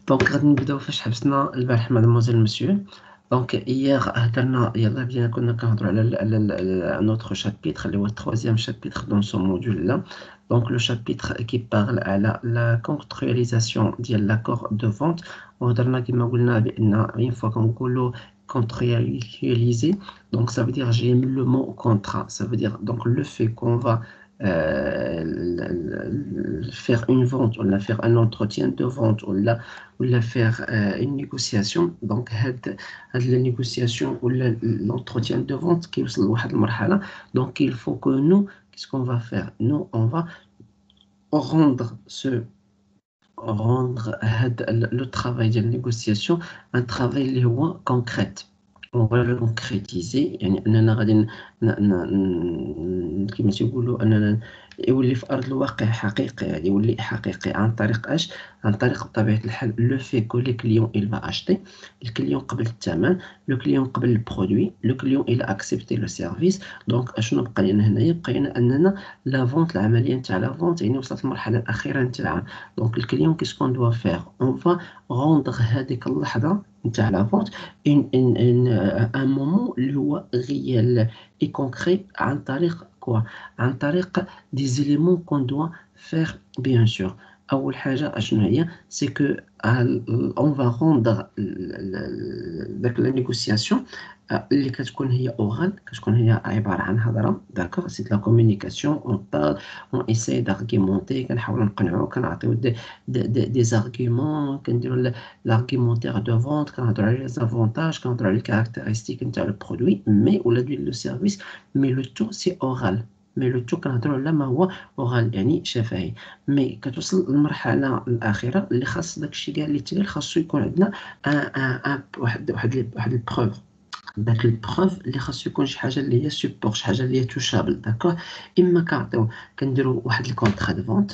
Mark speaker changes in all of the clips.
Speaker 1: دونك غادي نبداو فاش حبسنا البارح مادموزيل مسيو. دونك ايير هدرنا يلاه بيان كنا كنهضروا على نوتر شابيتر اللي هو التروازيام شابيتر دون سون موديول لا. دونك لو شابيتر كي بارل على لا كونترياليزاسيون ديال لاكور دو فونت، وهضرنا كما قلنا بان اون فوا كنقولوا contractualiser, donc ça veut dire j'aime le mot contrat, ça veut dire donc le fait qu'on va faire une vente ou la faire un entretien de vente ou la faire une négociation. Donc هاد la négociation ou l'entretien de vente qui وصل لواحد المرحلة. Donc il faut que nous, qu'est-ce qu'on va faire? Nous on va rendre le travail de négociation un travail اللي هو concret. On va le concrétiser، يعني أننا غادي كما تيقولوا أننا يولي في أرض الواقع حقيقي، يعني يولي حقيقي عن طريق اش؟ عن طريق بطبيعة الحال لو في كو لي كليون il va acheter، الكليون قبل الثمن، لو كليون قبل البرودوي، لو كليون il a accepté le service. دونك اشنو بقى لنا هنايا؟ بقى لنا أننا لا فونت، العملية نتاع لا فونت يعني وصلت المرحلة الأخيرة نتاعها. دونك الكليون كيسكون دوا فيغ؟ اون فا روندغ هذيك اللحظة نتاع لا فونت ان مومون اللي هو ريال اي كونكري عن طريق كوا؟ عن طريق دي زيليمون كون دوا فيغ بيان سور. اول حاجه اشنو هي؟ سي كو اون فا روندر داك لا نيغوسياسيون اللي كتكون هي اورال، كتكون هي عباره عن هضره، داكوغ، سي لا كومونيكاسيون، اون بار اون ايساي دارغيمونتي، كنحاولوا نقنعوا، كنعطيو دي زارغيومون، كنديروا l'argumentaire de vente، كنهضروا على les avantages، كنهضروا على les caractéristiques نتاع le produit mais ولا ديال le service، mais le tout c'est oral. mais le tout كنهضروا على ما هو oral يعني شفهي. mais كتوصل للمرحله الاخيره اللي خاص داكشي كاع اللي تقال خاصو يكون عندنا واحد البروف. داك البروف اللي خاصو يكون شي حاجه اللي هي سوبور، شي حاجه اللي هي توشابل، داكوغ. اما كنديروا واحد الكونطرا دو فونت،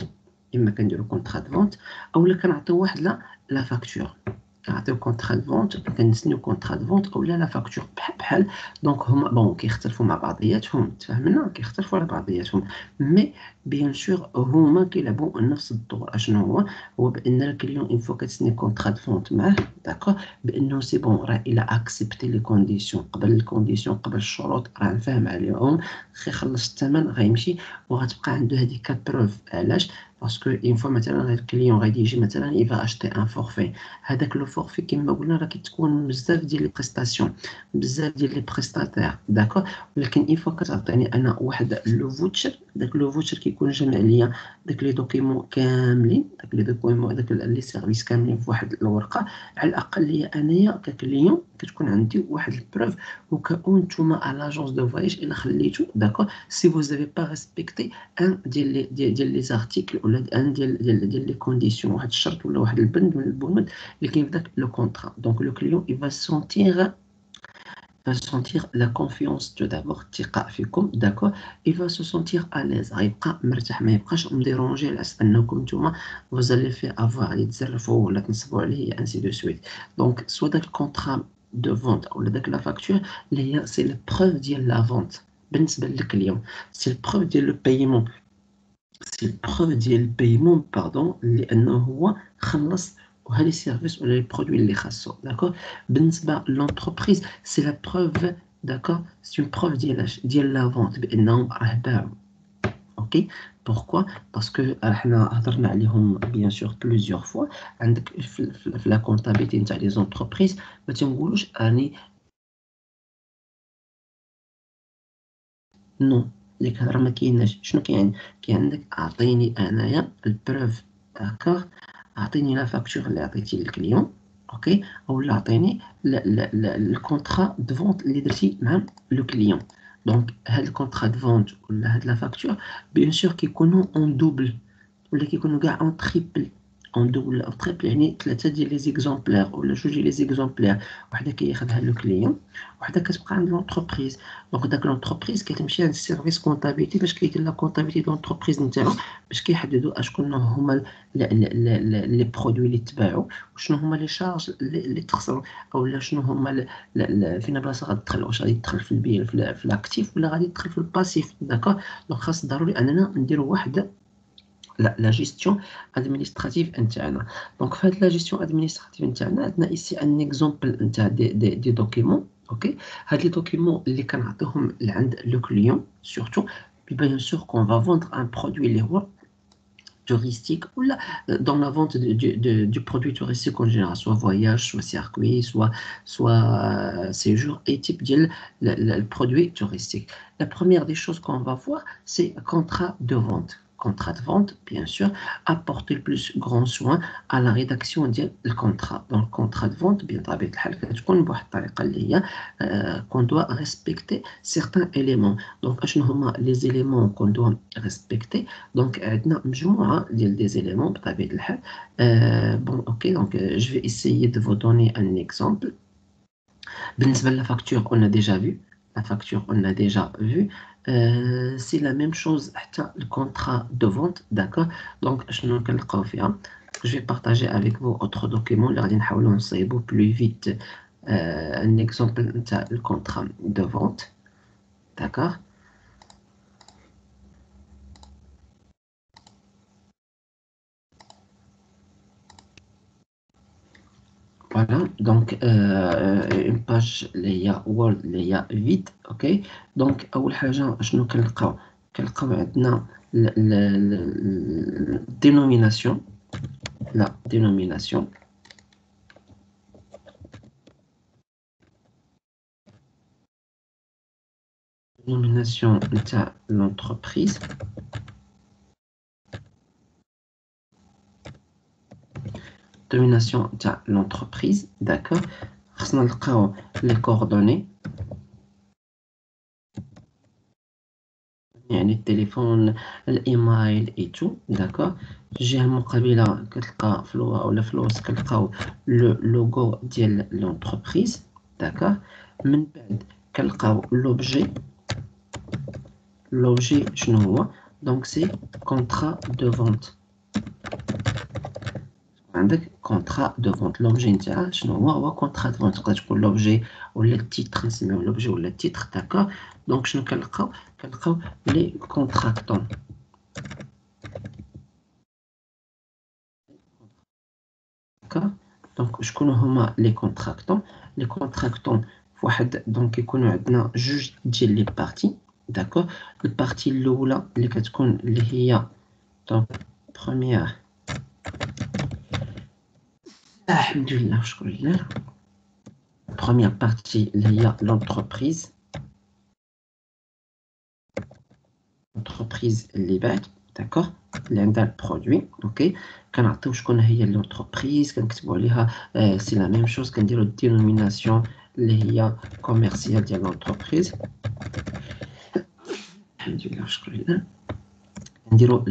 Speaker 1: اما كنديروا كونطرا دو فونت، اولا كنعطيو واحد لا فاكتور، كنعطيو كونطرا دو فونت، كنسنيو كونطرا دو فونت اولا لا فاكتور بحال. دونك هما بون كيختلفوا مع بعضياتهم، تفهمنا، كيختلفوا على بعضياتهم، مي بيان سور هما كيلعبوا نفس الدور. اشنو هو بان الكليون اون فوا كتسني كونطرا دو فونت معاه، داكوغ، بانه سي بون راه الى اكسبتي لي كونديسيون، قبل الكونديسيون، قبل الشروط، راه فاهم عليهم، غيخلص الثمن، غيمشي وغتبقى عنده هذيك بروف. علاش؟ باسكو اون فوا مثلا الكليون غادي يجي مثلا يفا اشتي ان فورفي، هذاك لو فورفي كما قلنا راه كتكون بزاف ديال لي بريستاسيون، بزاف ديال لي بريستاتير، داكوغ. ولكن اون فوا كتعطيني انا واحد لو فوتشر، داك لو فوتشر كيكون جمع ليا داك لي دوكيمون كاملين، داك لي دوكيمون، داك لي سيرفيس كاملين في واحد الورقه. على الاقل ليا انايا ككليون كتكون عندي واحد البروف، وكأن نتوما على لاجونس دو فواياج الا خليتو، داكوغ، سي فو زافي با ريسبكتي ان ديال لي زارتيكل ولا ان ديال لي كونديسيون، واحد الشرط ولا واحد البند من البنود اللي كاين في داك لو كونطرا. دونك لو كليون il va sentir la confiance tout d'abord، الثقة فيكم، داكوغ. il va se sentir à l'aise، غيبقى مرتاح، ما يبقاش مديرونجي على اساس انكم نتوما vous allez faire avoir غادي تزرفوا ولا تنصبوا عليه انسي دو سويت. دونك سوا داك الكونطرا دو فونت ولا داك لا فاكتور اللي هي سي البروف ديال لا فونت بالنسبة للكليون، سي البروف ديال لو بايمون، سي البروف ديال البايمون باردون، لانه هو خلص وهذا السيرفيس ولا لي برودوي اللي خاصو، داكوغ. بالنسبه لونتربريز سي لا بروف، داكوغ، سي اون بروف ديال لا فونت بانهم راه باعوا. اوكي، بوركوا؟ باسكو حنا هضرنا عليهم بيان سور بليزيور فوا. عندك في لا كونطابيلتي نتاع لي زونتربريز ما تنقولوش راني نو، ديك الهضره ما كايناش. شنو كاين؟ كاين عندك اعطيني انايا البروف، داكوغ، اعطيني لا فاكتور اللي عطيتي للكليون، اوكي، اولا عطيني الكونطرا دو فونت اللي درتي مع لو كليون. دونك هاد الكونطرا دو فونت ولا هاد لا فاكتور بيان سور كيكونوا اون دوبل ولا كيكونوا كاع اون تريبل. اون دوبل او تريبل يعني ثلاثه ديال لي زيكزومبلير ولا جوج ديال لي زيكزومبلير، وحده كياخذها لو كليون، وحده كتبقى عند لونتربريز. دونك داك لونتربريز كتمشي عند السيرفيس كونطابيلتي باش كيدير لا كونطابيلتي د لونتربريز نتاعو، باش كيحددوا اشكون هما لي برودوي اللي تباعوا، وشنو هما لي شارج اللي تخسروا، اولا شنو هما فين بلاصه غتدخل، واش غادي تدخل في البيع في الاكتيف ولا غادي تدخل في الباسيف، داكوغ. دونك خاص ضروري اننا نديروا واحد la gestion administrative interne. Donc, fait la gestion administrative interne, on a ici un exemple des documents. OK? Les documents, les canaux, le client, surtout, puis bien sûr qu'on va vendre un produit les rois touristique ou là, dans la vente du produit touristique en général, soit voyage, soit circuit, soit séjour et type de le produit touristique. La première des choses qu'on va voir, c'est contrat de vente. Contrat de vente, bien sûr, apporter le plus grand soin à la rédaction du contrat. Donc, contrat de vente, bien طبيعة الحال كتكون بواحد الطريقة اللي هي qu'on doit respecter certains éléments. Donc, شنو هما les éléments qu'on doit respecter. Donc, عندنا مجموعة des éléments بطبيعة الحال. Bon, ok, donc je vais essayer de vous donner un exemple. بالنسبة la facture, on a déjà vu. La facture, on a déjà vu. C'est la même chose حتى le contrat de vente, d'accord? Donc, شنو كنلقاو فيها? Je vais partager avec vous autre document اللي غادي نحاولوا نصايبوا plus vite un exemple نتاع le contrat de vente, d'accord? Voilà, donc une page اللي هي Word اللي هي vide, ok. Donc أول حاجة شنو كنلقاو عندنا dénomination, la dénomination نتاع l'entreprise. Dénomination de l'entreprise, d'accord. خصنا نلقاو les coordonnées, يعني التليفون الايميل اي تو، داكوغ. الجهه المقابله كتلقى ولا في الوسط كنلقاو لو لوغو ديال لونتربريز، داكوغ. من بعد كنلقاو لوبجي شنو هو؟ دونك سي كونطرا دو فونت. عندك كونطرا دو فونت، لوبجي نتاعها شنو هو كونطرا دو فونت. تقدر تكون لوبجي ولا التيتر، نسميوه لوبجي ولا التيتر، داكوغ. دونك شنو كنلقاو لي كونتراكتون، داكوغ. دونك شكون هما لي كونتراكتون؟ لي كونتراكتون فواحد دونك يكونوا عندنا جوج ديال لي بارتي، داكوغ. البارتي الاولى اللي كتكون اللي هي دونك بروميير، الحمد لله شكرا لله. بروميير بارتي اللي هي لونتربريز، لونتربريز اللي بعد، داكوغ، اللي عندها البرودوي، اوكي. كنعطيو شكون هي لونتربريز، كنكتبوا عليها سي لا ميم شوز، كنديرو الدينوميناسيون اللي هي كوميرسيال ديال لونتربريز، الحمد لله شكرا لله. نديرو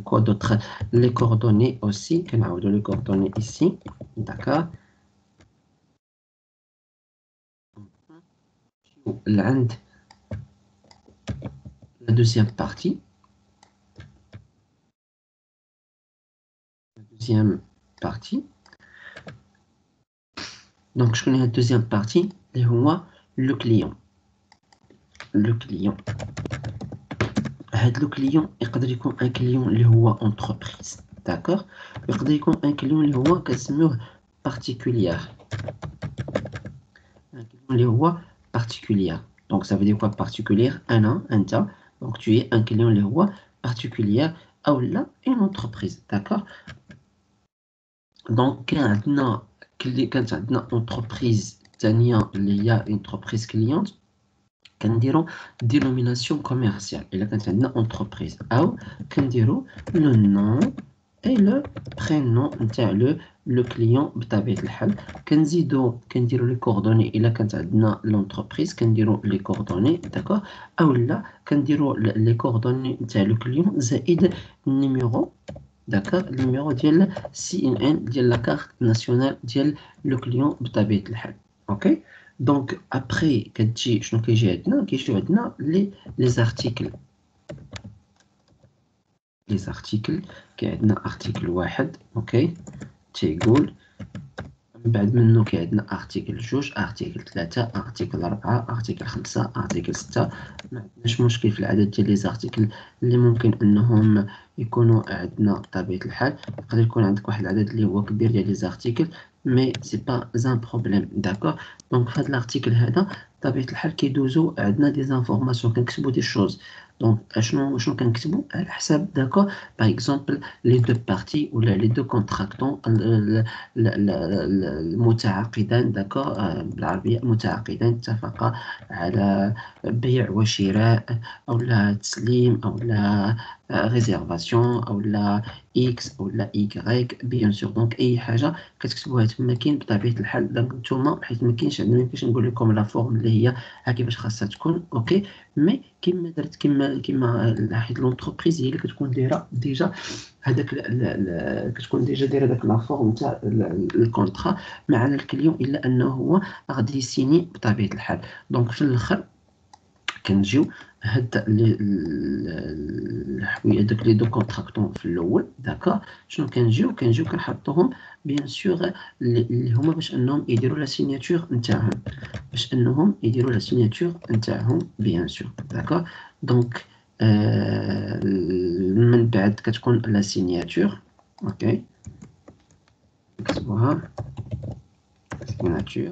Speaker 1: كوا دوطخ لي كوردوني اوسي، كنعاودو لي كوردوني ايسي، داكوغ. لعند لا دوزيام بارتي، دوزيام بارتي. دونك شكون هي الدوزيام بارتي؟ اللي هو لو كليون. لو كليون، هاد لو كليون يقدر يكون ان كليون اللي هو انتربريز، داكوغ. يقدر يكون ان كليون اللي هو كنسميوه بارتيكوليير، ان كليون اللي هو بارتيكوليير. دونك ça veut dire quoi particulier؟ انا انت، دونك tu es un client اللي هو particulier او لا une entreprise، داكوغ. دونك كانت عندنا انتربريز ثانيه اللي هي انتربريز كليونت، كنديرو دينوميناسيون كوميرسيال. الا كانت عندنا انتربريز او كنديرو لو نون اي لو برينون نتاع لو كليون بطبيعه الحال. كنديرو لي كوردوني الا كانت عندنا لونتربريز، كنديرو لي كوردوني، داكوغ. او لا كنديرو لي كوردوني نتاع لو كليون زائد النيميرو، داكوغ. النيميرو ديال سي ان ان ديال لا كارت ناسيونال ديال لو كليون بطبيعه الحال، اوكي. دونك ابري كتجي شنو كيجي عندنا؟ كيجيو عندنا لي زارتيكل. لي زارتيكل كاين عندنا ارتيكل واحد، اوكي، تيقول من بعد منه عندنا ارتيكل 2 ارتيكل 3 ارتيكل 4 ارتيكل 5 ارتيكل 6. ما عندناش مشكل في العدد ديال لي زارتيكل اللي ممكن انهم يكونوا عندنا بطبيعه الحال. يقدر يكون عندك واحد العدد اللي هو كبير ديال لي زارتيكل مي سي با ان بروبليم داكور. دونك في هذا الارتيكل هذا بطبيعه الحال كيدوزو عندنا دي زانفورماسيون كنكتبو دي شوز. دونك شنو كنكتبو على حساب داكور باغ اكزومبل لي دو بارتي ولا لي دو كونتراكتون المتعاقدان داكور بالعربية متعاقدان اتفقا على بيع وشراء أو لا تسليم أو لا ريزيرفاسيون أو لا إكس أو لا إيكغيك بيان سور. دونك أي حاجة كتكتبوها تما كاين بطبيعة الحال. دونك نتوما حيت مكاينش عندنا ميمكنش نقول لكم لا فورم اللي هي ها كيفاش خاصها تكون أوكي. مي كيما درت كيما حيت لونتربريز هي اللي كتكون دايرة ديجا هذاك كتكون ديجا دايره داك لا فورم تاع الكونطرا مع الكليون الا انه هو غادي يسيني بطبيعه الحال. دونك في الاخر كنجيو هاد الحوايج داك لي دو كونتراكتون في الاول داكور. شنو كنجيو كنحطوهم بيان سور اللي هما باش انهم يديروا لا سيناتور نتاعهم بيان سور داكور. دونك من بعد كتكون لا سيناتور اوكي نكتبوها سيناتور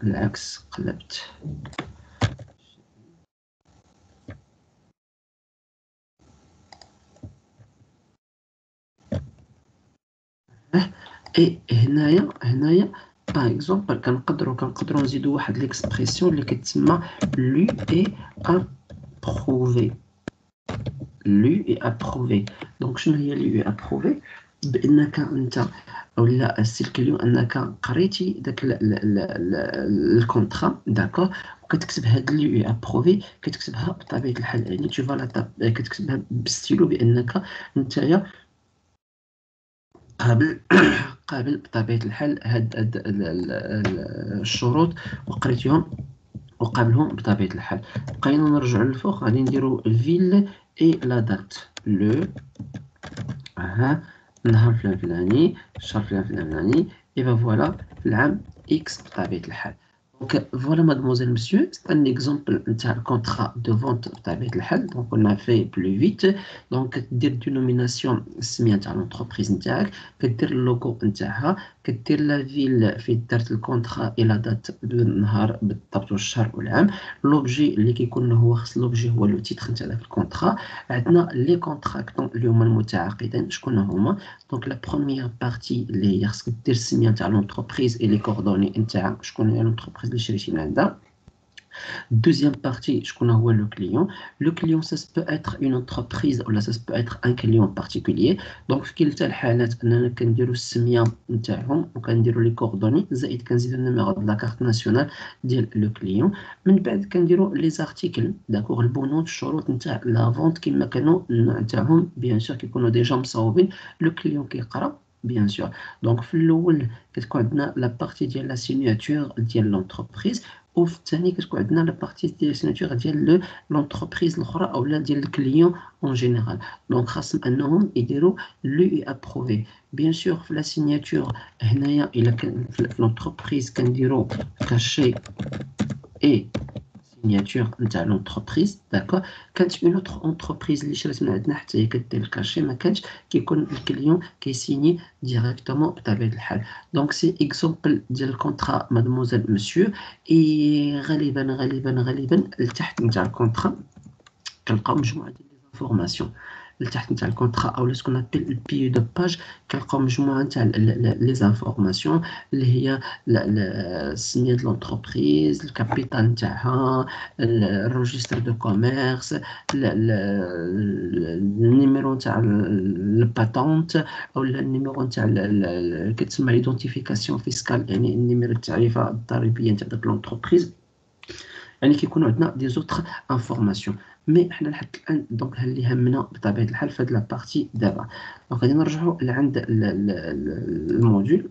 Speaker 1: العكس قلبت اي هنايا باغ اكزومبل كنقدروا نزيدوا واحد ليكسبرسيون اللي كتسمى لو اي ابروفي. دونك شنو هي لو ابروفي؟ بانك انت ولا السي الكليون انك قريتي داك الكونطرا داكور وكتكتب هاد لو ابروفي كتكتبها بطبيعه الحال يعني تو فالا كتكتبها بالستيلو بانك نتايا قابل بطبيعة الحال هاد الشروط وقريتيهم وقابلهم بطبيعة الحال. بقينا نرجعوا للفوق غادي نديرو فيل اي لا دات لو النهار الفلاني الشهر الفلاني اي فوالا في العام اكس بطبيعة الحال. Donc voilà mademoiselle monsieur, c'est un exemple d'un contrat de vente بطبيعة الحال. Donc on a fait plus vite. Donc كدير dénomination السمية تاع l'entreprise نتاعك كدير اللوغو نتاعها كدير لا فيل فين درت الكونطرا الى دات بالنهار بالضبط والشهر والعام. لوبجي اللي كيكون هو خص لوبجي هو لو تيتر نتاع داك الكونطرا. عندنا لي كونتراكتون اللي هما المتعاقدين شكون هما. دونك لا بروميير بارتي اللي هي خصك دير السميه تاع لونتربريز اي لي كوردوني نتاعها شكون هي لونتربريز اللي شريتي من عندها. Deuxième partie, je connais le client. Le client, ça peut être une entreprise ou là, ça peut être un client particulier. Donc, في كلتا الحالات أننا كنديرو السمية نتاعهم وكنديرو لي كوردوني زائد كنزيدو النيميرو د لا كارت ناسيونال ديال لو كليون. من بعد كنديرو لي زارتيكل داكوغ البنود الشروط نتاع لا فونت كما كانوا نتاعهم بيان سور كيكونوا ديجا مصاوبين لو كليون كيقرا بيان سور. دونك في الاول كتكون عندنا لا بارتي ديال لا سيناتور ديال لونتربريز وفي الثاني كتكون عندنا لا بارتي ديال السيناتور ديال لونتربريز الاخرى اولا ديال الكليون اون جينيرال. دونك خاصهم انهم يديروا لو ابروفي بيان سور. في لا سيناتور هنايا الا كان في لونتربريز كنديروا كاشي اي signature نتاع لونتربريز داكور. كانت اون اوتر اونتربريز اللي شرات من عندنا حتى هي كدير الكاشي ما كانش كيكون الكليون كيسيني ديريكتومون بطبيعه الحال. دونك سي اكزومبل ديال الكونطرا مادموزيل مسيو. اي غالبا لتحت نتاع الكونطرا كنلقاو مجموعه ديال لي انفورماسيون لتحت نتاع الكونطرا او سكون ابل البي دو باج كنلقاو مجموعه نتاع لي زانفورماسيون اللي هي السميه د لونتربريز الكابيتال نتاعها الروجستر دو كوميرس النيميرو نتاع الباتونت او النيميرو نتاع كتسمى ايدونتيفيكاسيون فيسكال يعني النيميرو التعريفه الضريبيه نتاع داك لونتربريز. يعني كيكونوا عندنا دي زوتر انفورماسيون مي حنا لحد الان دونك اللي همنا بطبيعه الحال في هاد لا بارتي دابا. دونك غادي نرجعوا لعند الموديول.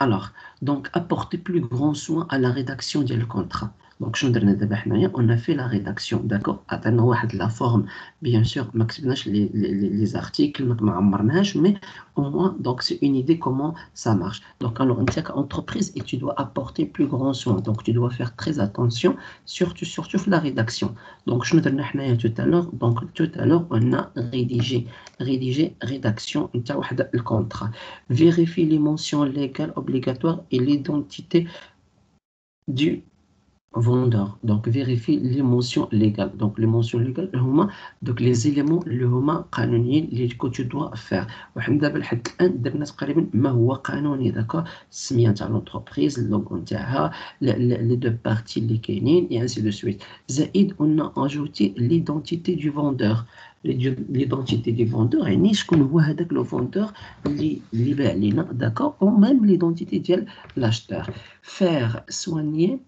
Speaker 1: Alors, donc apporter plus grand soin à la rédaction du contrat. Donc, je on a fait la rédaction, d'accord? Attends, la forme, bien sûr, ما كتبناش les articles, ما عمرناش, mais au moins, donc, c'est une idée comment ça marche. Donc, alors, en tant qu'entreprise, et tu dois apporter plus grand soin. Donc, tu dois faire très attention, surtout la rédaction. Donc, je tout à l'heure, donc, tout à l'heure, on a rédigé, rédaction, le contrat. Vérifie les mentions légales obligatoires et l'identité du vendeur. Donc, vérifie les mentions légales. Donc, les mentions légales, donc les éléments قانونيين que tu dois faire. وحنا دابا لحد الآن درنا تقريبا ما هو قانوني d'accord السمية نتاع l'entreprise اللوغو نتاعها les deux parties اللي كاينين et ainsi de suite. زائد on a ajouté l'identité du vendeur. L'identité du vendeur يعني شكون هو هذاك لو vendeur اللي باع لينا d'accord ou même l'identité ديال l'acheteur. Faire soigner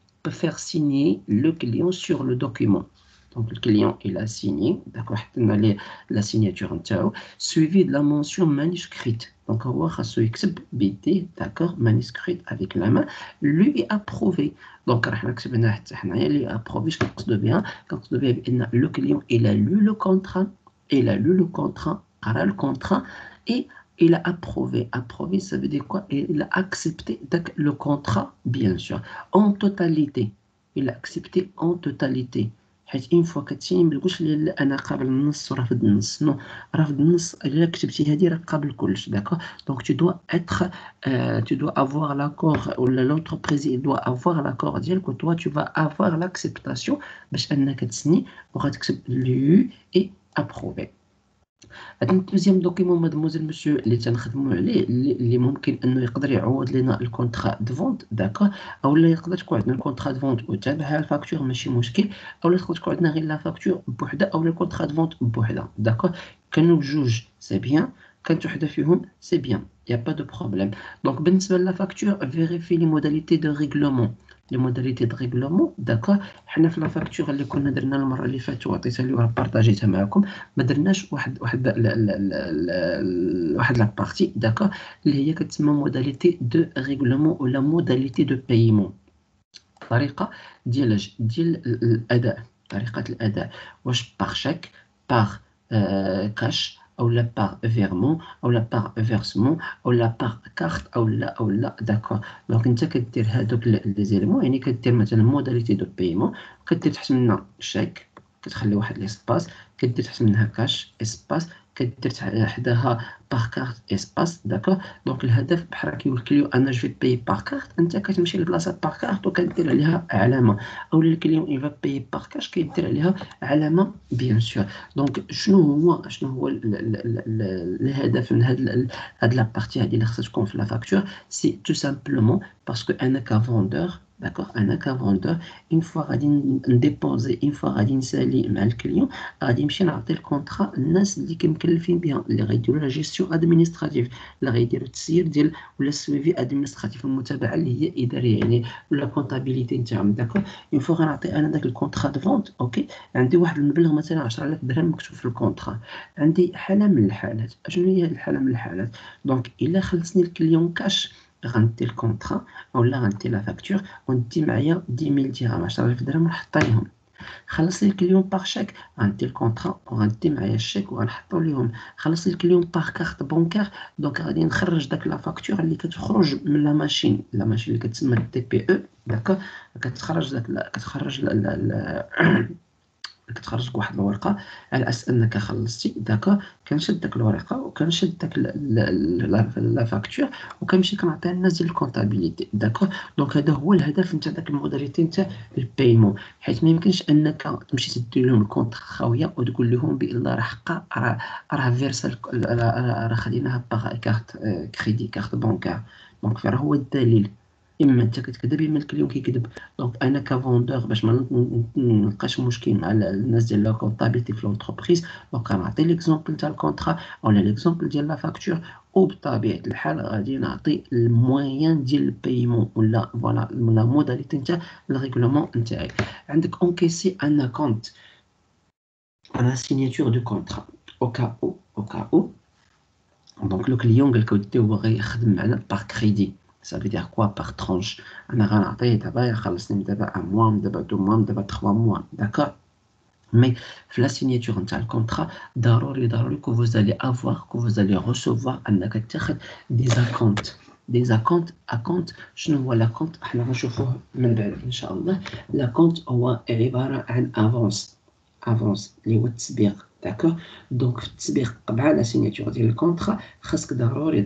Speaker 1: faire signer le client sur le document. Donc, le client, il a signé, d'accord, la signature, suivi de la mention manuscrite. Donc, on va voir BT, d'accord, manuscrite avec la main, lui est approuvé. Donc, lui est approuvé, quand le client, il a lu le contrat, le contrat, et il a approuvé. Approuvé, ça veut dire quoi? Il a accepté le contrat, bien sûr, en totalité. Il a accepté en totalité. حيت une fois كتسيني ما تقولش لي انا قابل النص ورافض النص نو رافض النص الا كتبتي هذه راه قابل كلش داكور دونك tu dois avoir l'accord ou l'entreprise doit avoir l'accord ديالك و toi tu vas avoir l'acceptation باش انك تسني وغتكتب lu et approuvé. هذا الدوزيام دوكيمون مادموزيل مسيو اللي تنخدموا عليه اللي ممكن انه يقدر يعوض لنا الكونطرا دو فونت داكور اولا يقدر تكون عندنا الكونطرا دو فونت وتابعها الفاكتور ماشي مشكل اولا تقدر تكون عندنا غير لا فاكتور بوحدها اولا الكونطرا دو فونت بوحدها داكور كانوا بجوج سي بيان كانت وحده فيهم سي بيان يا با دو بروبليم دونك بالنسبه لا فاكتور فيريفي لي موداليتي دو ريغلومون les modalités de règlement d'accord حنا في لا فاكتور اللي كنا درنا المره اللي فاتت وعطيتها لي وبارطاجيتها معكم ما درناش واحد لا بارتي داكور اللي هي كتسمى موداليتي دو ريغلومون ولا موداليتي دو بايمون الطريقه ديال الاداء طريقه الاداء واش باغ شيك باغ كاش او لا باغ فيرمون او لا باغ فيرسمون او لا باغ كارت او لا داكور دونك انت كدير هادوك لي زيليمون يعني كدير مثلا موداليتي دو بايمون كدير تحت منها شيك كتخلي واحد ليسباس كدير تحت منها كاش اسباس كدير حداها باغ كارت اسباس داكور دونك الهدف بحال كيقول الكليو انا جو باي باغ كارت انت كتمشي لبلاصه باغ كارت وكدير عليها علامه او الكليون يفا باي باغ كاش كيدير عليها علامه بيان سور دونك شنو هو الهدف من هاد لا بارتي هادي اللي خصها تكون في لا فاكتور سي تو سامبلومون باسكو انا كفوندور داكور انا كفوندور اون فوا غادي نديبوزي اون فوا غادي نسالي مع الكليون غادي نمشي نعطي الكونطرا الناس اللي كمكلفين بها اللي غيديروا لا جيستيون ادمينستراتيف اللي غيديروا التسيير ديال ولا السويفي ادمينستراتيف المتابعه اللي هي اداريه يعني ولا كونطابيليتي نتاعهم داكور اون فوا غنعطي انا داك الكونطرا دو فونت اوكي عندي واحد المبلغ مثلا 10000 درهم مكتوب في الكونطرا عندي حاله من الحالات شنو هي هذه الحاله من الحالات دونك الا خلصني الكليون كاش غندي الكونطرا اولا غندي لا فاكتور وندي معايا 10000 درهم 10000 درهم نحط عليهم خلص لي الكليون باغ شيك غندي الكونطرا وغندي معايا الشيك وغنحطو ليهم خلص لي الكليون باغ كارت بونكار دونك غادي نخرج داك لا فاكتور اللي كتخرج من لا ماشين اللي كتسمى دي بي او داكوغ كتخرج كتخرج واحد الورقه على اساس انك خلصتي داكوغ كنشد داك الورقه وكنشد داك لا فاكتور وكنمشي كنعطيها للناس ديال الكونطابيليتي داكوغ دونك هذا هو الهدف نتاع داك الموداليتي نتاع البايمون حيت ما يمكنش انك تمشي تدير لهم الكونط خاويه وتقول لهم بان راه حقا راه فيرسال راه خديناها باغ كارت كريدي كارت بونكار دونك راه هو الدليل اما انت كتكذب اما الكليون كيكذب دونك انا كفوندور باش ما نلقاش مشكل مع الناس ديال لا كونطابيلتي في لونتربريز دونك غنعطي ليكزومبل تاع الكونطرا ولا ليكزومبل ديال لا فاكتور وبطبيعه الحال غادي نعطي الموين ديال البايمون ولا فوالا لا موداليتي نتاع الريغلومون نتاعي عندك انكيسي ان كونت على سيناتور دو كونطرا او كا او دونك لو كليون قالك ودي هو غيخدم معنا باغ كريدي Ça veut dire quoi par tranche? أنا غنعطيه دابا يخلصني دابا 1 mois من دابا 2 mois من دابا 3 mois d'accord. Mais la signature نتاع الكونترا ضروري que vous allez avoir que vous allez recevoir أنك تاخد des acomptes. des acomptes شنو هو l'acompte؟ احنا غنشوفوه من بعد إن شاء الله. l'acompte هو عبارة عن avance اللي هو التسبيق داكوغ. دونك في التسبيق مع لا سيناتور ديال الكونترا خاصك ضروري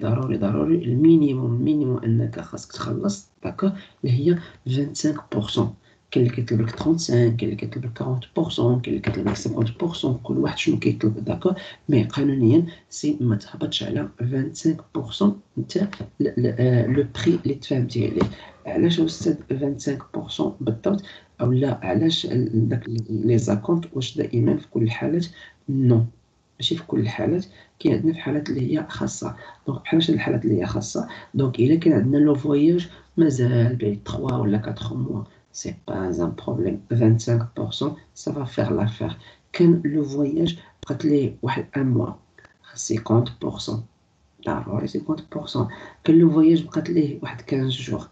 Speaker 1: المينيموم انك خاصك تخلص داكوغ اللي هي 25%. كاين اللي كيطلب لك 35، كاين اللي كيطلب لك 40%، كاين اللي كيطلب لك 50%، كل واحد شنو كيطلب داكوغ. مي قانونيا سي ما تهبطش على 25% نتاع لو بري اللي تفاهمتي عليه. علاش استاذ 25% بالضبط؟ او لا علاش داك لي زاكونت؟ واش دائما في كل الحالات؟ نو ماشي في كل الحالات. كاين عندنا في حالات اللي هي خاصه. دونك بحال واش الحالات اللي هي خاصه؟ دونك الا كان عندنا لو فواياج مازال بعيد 3 ولا 4 موا سي با ان بروبليم 25% ça va faire l'affaire. كان لو فواياج بقات ليه واحد ان موا 50% ضروري 50%. كان لو فواياج بقات ليه واحد 15 جوغ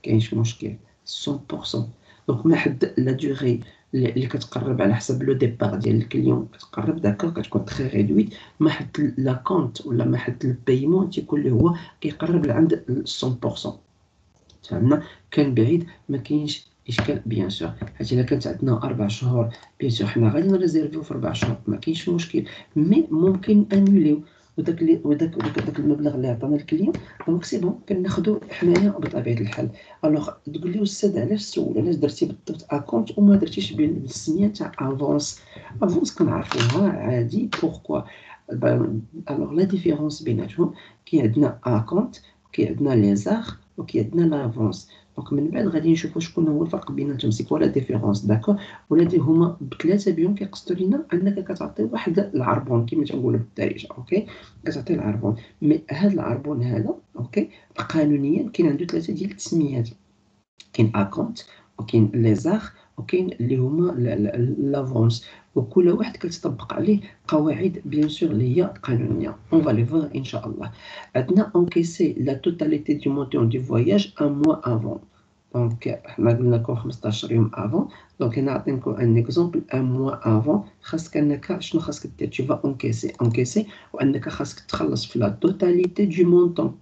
Speaker 1: كاينش مشكل 100%. دونك ما حد لا دوغي اللي كتقرب على حسب لو ديبار ديال الكليون كتقرب داكوغ كتكون تري ريدويت. ما حد لا كونت ولا ما حد البايمون تيكون اللي هو كيقرب لعند 100%. فهمنا؟ كان بعيد ما كاينش اشكال بيان سور. حيت الا كانت عندنا 4 شهور بيان سور حنا غادي نريزيرفيو في 4 شهور ما كاينش مشكل. مي ممكن انوليو وداك المبلغ اللي عطانا الكليون دونك سي بون كناخذو حنايا بطبيعه الحال. الوغ تقول لي استاذ علاش سول علاش درتي بالضبط اكونت وما درتيش بالسميه تاع افونس كنعرفوها عادي بوركوا. الوغ لا ديفيرونس بيناتهم كاين عندنا اكونت كاين عندنا لي زاغ وكاين عندنا لافونس. دونك من بعد غادي نشوفوا شكون هو الفرق بيناتهم سي كوا لا ديفيرونس داكوغ. ولادي هما بثلاثه بهم كيقصدوا لينا انك كتعطي واحد العربون كما تنقولوا بالدارجه اوكي. كتعطي العربون مي هذا العربون هذا اوكي قانونيا كاين عنده ثلاثه ديال التسميات. كاين اكونت وكاين لي زاغ وكاين اللي هما لافونس وكل واحد كتطبق عليه قواعد بيان سور اللي هي قانونيه. اون فالي فور ان شاء الله. عندنا انكيسي لا توتاليتي دو مونتون دو فواياج ان موا افون. دونك حنا قلنا لكم 15 يوم افون. دونك هنا نعطيكم ان اكزومبل ان موا افون خاصك انك شنو خاصك دير؟ tu vas انكيسي وانك خاصك تخلص في لا توتاليتي دو مونطون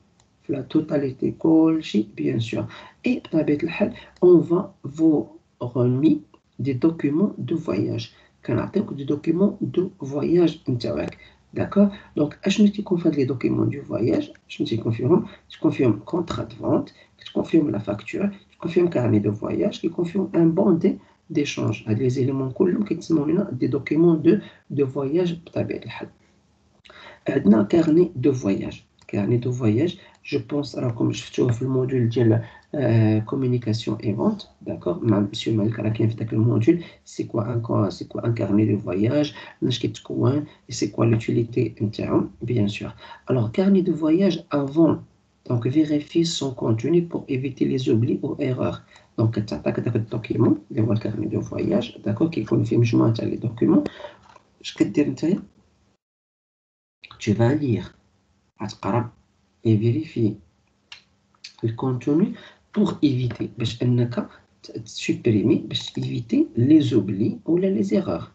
Speaker 1: في لا توتاليتي كلشي بيان سور. اي بطبيعه الحال اون فا فو remis des documents de voyage. كنعطيوك دي دوكيمون دو فواياج نتاعك داكوغ. دونك اشنو تيكون في هاد لي دوكيمون دو فواياج؟ شنو تيكون فيهم؟ تيكون فيهم كونطرا دو فونت، تيكون فيهم لا فاكتور، تيكون فيهم كارني دو فواياج، تيكون فيهم ان بون ديشانج. هاد لي زيليمون كلهم كيتسموا لنا دي دوكيمون دو فواياج بطبيعه الحال. عندنا كارني دو فواياج. كارني دو فواياج جو بونس راكم شفتوه في الموديول ديال communication et vente d'accord مع مسيو مالك راه كاين في داك الموديول. سي كوا ان كارني دو فواياج مناش كيتكون سي كوا لوتيليتي نتاعو بيان سور. الوغ كارني دو فواياج افون دونك vérifie son contenu pour éviter les oublis ou erreurs. دونك كتعطيك داك الدوكيمون اللي هو الكارني دو فواياج داكور كيكون فيه مجموعه تاع لي دوكيمون. اش كدير نتايا؟ tu vas lire غتقرا et vérifier le contenu pour éviter باش انك تسوبريمي باش éviter les oublis ولا les erreurs.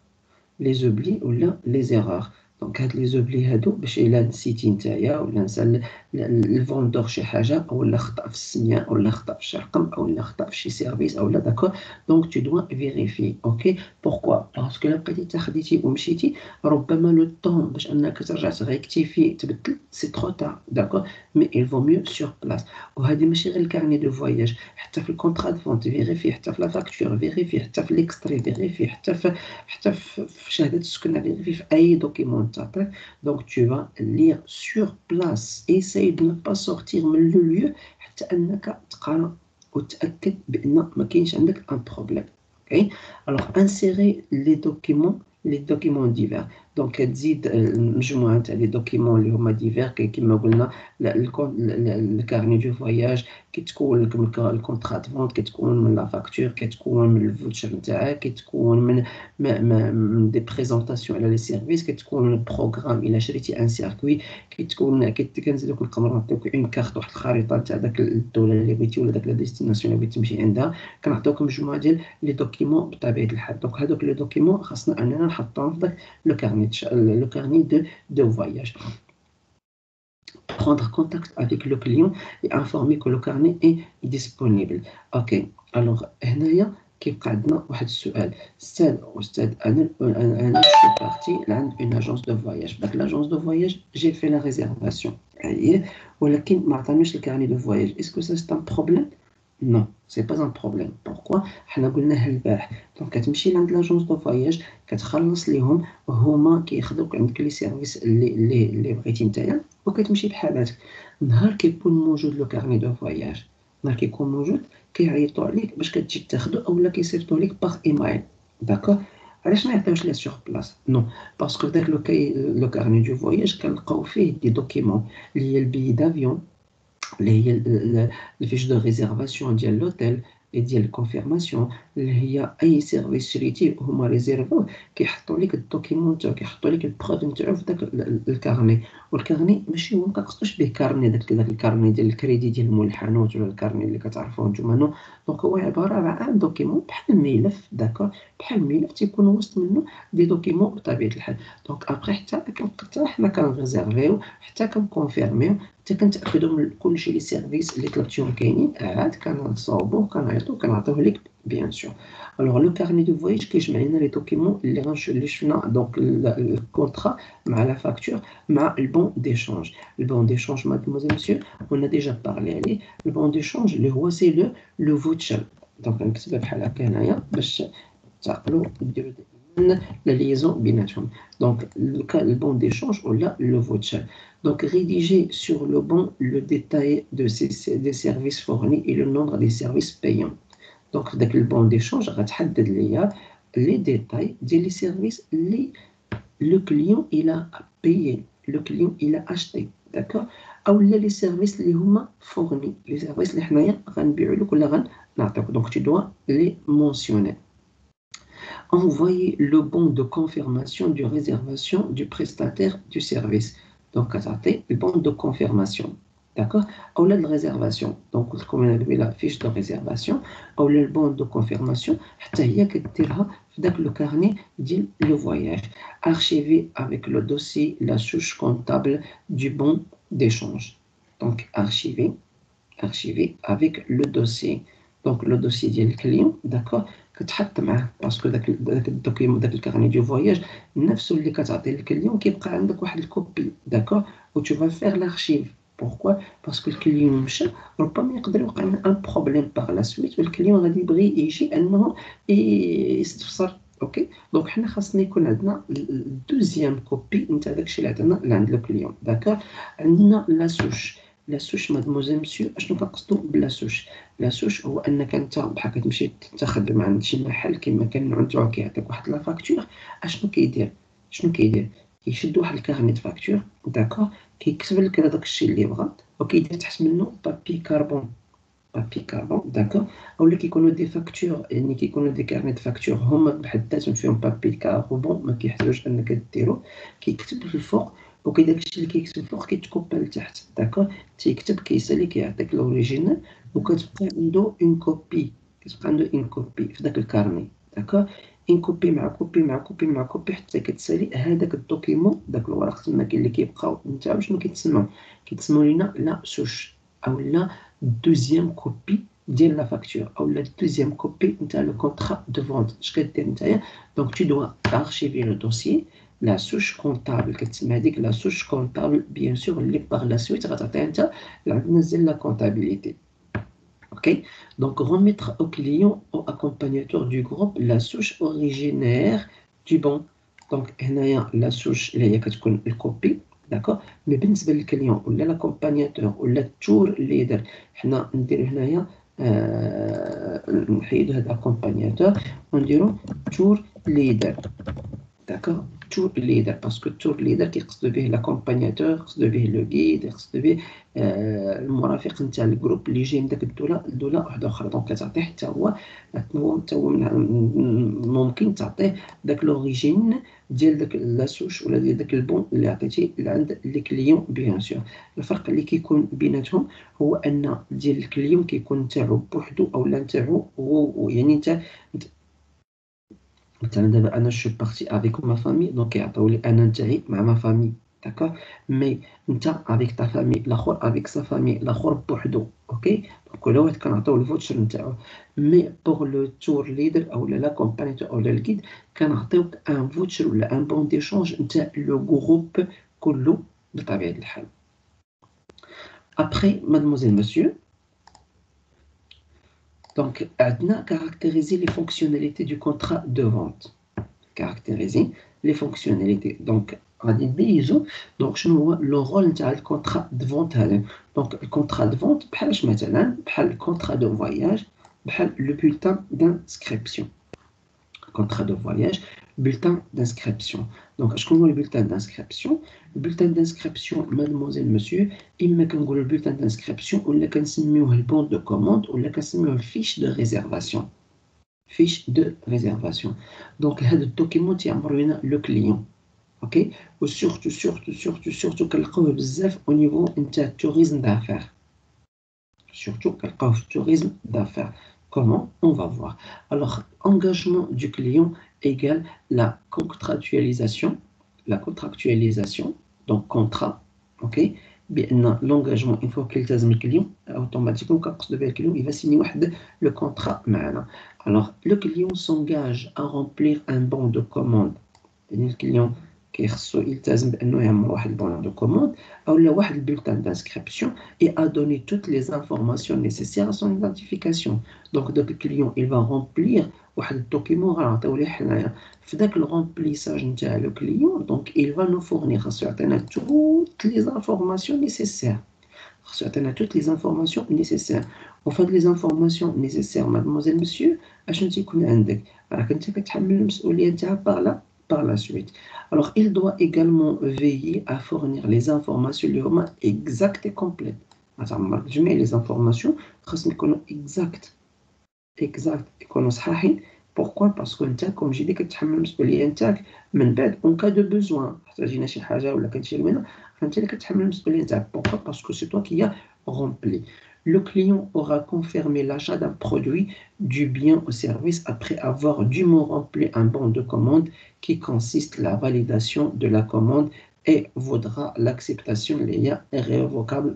Speaker 1: les oublis ولا les erreurs. دونك هاد لي زوبلي هادو باش الا نسيتي نتايا ولا نسى الفوندور شي حاجه ولا خطا في السميه ولا خطا في شي رقم ولا خطا في شي سيرفيس اولا داكور. دونك تو دوا فيريفي اوكي. بوركوا؟ باسكو الا بقيتي تاخديتي ومشيتي ربما لو طون باش انك ترجع تريكتيفي تبدل سي ترو تار داكور. مي il vaut mieux sur place. وهذه ماشي غير الكارني دو فواياج حتى في الكونطرا دو فونت فيريفي حتى في لا فاكتور فيريفي حتى في ليكستري فيريفي حتى في شهاده السكن فيريفي في اي دوكيمون تعطيك. دونك tu vas lire sur place. essaye de ne pas sortir من لو lieu حتى انك تقرا وتاكد بان ما كاينش عندك ان بروبليم اوكي. alors insérer les documents divers. دونك كتزيد مجموعة تاع لي دوكيمون اللي هما ديفير كيما قلنا الكارني دو فواياج كيتكون لك من الكونطرا دو فونت، كتكون من لا فاكتور، كتكون من الفوتشر نتاعك، كتكون من دي بريزونطاسيون على لي سيرفيس، كتكون من البروغرام الا شريتي ان سيركوي، كنزيدوك نقدروا نعطيوك اون كارت، واحد الخريطه تاع داك الدوله اللي بغيتي ولا داك لا ديستيناسيون اللي بغيتي تمشي عندها. كنعطيوك مجموعه ديال لي دوكيمون بطبيعه الحال. دونك هذوك لي دوكيمون خاصنا اننا نحطوهم في داك le carnet de voyage. Prendre contact avec le client et informer que le carnet est disponible. Ok, alors هنايا كيبقى عندنا واحد السؤال. استاذ انا شو بارتي لعند اون اجونس دو فواياج. داك لاجونس دو فواياج جي في لا ريزيرفاسيون ولكن ما عطانيش الكارني دو فواياج. اسكو سا ان بروبليم؟ Non, c'est pas un problème. Pourquoi? حنا قلناها البارح. دونك كتمشي لعند لاجونس دو فواياج، كتخلص ليهم، هما كياخذوك عندك لي سيرفيس اللي بغيتي نتايا، وكتمشي بحالاتك. نهار كيكون موجود لو كارني دو فواياج، نهار كيكون موجود كيعيطوا عليك باش كتجي تاخذو، اولا كيصيفطوا ليك باغ ايميل. داكور؟ علاش ما يعطيوش ليه سور بلاص؟ نو، باسكو داك لو كارني دو فواياج كنلقاو فيه دي دوكيمون اللي هي البي دافيون، اللي هي الفيش دو ريزيرفاسيون ديال لوتيل ديال الكونفيرماسيون، اللي هي اي سيرفيس شريتيه هما ريزيرفوه، كيحطوا لك الدوكيمون نتاعو، كيحطوا لك البروف نتاعو في داك الكارني. والكارني ماشي هو، مكنقصدوش به كارني داك الكارني ديال الكريدي ديال مول الحانوت، ولا الكارني اللي كتعرفوه نتوما. نو، دونك هو عباره عن دوكيمون بحال ملف. داكور؟ بحال ملف تيكون وسط منه دي دوكيمون بطبيعه الحال. دونك ابري حتى حنا كنريزيرفيو، حتى كنكونفيرميو، حتى كنتاكدوا من كلشي لي سيرفيس اللي طلبتيهم كاينين، عاد كنصاوبوه كنعطيوه لك بيان سور. الوغ لو كارني دو فواياج كيجمع لنا لي دوكيمون اللي شفنا، دونك الكونطرا مع لا فاكتور مع البون ديشانج. البون ديشانج مادموزيل مسيو on a déjà parlé عليه. البون ديشانج اللي هو سي لو فوتشر. دونك نكتبها بحال هكا هنايا باش تعقلوا ديروا لا liaison بيناتهم. Donc le bon d'échange ou là le voucher. Donc rédiger sur le bon le détail des services fournis et le nombre des services payants. Donc avec le bon d'échange غتحدد ليا les détails des services اللي le client il a payé, le client il a acheté. D'accord? او les services اللي هما fournis, les services اللي حنايا غنبيعوا لك ولا غنعطيوك. Donc tu dois les mentionner. Envoyer le bon de confirmation de réservation du prestataire du service. Donc, le bon de confirmation. D'accord? Ou la réservation. Donc, comme on a vu la fiche de réservation, ou le bon de confirmation, le carnet dit le voyage. Archiver avec le dossier la souche comptable du bon d'échange. Donc, archiver avec le dossier. Donc, le dossier du client, d'accord? كتحط معاه، باسكو داك الدوكيمون داك الكارني دو فواياج نفسه اللي كتعطيه للكليون كيبقى عندك واحد الكوبي. داكور؟ و تو فا فير لارشيف. بوركوا؟ باسكو الكليون مشى، ربما يقدر يوقع لنا ان بروبليم باغ لا سويت، والكليون غادي يبغي يجي انه يستفسر. اوكي؟ دونك حنا خاصنا يكون عندنا الدوزيام كوبي نتاع داكشي اللي عطانا لعند الكليون. داكور؟ عندنا لا سوش. لا سوش مادموزيل مسيو، اشنو كنقصدو بلا سوش؟ لا سوش هو انك انت بحال كتمشي تاخذ من عند شي محل كما كان نتاعو كيعطيك واحد لا فاكتور. اشنو كيدير؟ كيشد واحد الكارني د فاكتور. داكور؟ كيكتب لك هذاك الشيء اللي بغا، وكيدير تحت منه بابي كاربون. داكور؟ اولا كيكونوا دي فاكتور، يعني كيكونوا دي كارني د فاكتور هما بحد ذاتهم فيهم بابي كاربون، ما كيحتاجوش انك ديرو. كيكتب في الفوق، وكي داكشي اللي كيكتب الفوق كيتكوبا لتحت. داكور؟ تيكتب كيسالي كيعطيك لوريجينال، وكتبقى عنده اون كوبي، في داك الكارني. داكور؟ اون كوبي مع كوبي مع كوبي مع كوبي حتى كتسالي هذاك الدوكيمون، داك الورق تما كاين اللي كيبقاو نتاعو شنو كيتسموا لينا لا سوش، او لا دوزيام كوبي ديال لا فاكتور، او لا دوزيام كوبي نتاع لو كونطرا دو فونت. اش كدير نتايا؟ دونك tu dois archiver le dossier la souche comptable. كتسمى هذيك لا souche comptable bien sûr اللي باغ لا سويت غتعطيها انت لعندنا لا comptabilité. Ok, donc remettre au client ou accompagnateur du groupe la souche originaire du bon. Donc هنايا la souche اللي هي كتكون الكوبي. داكور؟ مي بالنسبه للكليون ولا لاكومبانياتور ولا التور ليدر، حنا ندير هنايا نحيدو هاد اكومبانياتور ونديرو تور ليدر. d'accord. Tour leader parce que tour leader كيقصد به l'accompagnateur يقصد به لو guide يقصد به المرافق نتاع الجروب اللي جاي من داك الدوله واحده اخرى. دونك كتعطيه حتى هو ممكن تعطيه داك لوريجين ديال داك لاسوش ولا ديال داك البون اللي عطيتيه لعند لي كليون. بيان سور الفرق اللي كيكون بيناتهم هو ان ديال الكليون كيكون نتاعو بوحدو او لا نتاعو هو يعني انت مثلا دابا انا شو بارتي افيك ما فامي دونك كيعطيو لي انا نتاعي مع ما فامي داكور. مي انت افيك تا فامي الاخر افيك سا فامي الاخر بوحدو اوكي. دونك كل واحد كنعطيو الفوتشر نتاعو. مي بوغ لو تور ليدر او لا كومبانيتور او لا الجيد كنعطيوك ان فوتشر ولا ان بون ديشونج نتاع لو جروب كله بطبيعه الحال. ابخي مادموزيل مسيو دونك عندنا caractériser les fonctionnalités du contrat de vente. Caractériser les fonctionnalités. Donc غادي نميزو دونك شنو هو لو رول نتاع الكونطرا دو فونت هذا. دونك الكونطرا دو فونت بحالاش مثلا بحال الكونطرا دو فواياج بحال لو بولتان دانسكريبسيون. contrat de voyage, bulletin d'inscription. Donc, شكون هو البولتان دانسكريبسيون؟ البولتان دانسكريبسيون مادموزيل مسيو إما كنقولو البولتان دانسكريبسيون ولا كنسميوه البون دو كوموند ولا كنسميوه الفيش دو ريزيرفاسيون. فيش دو ريزيرفاسيون. دونك هذا الدوكيمون تيعمر لنا لو كليون اوكي. وسورتو كنلقاوه بزاف او نيفو نتاع التوريزم دافير. Surtout quelqu'un de tourisme d'affaires. Comment? On va voir. Alors, engagement du client égale la contractualisation. La contractualisation, donc contrat, ok? Bien, l'engagement, une fois qu'il est le client, automatiquement, quand le client, il va signer le contrat. Alors, le client s'engage à remplir un bon de commande. Le client كيخصو يلتزم بانه يعمل واحد البون دو كوموند اولا واحد البولتان دانسكريبسيون et a donné toutes les informations nécessaires à son identification. Donc الكليون il va remplir واحد الدوكيمون غنعطيو ليه حنايا في داك الرومبليساج نتاع لو كليون. دونك il va nous fournir خاصو يعطينا toutes les informations nécessaires. خاصو يعطينا toutes les informations nécessaires. وفهاد les informations nécessaires mademoiselle monsieur اشنو تيكون عندك راك انت كتحمل المسؤوليه نتاعها par la suite. Alors, il doit également veiller à fournir les informations exactes et complètes. Je mets les informations exactes et صحاحين. Pourquoi? Parce que انت comme j'ai dit كتحمل المسؤوليه نتاعك من بعد en cas de besoin احتاجينا شي حاجه ولا كتشي منها فانت اللي كتحمل المسؤوليه نتاعك. Pourquoi? Parce que c'est toi qui as rempli. Le client aura confirmé l'achat d'un produit, du bien ou service après avoir dûment rempli un bon de commande qui consiste la validation de la commande et vaudra l'acceptation irrévocable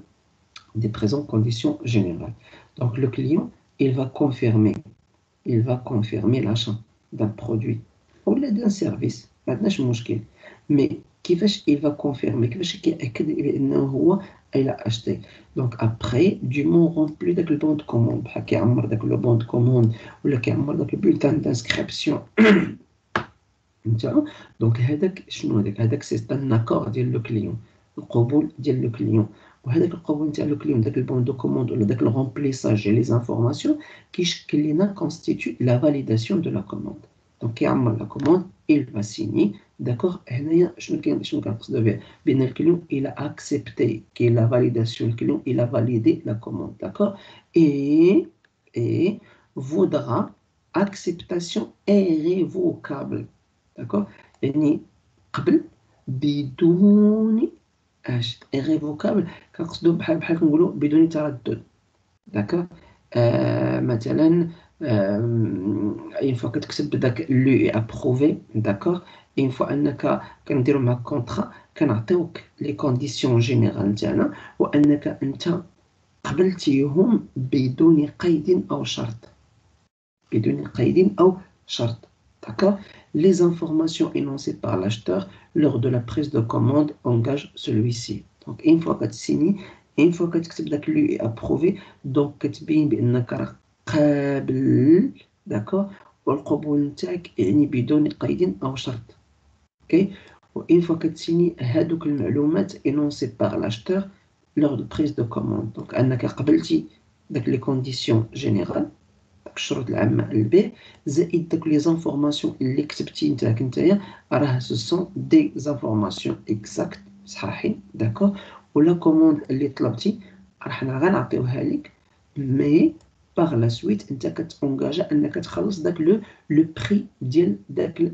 Speaker 1: des présentes conditions générales. Donc le client, il va confirmer l'achat d'un produit ou d'un service. Maintenant, je m'explique. Mais كيفاش il va confirmer كيفاش كيأكد بأنه هو il a acheté. Donc après du mot rempli داك البون دو كوموند بحال كيعمر داك لو بون دو كوموند ولا كيعمر داك البولتان دانسكريبسيون نتاعو. دونك هذاك شنو هذاك سي ان اكور ديال لو كليون القبول ديال لو كليون. وهذاك القبول نتاع لو كليون داك البون دو كوموند ولا داك الرومبليساج ديال لي زانفورماسيون كيشكل لنا كونستيتيو لا فاليداسيون دو لا كوموند. دونك كيعمر لا كوموند il va signer. D'accord. هنايا شنو كنقصد بها بان الكليون il a accepté que la validation le client il a validé la commande. D'accord. Et vaudra acceptation irrévocable. D'accord. يعني قبل بدون irrévocable كنقصدو بحال كنقولوا بدون تردد. داكوغ. مثلا une fois كتكتب داك لو ابروفي داكوغ une fois انك كنديرو معاك كونطرا كنعطيوك لي كونديسيون جينيرال نتاعنا وانك انت قبلتيهم بدون قيد او شرط. بدون قيد او شرط. D'accord. Les informations énoncées par l'acheteur lors de la prise de commande engagent celui-ci. Donc une fois que tu signes, une fois que tu كتب داك لو ابروفي دونك كتبين بانك راه قابل. داكور. والقبول نتاعك يعني بدون قيد او شرط. اوكي. وإن فوا كتسيني هادوك المعلومات énoncées par l'acheteur lors de prise de commande. دونك انك قبلتي داك لي كونديسيون جينيرال الشروط العامة البيع زائد داك لي زانفورماسيون اللي كتبتي نتايا راه سو سون دي زانفورماسيون اكزاكت صحاحين داكوغ. ولا كوموند اللي طلبتي راحنا غنعطيوها لك مي باغ لا سويت انت كتونجاجا انك تخلص داك لو بري ديال داك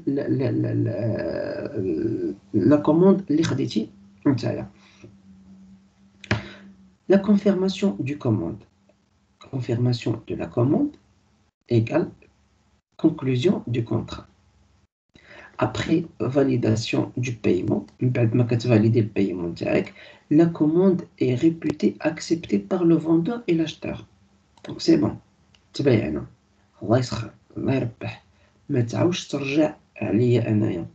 Speaker 1: لا كوموند اللي خديتي نتايا. La confirmation du commande. Confirmation de la commande égale conclusion du contrat. Après validation du paiement, valider le paiement direct, la commande est réputée acceptée par le vendeur et l'acheteur. Donc c'est bon. تبايعنا. الله يسخر الله يربح. ما تعاوش ترجع عليا انايا.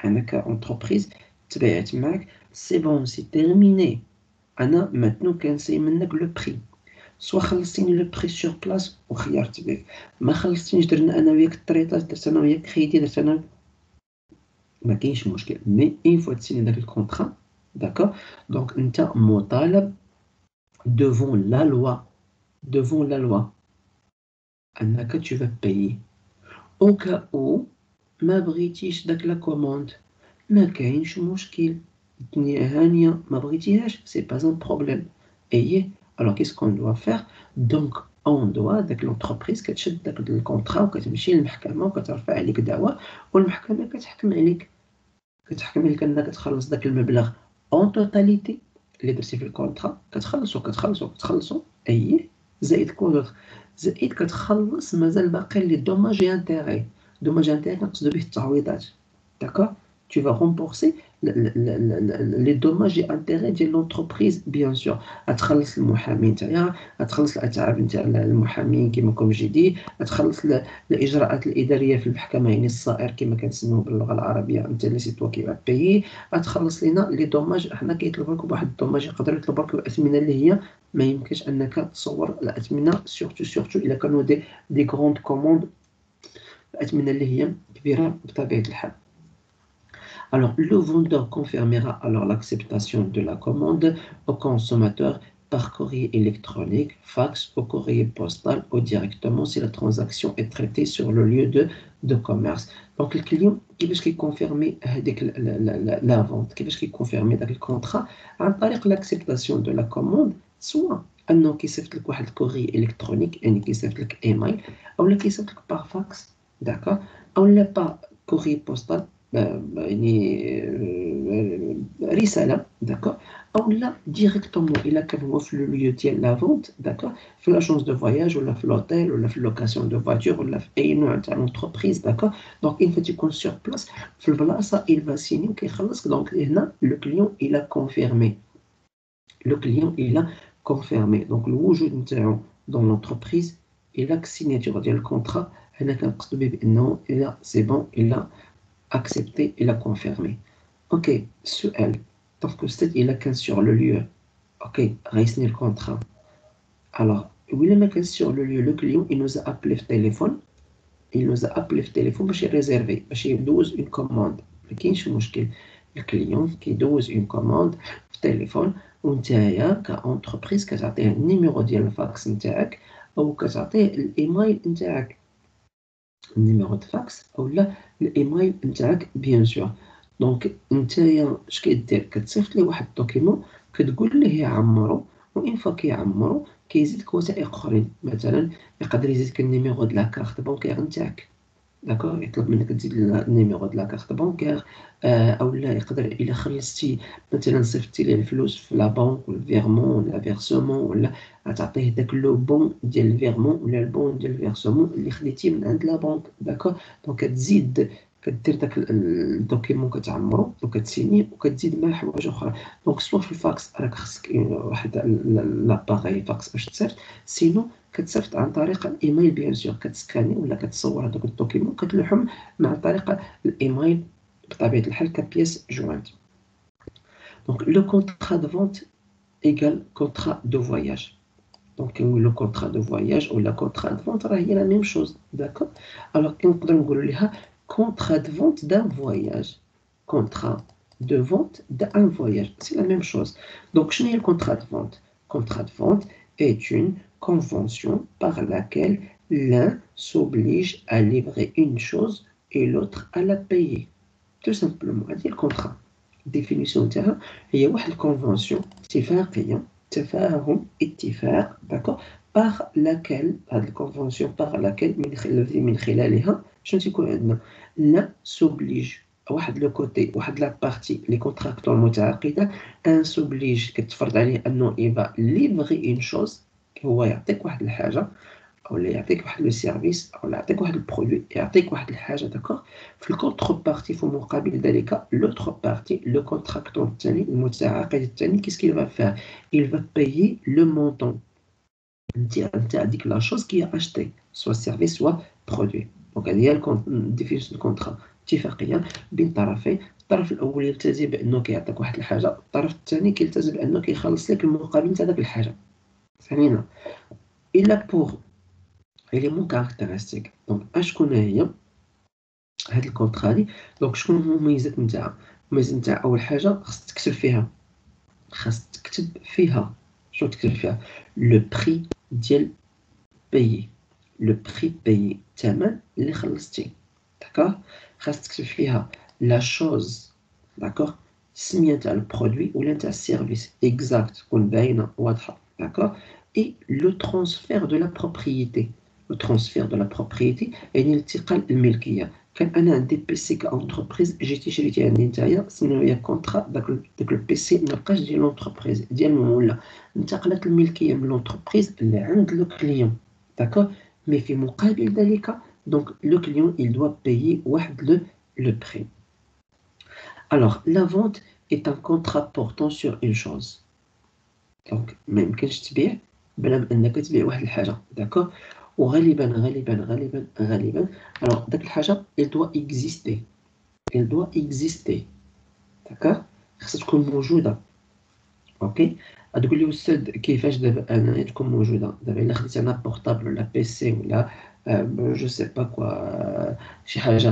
Speaker 1: انا كونتربريز تبايعت معاك سي بون سي تيرميني. انا maintenant كنسي منك لو بري. سوا خلصتيني لو بري سور بلاص وخيرت بك، ما خلصتينيش درنا انا وياك الطريطاج، درت انا وياك خيتي، درت انا ما كاينش مشكل. مي اين فوا تسيني داك الكونطرا داكوغ دونك انت مطالب devant la loi انك tu vas payer. او كا او ما بغيتيش داك لا كوموند ما كاينش مشكل، الدنيا هانيه ما بغيتيهاش سي با ان بروبليم. اييه alors qu'est-ce qu'on doit faire donc on doit داك l'entreprise كتشد داك الكونطرا وكتمشي للمحكمه وكترفع عليك دعوه والمحكمه كتحكم عليك انك تخلص داك المبلغ اون توتاليتي اللي درتي في الكونطرا، كتخلصوا اييه زائد كودوط زائد كتخلص مازال باقي لي دوماج اي انتيغي. دوماج انتيغي كنقصدو به التعويضات داكوغ. tu vas rembourser les dommages et intérêts ديال l'entreprise bien sûr. غتخلص المحامي نتايا، غتخلص الاتعاب نتاع المحامين كما كوم جديد، غتخلص الاجراءات الاداريه في المحكمه يعني الصائر كما كنسموه باللغه العربيه انت اللي سي توا كي با بايي. غتخلص لينا لي دوماج، حنا كيطلب لك واحد الدوماج يقدر يطلب لك الاثمنه اللي هي ما يمكنش انك تصور الاثمنه سورتو الا كانوا دي غروند كوموند، الاثمنه اللي هي كبيره بطبيعه الحال. Alors, le vendeur confirmera alors l'acceptation de la commande au consommateur par courrier électronique, fax ou courrier postal ou directement si la transaction est traitée sur le lieu de commerce. Donc, le client, كيفاش كيكونفيرمي هذيك la vente، كيفاش كيكونفيرمي داك الكونطرا عن طريق l'acceptation de la commande، سواء انه كيصيفط لك واحد الكوري الكترونيك يعني كيصيفط لك ايميل، اولا كيصيفط لك بار فاكس داكوغ، اولا با كوري بوستال يعني رساله داكوغ، او لا ديريكتومون الا كان هو في لو ليو ديال لا فونت داكوغ، في لاجونس دو فواياج ولا في لوتيل ولا في اللوكاسيون دو فواتور ولا في اي نوع تاع لونتربريز داكوغ. دونك اين فوا تيكون سور بلاص في البلاصه il va signer كيخلصك. دونك هنا لو كليون الى كونفيرمي، دونك الوجود نتاعو دون لونتربريز الى سيناتور ديال الكونطرا. هنا كنقصدو به بانه الى سي بون الى accepté et l'a confirmé. Ok, su'al. Donc, il a qu'un sur le lieu. Ok, réussir le contrat. Alors, oui, le sur le lieu, le client, il nous a appelé le téléphone. Parce qu'il réservé, parce qu'il dose une commande. Le client qui dose une commande le téléphone, ou t'as qu'entreprise qui a un numéro de fax ou qui a l'email نتاعك. النيميرو د فاكس اولا الايميل نتاعك بيان سور. دونك نتايا اش كدير كتصيفط ليه واحد الدوكيمون كتقول ليه يعمرو، وان فوا كيعمرو كيزيدك وثائق اخرين، مثلا يقدر يزيدك النيميرو د لا كارت بانكير نتاعك داكوغ، يطلب منك تزيد النيميرو د لا كارت بانكير، اولا يقدر الا خلصتي مثلا صيفطتي ليه الفلوس في لا بانك ولا فيرمون ولا فيرسمون ولا غتعطيه داك لو بون ديال الفيرمون ولا البون ديال الفيرسمون اللي خديتيه من عند لا بانك داكوغ. دونك كتزيد كدير داك الدوكيمون كتعمرو وكتسيني وكتزيد معاه حوايج اخرى. دونك سوا في الفاكس راك خصك واحد لاباغي فاكس باش تصيفط، سينو كتصيفط عن طريق الايميل بيان سور، كتسكاني ولا كتصور هذوك الدوكيمون كتلوحهم مع طريقه الايميل بطبيعه الحال كبياس جوينت. دونك لو كونطرا دو فونت ايغال كونطرا دو فواياج. دونك لو كونطرا دو فواياج ولا كونطرا دو فونت راه هي لا ميم شوز داكوغ. الوغ كنقدروا نقولوا ليها كونطرا دو فونت دان فواياج، كونطرا دو فونت دان فواياج سي لا ميم شوز. دونك شنو هي الكونطرا دو فونت؟ كونطرا دو فونت est une convention par laquelle l'un s'oblige à livrer une chose et l'autre à la payer. Tout simplement, هذه الكونترا. الديفينيسيون نتاعها هي واحد الكونفونسيون اتفاقية تفاهم اتفاق داكور باغ لاكال هاد الكونفونسيون باغ لاكال من خلالها شنو تيكون عندنا لا سوبليج واحد لو كوتي واحد لا بارتي لي كونتراكتور متعاقده ان سوبليج كتفرض عليه انه يبا ليفغي اون شوز هو يعطيك واحد الحاجه ولا يعطيك واحد لو سيرفيس ولا يعطيك واحد البرودوي يعطيك واحد الحاجه داكوغ في الكونتر بارتي في مقابل ذلك لوتر بارتي لو كونتراكتور الثاني المتعاقد الثاني كيس كيل فا فير il va payer le montant نتاع ديك لا شوز كي اشتي سوا سيرفيس سوا برودوي دونك هذه هي ديفينيسيون الكونترا اتفاقيه بين طرفين الطرف الاول يلتزم بانه كيعطيك واحد الحاجه الطرف الثاني كيلتزم بانه كيخلص لك المقابل تاع داك الحاجه فهمينا الا بوغ إليمون كاركتيرستيك دونك أشكون هي هاد الكونترا هادي دونك شكون هما المميزات نتاعها المميزات نتاع أول حاجة خاص تكتب فيها شنو تكتب فيها لو بري ديال بايي لو بري بايي الثمن اللي خلصتي داكوغ خاص تكتب فيها لا شوز داكوغ السمية نتاع البرودوي ولا نتاع السيرفيس اكزاكت تكون باينة واضحة داكوغ et le transfert de la propriété le transfert de la propriété يعني الانتقال الملكية كان أنا عندي بيسي كأنتربريز جيتي شريتي عندي نتايا سميو هي كونترا داك البيسي مبقاش ديال لونتربريز ديال المولى انتقلت الملكية من لونتربريز لعند لو كليون داكوغ مي في مقابل ذلك دونك لو كليون il doit payer واحد le prix. Alors la vente est un contrat portant sur une chose دونك ما يمكنش تبيع بلا انك تبيع واحد الحاجه داكوغ وغالبا الوغ داك الحاجه il doit exister داكوغ خاصها تكون موجوده اوكي تقول لي استاذ كيفاش دابا انا تكون موجوده دابا الا خديت انا بورطابل ولا بيسي ولا جو سي با كوا شي حاجه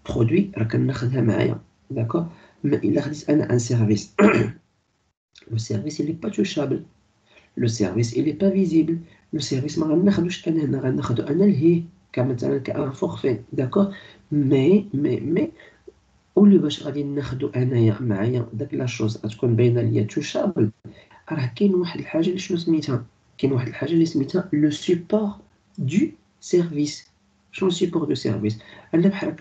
Speaker 1: برودوي راه كناخذها معايا داكوغ ما الا خديت انا ان سيرفيس le service il est pas touchable le service il est pas visible le service ما غناخدوش انا هنا غناخدو انا لهيه كمثلا كان فورفي داكوغ مي قولي باش غادي ناخدو انايا معايا داك لا شوز غتكون باينه ليا توشابل راه كاين واحد الحاجه اللي شنو سميتها كاين واحد الحاجه اللي سميتها لو سيبور دو سيرفيس شنو سيبور دو سيرفيس انا بحال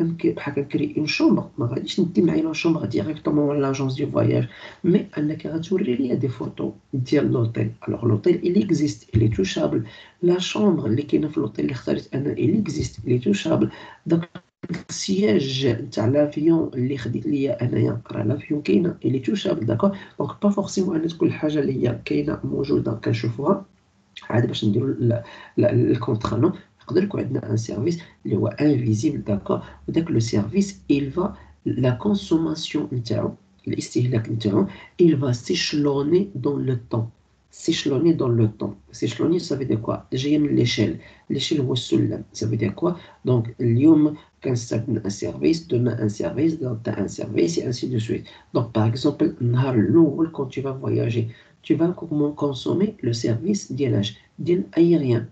Speaker 1: كنكري اون شومبر ما غاديش ندي معايا لا شومبر ديريكتومون لاجونس دو فواياج مي انك غتوري ليا دي فوتو ديال لوطيل الوغ لوطيل il existe il est touchable لا شومبر اللي كاينه في لوطيل اللي اختاريت انا il existe il est touchable داك السياج نتاع لافيون اللي خديت ليا انايا راه لافيون كاينه اللي توشابل داكوغ دونك با فورسيمون ان تكون الحاجه اللي هي كاينه موجوده كنشوفوها عاد باش نديرو الكونترا نو يقدر يكون عندنا ان سيرفيس اللي هو انفيزيبل داكوغ وداك لو سيرفيس il va لا كونسوماسيون نتاعو الاستهلاك نتاعو il va s'échelonner dans le temps s'échelonner dans le temps s'échelonner ça veut dire quoi جايه من l'échelle هو السلم ça veut dire quoi donc اليوم كنستخدم un service demain un service demain un service et ainsi de suite donc par exemple النهار الاول quand tu vas voyager tu vas consommer le service ديال aérien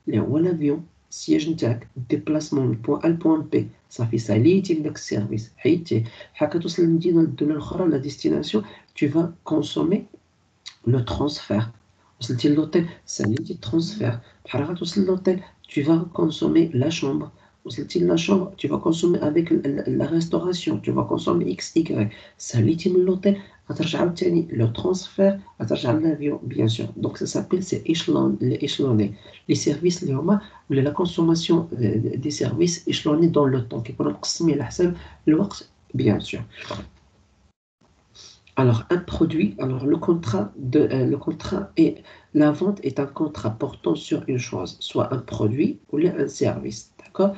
Speaker 1: اللي هو l'avion السياج نتاعك déplacement من point A ل point B صافي ساليتي من داك السيرفيس حيدتيه بحال كتوصل للمدينه للدوله الاخرى لا ديستيناسيون tu vas consommer le transfert وصلتي للوطيل ساليتي الترانسفير بحال غتوصل للوطيل tu vas consommer la chambre وصلتي لا chambre tu vas consommer avec la restauration tu vas consommer XY ساليتي من اللوطيل غترجع عاوتاني لو ترانسفير غترجع لافيون بيان سور دونك سا سابيل سي ايشلون لي ايشلوني لي سيرفيس اللي هما ولا لا كونسوماسيون دي سيرفيس ايشلوني دون لو طون كيكونوا مقسمين على حساب الوقت بيان سور. Alors, un produit, alors le contrat et la vente est un contrat portant sur une chose, soit un produit ou un service, d'accord?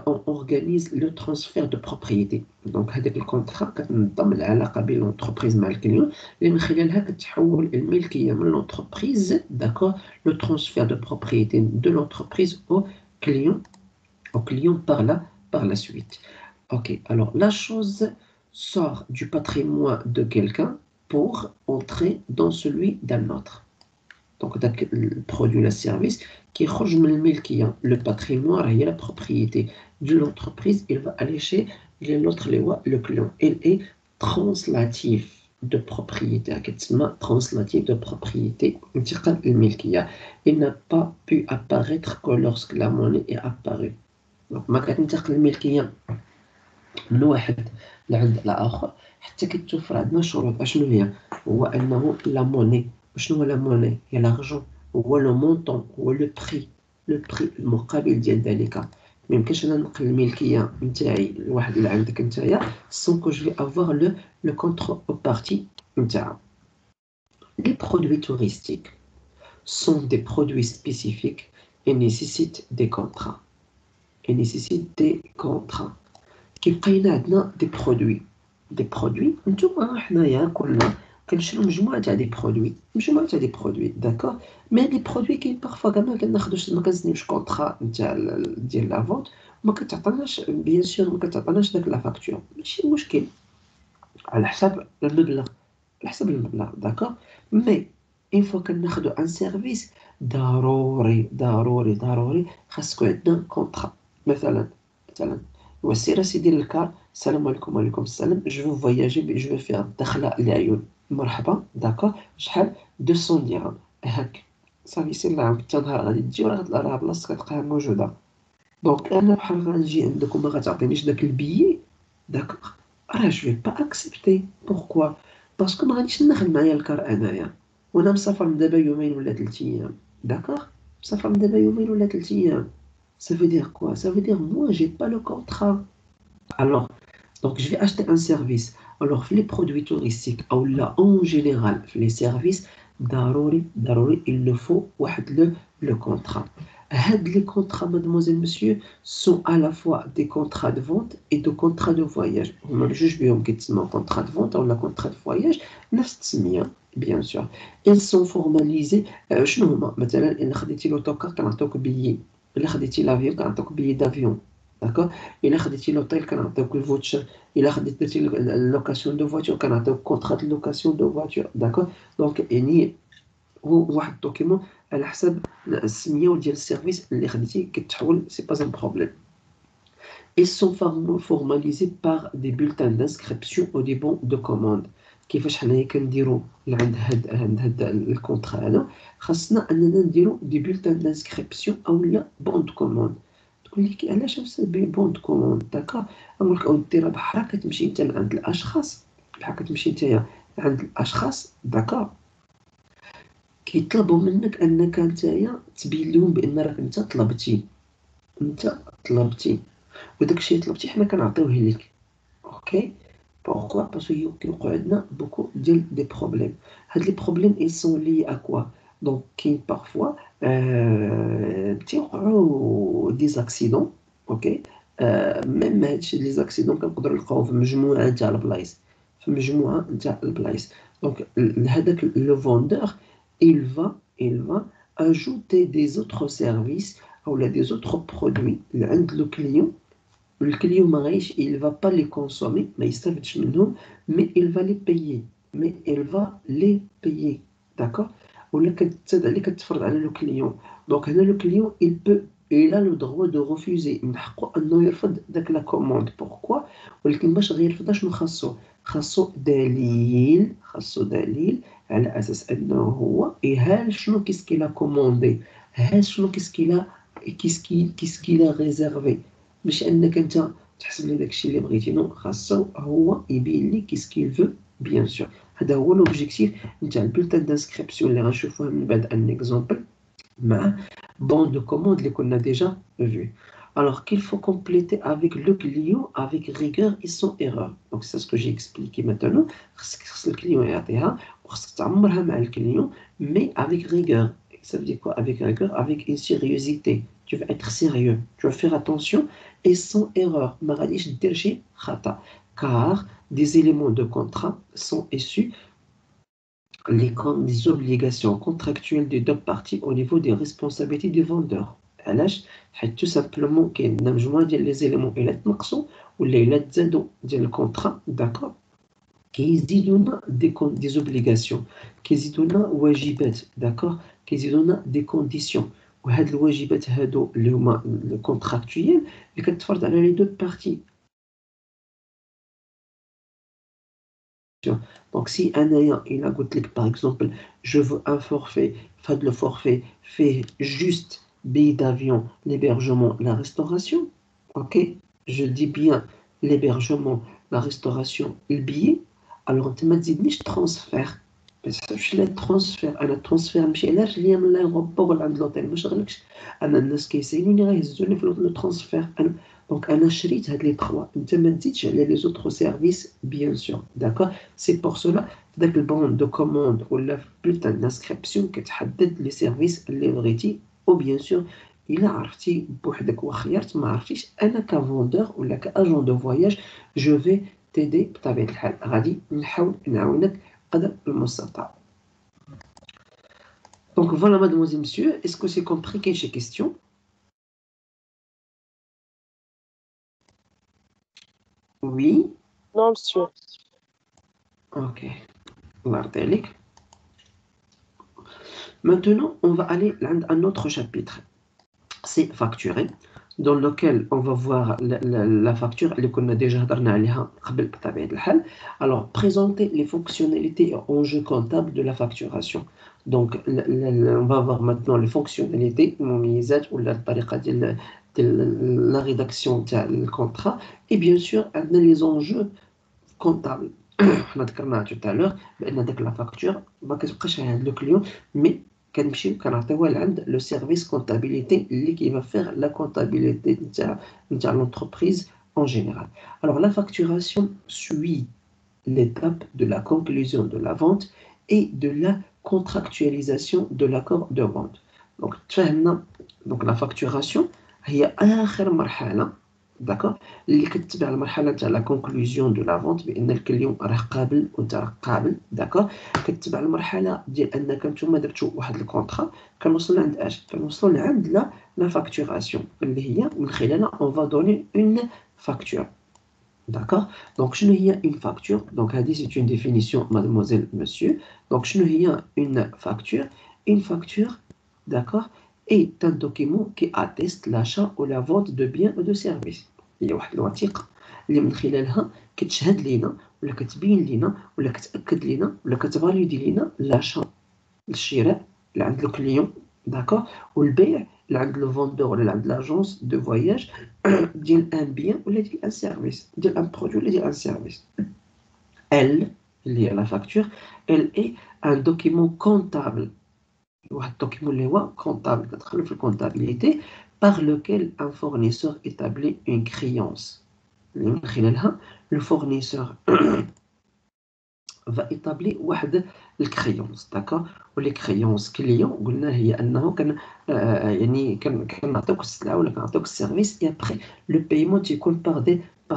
Speaker 1: On organise le transfert de propriété. Donc, هذاك الكونترا كتنظم العلاقة بين l'entreprise مع الكليون اللي من خلالها كتحول الملكية من l'entreprise, d'accord? Le transfert de propriété de l'entreprise au client par la suite. Ok, alors la chose sort du patrimoine de quelqu'un pour entrer dans celui d'un autre. Donc, le produit ou le service qui est من الملكية. Le patrimoine, il y a la propriété de l'entreprise, il va aller chez l'autre, le client. Il est translatif de propriété. Translatif de propriété. Il n'a pas pu apparaître que lorsque la monnaie est apparue. Donc, ما كتنتقل الملكية من واحد لعند الآخر حتى كتوفر عندنا شروط. أشنو هي؟ هو أنه لا موني. شنو هو لا موني؟ هي لارجون. هو لو مونطون، هو لو بري، المقابل ديال ذلك. ميمكنش أنا ننقل الملكية نتاعي لواحد اللي عندك نتايا سون كو جو في افوار لو كونتر او بارتي نتاعها. Les produits touristiques sont des produits spécifiques et nécessitent des contrats. كيبقى عندنا دي برودوي نتوما حنايا كلنا كنشرو مجموعه تاع دي برودوي داكور. مي دي برودوي كاين بارفوا كاع ما كناخدوش، ما كنزنيوش كونطرا نتاع ديال لا فونت، ما كتعطيناش بيان سور، ما كتعطيناش داك لا فاكتور، ماشي مشكل، على حساب المبلغ داكور. مي اين فوا كناخدو ان سيرفيس ضروري خاصكو عندنا كونطرا. مثلا وسير سيدي للكار، السلام عليكم. وعليكم السلام. جو فواياجي، جو فيغ الدخله لعيون. مرحبا داكور. شحال؟ 200 درهم. هاك صافي سير لعام التظهر غادي تجي وراه غتلقى بلاصتك غتلقاها موجوده. دونك انا بحال غنجي عندك وما غتعطينيش داك البيي داكور، راه جو با اكسبتي. بوركوا؟ باسكو ما غاديش ناخد معايا الكار انايا وانا مسافر من دابا يومين ولا 3 ايام داكور. مسافر من دابا يومين ولا 3 ايام. Ça veut dire quoi? Ça veut dire moi j'ai pas le contrat. Alors, donc je vais acheter un service. Alors, les produits touristiques, ou là en général, les services, ضروري, il nous faut le contrat. Les contrats, mademoiselle, monsieur, sont à la fois des contrats de vente et des contrats de voyage. On a le juge bien contrat de vente ou le contrat de voyage, bien sûr. Ils sont formalisés. شنو هما؟ مثلا إن خديتي l'autocar كنعطيوك billet. إلا خديتي l'avion كنعطيوك billet d'avion. D'accord. إلا خديتي l'hôtel كنعطيوك الفوتشر. إلا درتي اللوكاسيون دو فواتور كنعطيوك كونطرا دو لوكاسيون دو فواتور. داكور. دونك يعني هو واحد الدوكيمون على حسب السميه ديال السيرفيس اللي خديتي كتحول. سي با ان بروبليم. Ils sont formalisés par des bulletins d'inscription ou des bons de commande. كيفاش حنايا كنديرو عند هاد الكونطرا هذا؟ خاصنا اننا نديرو دي bulletins d'inscription او لا بون دو كوموند. تقول لك علاش بسبب بون دو كوموند داكور. نقول لك اودي راه بحال كتمشي انت عند الاشخاص، بحال كتمشي نتايا عند الاشخاص داكور، كيطلبوا منك انك نتايا تبين لهم بان راك انت طلبتي وداك الشيء طلبتي حنا كنعطيوه لك. اوكي. بوركوا؟ باسكو كيوقعوا عندنا بوكو ديال دي بروبليم. هاد لي بروبليم اي سون لي ا كوا؟ دونك كاين بارفوا تيوقعوا دي زاكسيدون. اوكي. ميم هادشي لي زاكسيدون كنقدروا نلقاوهم في مجموعه تاع البلايص، دونك هذاك لو فوندور il va ajouter des autres services ou des autres produits عند لو كليون. Le client il ne va pas les consommer, mais il va les payer. D'accord? Ou le client. Donc, le client, il a le droit de refuser. La commande. Pourquoi? خاصو دليل على اساس انه هو شنو qu'il a commandé، شنو qu'est-ce qu'il a réservé. مش انك انت تحسب لي داكشي اللي بغيتي، نو، خاصو هو يبين لي كيسكيل فو. بيان سور هذا هو لوبجيكتيف نتاع البولتان دانسكريبسيون اللي غنشوفوه من بعد ان اكزومبل مع bon de commande اللي كنا déjà vu. Alors qu'il faut compléter avec le client avec rigueur et sans erreur. Donc c'est ce que j'ai expliqué maintenant. خص الكليون يعطيها وخصك تعمرها مع الكليون mais avec rigueur. Ça veut dire quoi avec rigueur? Avec une sérieuxité. Tu vas être sérieux, tu vas faire attention et sans erreur. ما غاديش دير شي خطأ. Car des éléments de contrat sont issus les obligations contractuelles des deux parties au niveau des responsabilités du vendeur. علاش؟ حيت tout simplement كاين مجموعة ديال les éléments إلا تنقصوا ولا إلا تزادوا ديال الكونطرا داكور كيزيدونا des obligations، كيزيدونا واجبات داكور. كيزيدونا دي كونديسيون، وهاد الواجبات هادو اللي هما الكونتراكتويال اللي كتفرض على لي دو بارتي. Donc si انايا الا قلت لك par exemple je veux un forfait, فهاد لو forfait فيه juste billet d'avion, l'hébergement, la restauration, ok, je dis bien l'hébergement, la restauration, le billet, alors انت ما تزيدنيش transfert. بس واش لا ترونسفير، انا الترونسفير مشيناش ليا من لايغوبور لعند لوطيل، ما شغلكش. انا الناس كيسايلوني غيهزوني في لو ترونسفير انا. دونك انا شريت هاد لي تخوا، انت ما تزيدش على لي زوطخ سيرفيس بيان سور، داكور. سي بور سولا في داك البون دو كوموند ولا في بلوتان دانسكريبسيون كتحدد لي سيرفيس اللي بغيتي، و بيان سور الا عرفتي بوحدك وخيرت، ما عرفتيش انا كفوندور ولا كاجون دو فواياج جو في تيدي بطبيعه الحال، غادي نحاول نعاونك قدر المستطاع. Donc voilà, mademoiselle, monsieur, est-ce que c'est compris qu'il y a des questions? Oui.
Speaker 2: Non, monsieur.
Speaker 1: Ok. Maintenant, on va aller à un autre chapitre. C'est facturé, dans lequel on va voir la facture qu'on a déjà parlé. Alors, présenter les fonctionnalités et enjeux comptables de la facturation. Donc, on va voir maintenant les fonctionnalités, ou la rédaction du contrat, et bien sûr, les enjeux comptables. On a dit tout à l'heure, la facture, le client, mais كنمشيو كنعطيوها لعند لو سيرفيس كونتابيليتي اللي كيما فيغ لا كونتابيليتي نتاع l'entreprise en général. Alors la facturation suit l'étape de la conclusion de la vente et de la contractualisation de l'accord de vente. Donc تفهمنا، donc la facturation هي آخر مرحلة، داكور، اللي كتبع المرحله تاع لا كونكلوزيون دو لا فونت، بان الكليون راه قابل وانت راه قابل، داكور. كتبع المرحله ديال انك نتوما درتو واحد الكونطرا، كنوصل عند اش؟ كنوصل عند لا فاكتوراسيون اللي هي من خلالها اون فا دوني اون فاكتور، داكور. دونك شنو هي اون فاكتور؟ دونك هذه سي اون ديفينيسيون مادموزيل مسيو. دونك شنو هي اون فاكتور؟ اون فاكتور، داكور، est un document qui atteste l'achat ou la vente de biens ou de services. هي واحد الوثيقة اللي من خلالها كتشهد لينا ولا كتبين لينا ولا كتأكد لينا ولا كتفاليدي لينا لاشا، الشراء اللي عند الكليون، داكور، والبيع اللي عند لو فوندور ولا عند لاجونس دو فواياج ديال ان بيان ولا ديال ان سيرفيس، ديال ان برودوي ولا ديال ان سيرفيس. elle اللي هي لا فاكتور، elle est un document comptable، واحد الدوكيمون اللي هو كونطابل، كتدخل في الكونتابيليتي، par lequel un fournisseur établit une créance، اللي من خلالها لو فورنيسور va établir واحد الكريونس، داكور. ولي كريونس كليون قلنا هي انه يعني كنعطيوك السلعه ولا كنعطيوك السيرفيس، اي ابري لو بايمون تيكون باغ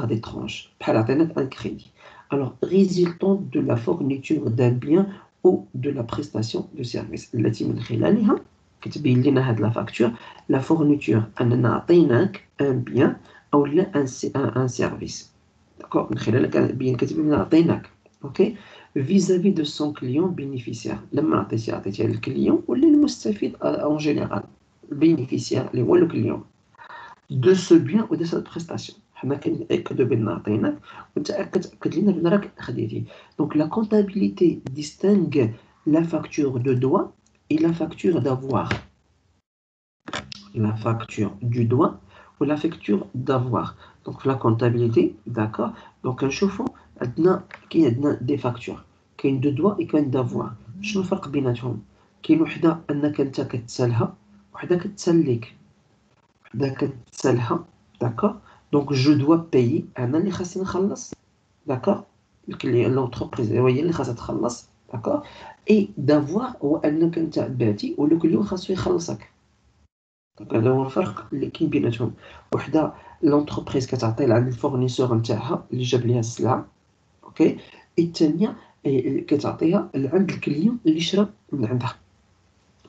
Speaker 1: دي ترونش، بحال عطيناك ان كريدي. alors résultant de la fourniture d'un bien ou de la prestation de service التي من خلالها كتبين لنا هاد لا فاكتور لا فورنيتور اننا عطيناك ان بيان او لا ان سيرفيس، داكور. من خلالها كتبين لنا عطيناك، اوكي، vis-à-vis de son client bénéficiaire. لما عطيتيها للكليون ولا المستفيد en général، البينيفيسيير اللي هو لو كليون de ce bien ou de cette prestation. حنا كنأكدو بأن عطيناك وانت أكد لنا بأن راك خديتي. Donc la comptabilité distingue la facture de droit et la facture d'avoir. La facture du droit ou la facture d'avoir. Donc la comptabilité, d'accord. Donc نشوفو عندنا كاين عندنا دي فاكتور، كاين دو دوا وكاين دافوار. شنو الفرق بيناتهم؟ كاين وحده انك انت كتسالها، وحده كتساليك. وحده كتسالها، داكور، دونك جو دوا بايي، انا اللي خاصني نخلص، داكور، لونتربريز هي اللي خاصها تخلص، داكور. اي دافوار هو انك انت بعتي ولو كل يوم خاصو يخلصك. دونك هذا هو الفرق اللي كاين بيناتهم. وحده لونتربريز كتعطي لعند الفورنيسور نتاعها اللي جاب ليها السلعه، اوكي، الثانيه كتعطيها لعند الكليون اللي شرا من عندها،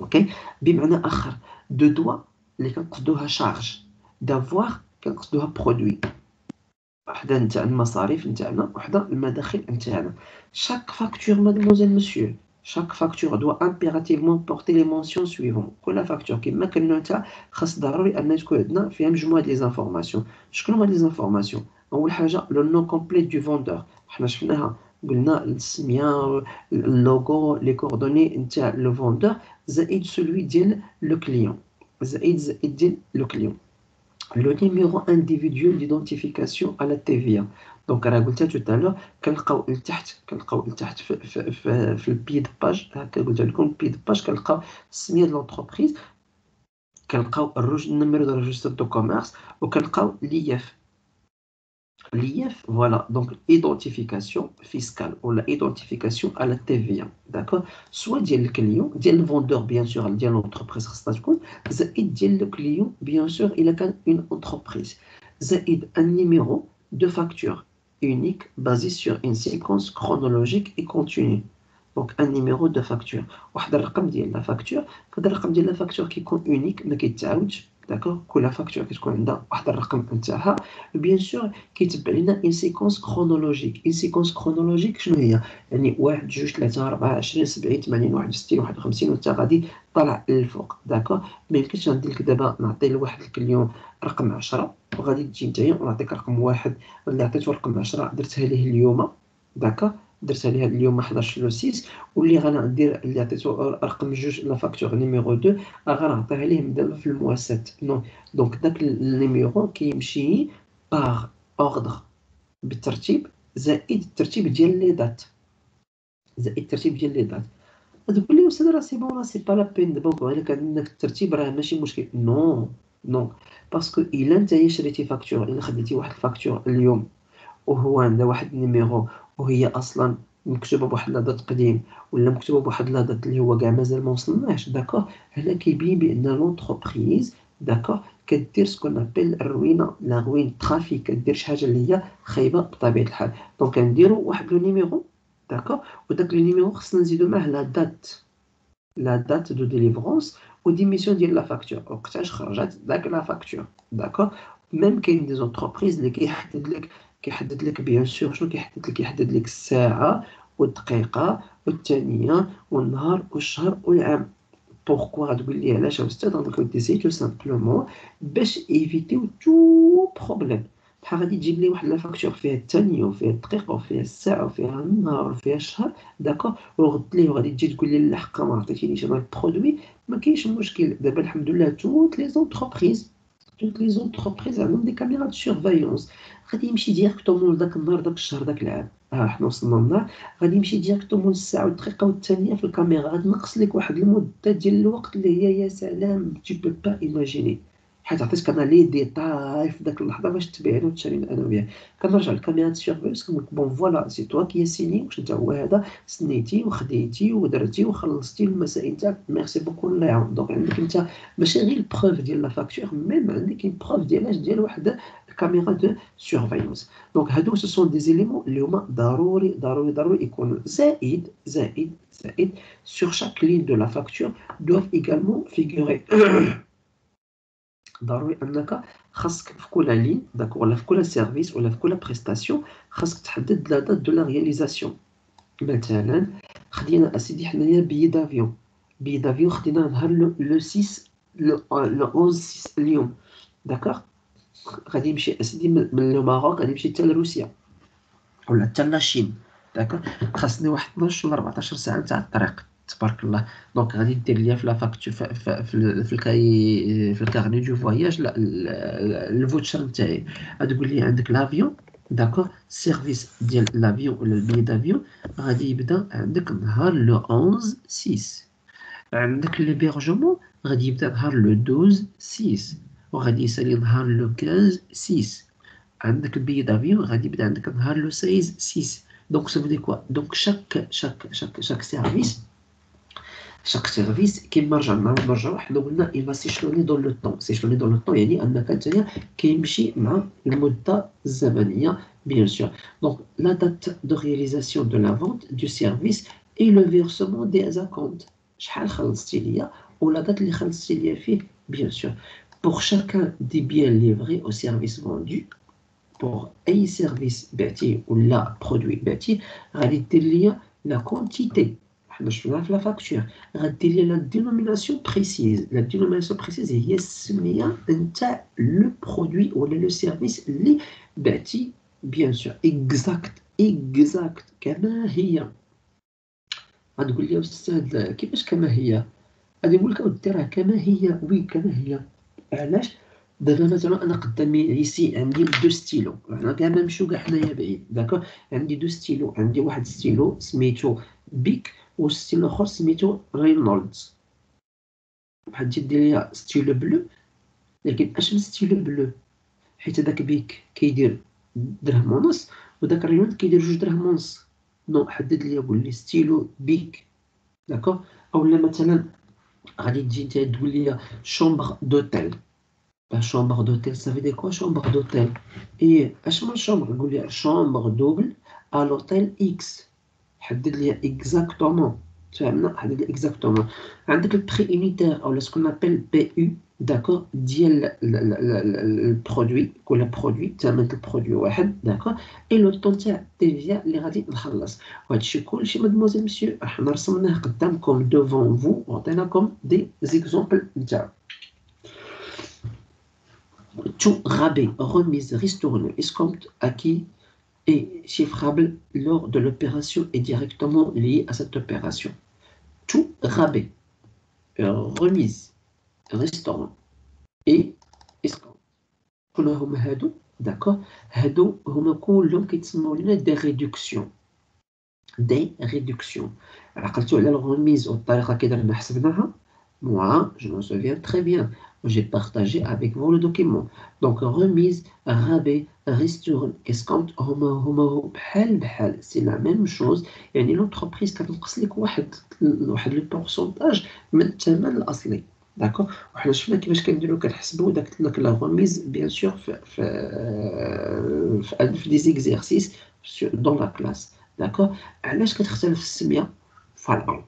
Speaker 1: اوكي. بمعنى اخر دو دوا اللي كنقصدوها شارج، دافوار كنقصدوها برودوي، وحده نتاع المصاريف نتاعنا وحده المداخل نتاعنا. شاك فاكتور مادموزيل مسيو chaque facture doit impérativement porter les mentions suivantes. كل facture كما قلنا نتا خاص ضروري أن تكون عندنا فيها مجموعة لي زانفورماسيون. شكون هما لي زانفورماسيون؟ أول حاجة لو نو كومبليت دو فوندور، حنا شفناها قلنا السمية اللوغو لي كوردوني نتاع لو فوندور زائد سولوي ديال لو كليون زائد ديال لو كليون. Le numéro individuel d'identification à la TVA. Donc راه قلتها tout à l'heure كنلقاو لتحت في البي د باج، هكا قلت لكم البي د باج كنلقاو السميه د لونتربريز، كنلقاو النيميرو دو ريجستر دو كوميرس، وكنلقاو l'IF, voilà, donc identification fiscale ou l'identification à la TVA, d'accord? Soit ديال الكليون ديال الفوندور bien sûr ديال l'entreprise خاصها تكون، زائد ديال le client bien sûr إلا كان une entreprise، زائد un numéro de facture unique basé sur une séquence chronologique et continue. Donc un numéro de facture، واحد الرقم ديال لا فاكتور، هذا الرقم ديال لا فاكتور كيكون unique ما كيتعاودش، داكوغ؟ كل فاكتور كتكون عندها واحد الرقم نتاعها، بيان سور كيتبع لنا اون سيكونس كرونولوجيك. اون سيكونس كرونولوجيك شنو هي؟ يعني 1 2 3 4 20 70 80 61 51 وانت غادي طالع للفوق، داكوغ؟ ما يمكنش غندير لك دابا نعطي لواحد الكليون رقم 10 وغادي تجي نتايا ونعطيك رقم واحد اللي عطيتو رقم 10 درتها ليه اليوم، داكوغ؟ درتها ليه اليوم 11 لو 6، واللي غندير اللي عطيتو رقم جوج لا فاكتور نيميرو 2 غنعطيها ليه دابا في المواساة. نو دونك داك النيميرو كيمشي باغ اوردر بالترتيب زائد الترتيب ديال لي دات، زائد الترتيب ديال لي دات. تقول لي استاذ راه سي بون راه سي با لا بين دابا الا كان عندك الترتيب راه ماشي مشكل. نو نو باسكو الا نتايا شريتي فاكتور، الا خديتي واحد الفاكتور اليوم وهو عندها واحد النيميرو وهي اصلا مكتوبه بواحد لادات قديم ولا مكتوبه بواحد لادات اللي هو كاع مازال ما وصلناش، داكوغ؟ هنا كيبين بان لونتربريز داكوغ كدير سكون ابل الروينه، لا روين ترافيك، كدير شي حاجه اللي هي خايبه بطبيعه الحال. دونك كنديرو واحد لو نيميرو، داكوغ؟ وداك لو نيميرو خصنا نزيدو معاه لا دات دو ديليفرونس وديميسيون ديال لا فاكتور، وقتاش خرجت داك لا فاكتور، داكوغ؟ ميم كاين دي زونتربريز اللي كيحدد لك بيان سور شنو كيحدد لك، كيحدد لك الساعه والدقيقه والثانيه والنهار والشهر والعام. بوركوا غتقول لي علاش استاذ؟ دونك ديسي تو سامبلومون باش ايفيتيو تو بروبليم. بحال غادي تجيب لي واحد لا فاكتور فيها الثانيه وفيها الدقيقه وفيها الساعه وفيها النهار وفيها الشهر، داكوغ؟ وغد ليه وغادي تجي تقول لي لا حقا ما عطيتينيش انا البرودوي، ما كاينش مشكل. دابا الحمد لله توت لي زونتربريز عندهم دي كاميرا دو سيرفايونس، غادي يمشي ديريكتومون لداك النهار داك الشهر داك العام، حنا وصلنا للنهار غادي يمشي ديريكتومون الساعه والدقيقه والثانيه في الكاميرا، غادي نقص لك واحد المده ديال الوقت اللي هي يا سلام tu peux pas imaginer، حيت عطيتك انا لي ديتاي في داك اللحظه باش تبيعني وتشري انا وياك. كنرجع للكاميرا دو سيرفايونس كنقول لك بون فوالا سي توا كي سيني، واش انت هو هذا سنيتي وخديتي ودرتي وخلصتي المسائل تاعك، ميرسي بوكو الله يعاون. دونك عندك انت ماشي غير البروف ديال لا فاكتور، ميم عندك البروف ديال واحد الكاميرا دو سيرفايونس. دونك هادو سو سون دي زيليمون اللي هما ضروري يكونوا زائد sur chaque ligne de la facture doivent également figurer. ضروري انك خاصك في كل لين داكور ولا في كل سيرفيس ولا في كل بريستاسيون خاصك تحدد لا دات دو لا رياليزاسيون. مثلا خدينا اسيدي حنايا بي دافيون خدينا نهار لو 6 لو 11 6 اليوم، داكوغ؟ غادي يمشي اسيدي من لو ماروك غادي يمشي حتى لروسيا ولا حتى لاشين، داكوغ؟ خاصني واحد 12 ولا 14 ساعه نتاع الطريق تبارك الله. دونك غادي دير ليا في لا فاكتور في الكاي في الكارني دو فواياج لا الفوتشر نتاعي غتقول لي عندك لافيون، داكوغ؟ السيرفيس ديال لافيون ولا البي دافيون غادي يبدا عندك نهار لو 11 6، عندك ليبرجمون غادي يبدا نهار لو 12 6 وغادي يسالي نهار لو 15 6، عندك البي دافيون غادي يبدا عندك نهار لو 16 6. دونك ça veut dire quoi؟ دونك chaque سيرفيس كيما رجعنا مرة واحدة قلنا il va s'échelonner dans le temps. s'échelonner dans le temps يعني أنك نتايا كيمشي مع المدة الزمنية bien sûr. Donc la date de réalisation de la vente du service et le versement des acomptes. شحال خلصتي ليا ولا date اللي خلصتي ليا فيه bien sûr. Pour chacun des biens livrés au service vendu, pour أي سيرفيس بعتيه ولا برودوي بعتيه غادي دير ليا لا كونتيتي حنا شفناها في لا فاكتور. غدير لي لا دينوميناسيون بريسيز. لا دينوميناسيون بريسيز هي السميه نتاع لو برودوي ولا لو سيرفيس اللي بعتي بيان سور اكزاكت كما هي. غتقول لي استاذ كيفاش كما هي؟ غادي نقول لك اودي راه كما هي، وي كما هي. علاش؟ دابا مثلا انا قدامي عيسي عندي دو ستيلو، حنا كاع ما نمشيو كاع حنايا بعيد داكوغ. عندي دو ستيلو، عندي واحد ستيلو سميتو بيك وستيلو اخر سميتو رينولدز. بحال تجي دير ليا ستيلو بلو، لكن اش من ستيلو بلو؟ حيت هذاك بيك كيدير درهم ونص وداك رينولد كيدير 2 دراهم ونص. نو، حدد ليا قول لي ستيلو بيك داكوغ. اولا مثلا غادي تجي نتا تقول لي شومبر دوتيل. شومبر دوتيل ça veut dire quoi شومبر دوتيل؟ ايه اش من شومبر؟ نقول لي شومبر دوبل ا لوتيل اكس. حدد لي اكزاكتومون. فهمنا؟ حدد لي اكزاكتومون. عندك البري يونيتير او سكون ابل بي يو داكور ديال البرودوي، كل برودوي ثمن البرودوي واحد داكور. اي لو طون تاع التيفيا اللي غادي نخلص. وهادشي كلشي مادموزيل مسيو حنا رسمناه قدامكم دوفون فو وعطيناكم دي زيكزومبل نتاعو. Tout rabais, remise, ristourne, escompte, acquis et chiffrable lors de l'opération est directement lié à cette opération. Tout rabais, remise, ristourne et escompte. كلهم هما هادو داكوغ. هادو هما كلهم كيتسموا لنا دي ريدكسيون. دي ريدكسيون. عقلتو على الغميز والطريقه كي درنا حسبناها؟ Moi, je m'en souviens très bien. J'ai partagé avec vous le document. Donc, remise, rabais, ristourne, escompte, هما بحال. C'est la même chose. يعني l'entreprise كتنقص لك واحد لو بورسونتاج من الثمن الأصلي. داكوغ. وحنا شفنا كيفاش كنديرو كنحسبو داك لا غوميز بيان سور في دي زيكزيرسيس دون لا كلاس. داكوغ. علاش كتختلف السميه؟ فوالا